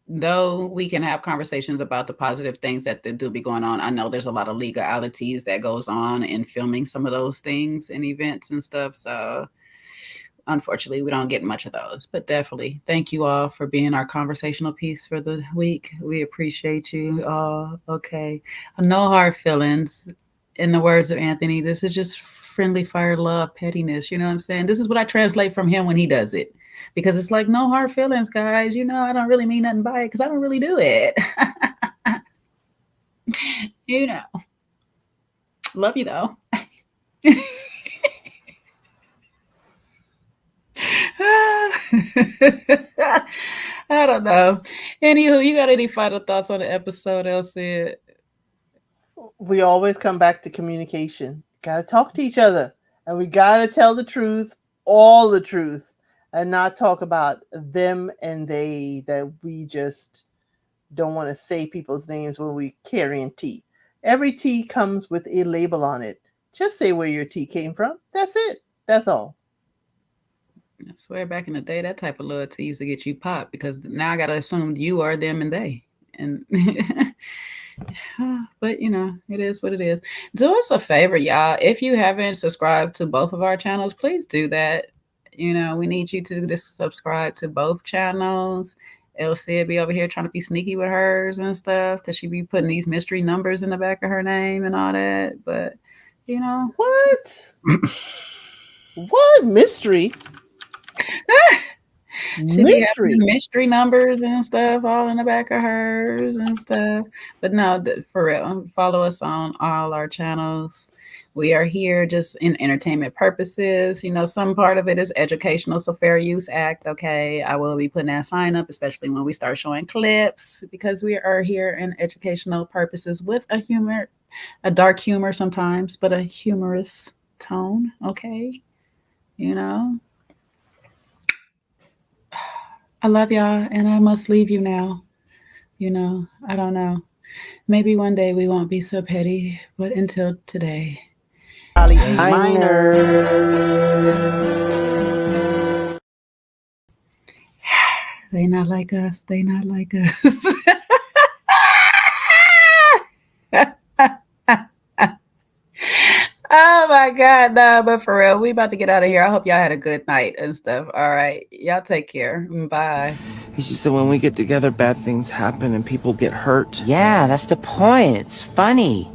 though we can have conversations about the positive things that do be going on, I know there's a lot of legalities that goes on in filming some of those things and events and stuff. So unfortunately, we don't get much of those. But definitely, thank you all for being our conversational piece for the week. We appreciate you all. Okay. No hard feelings. In the words of Anthony, this is just friendly fire, love, pettiness. You know what I'm saying? This is what I translate from him when he does it. Because it's like, no hard feelings, guys. You know, I don't really mean nothing by it because I don't really do it. You know. Love you, though. I don't know. Anywho, you got any final thoughts on the episode, Elsie? We always come back to communication. Gotta talk to each other. And we gotta tell the truth, all the truth, and not talk about them and they, that we just don't want to say people's names when we carrying tea. Every tea comes with a label on it. Just say where your tea came from. That's it. That's all. I swear back in the day, that type of loyalty used to get you popped, because now I got to assume you are them and they. And but you know, it is what it is. Do us a favor, y'all. If you haven't subscribed to both of our channels, please do that. You know, we need you to just subscribe to both channels. Elsie will be over here trying to be sneaky with hers and stuff, because she be putting these mystery numbers in the back of her name and all that. But you know, what? What mystery? She be having mystery numbers and stuff all in the back of hers and stuff. But no, for real, follow us on all our channels. We are here just in entertainment purposes. You know, some part of it is educational, so Fair Use Act. Okay, I will be putting that sign up, especially when we start showing clips, because we are here in educational purposes with a dark humor sometimes, but a humorous tone. Okay, you know. I love y'all, and I must leave you now. You know, I don't know. Maybe one day we won't be so petty, but until today. Minor. They not like us. They not like us. Oh my God, nah, but for real, we about to get out of here. I hope y'all had a good night and stuff. All right, y'all take care. Bye. It's just that when we get together, bad things happen and people get hurt. Yeah, that's the point. It's funny.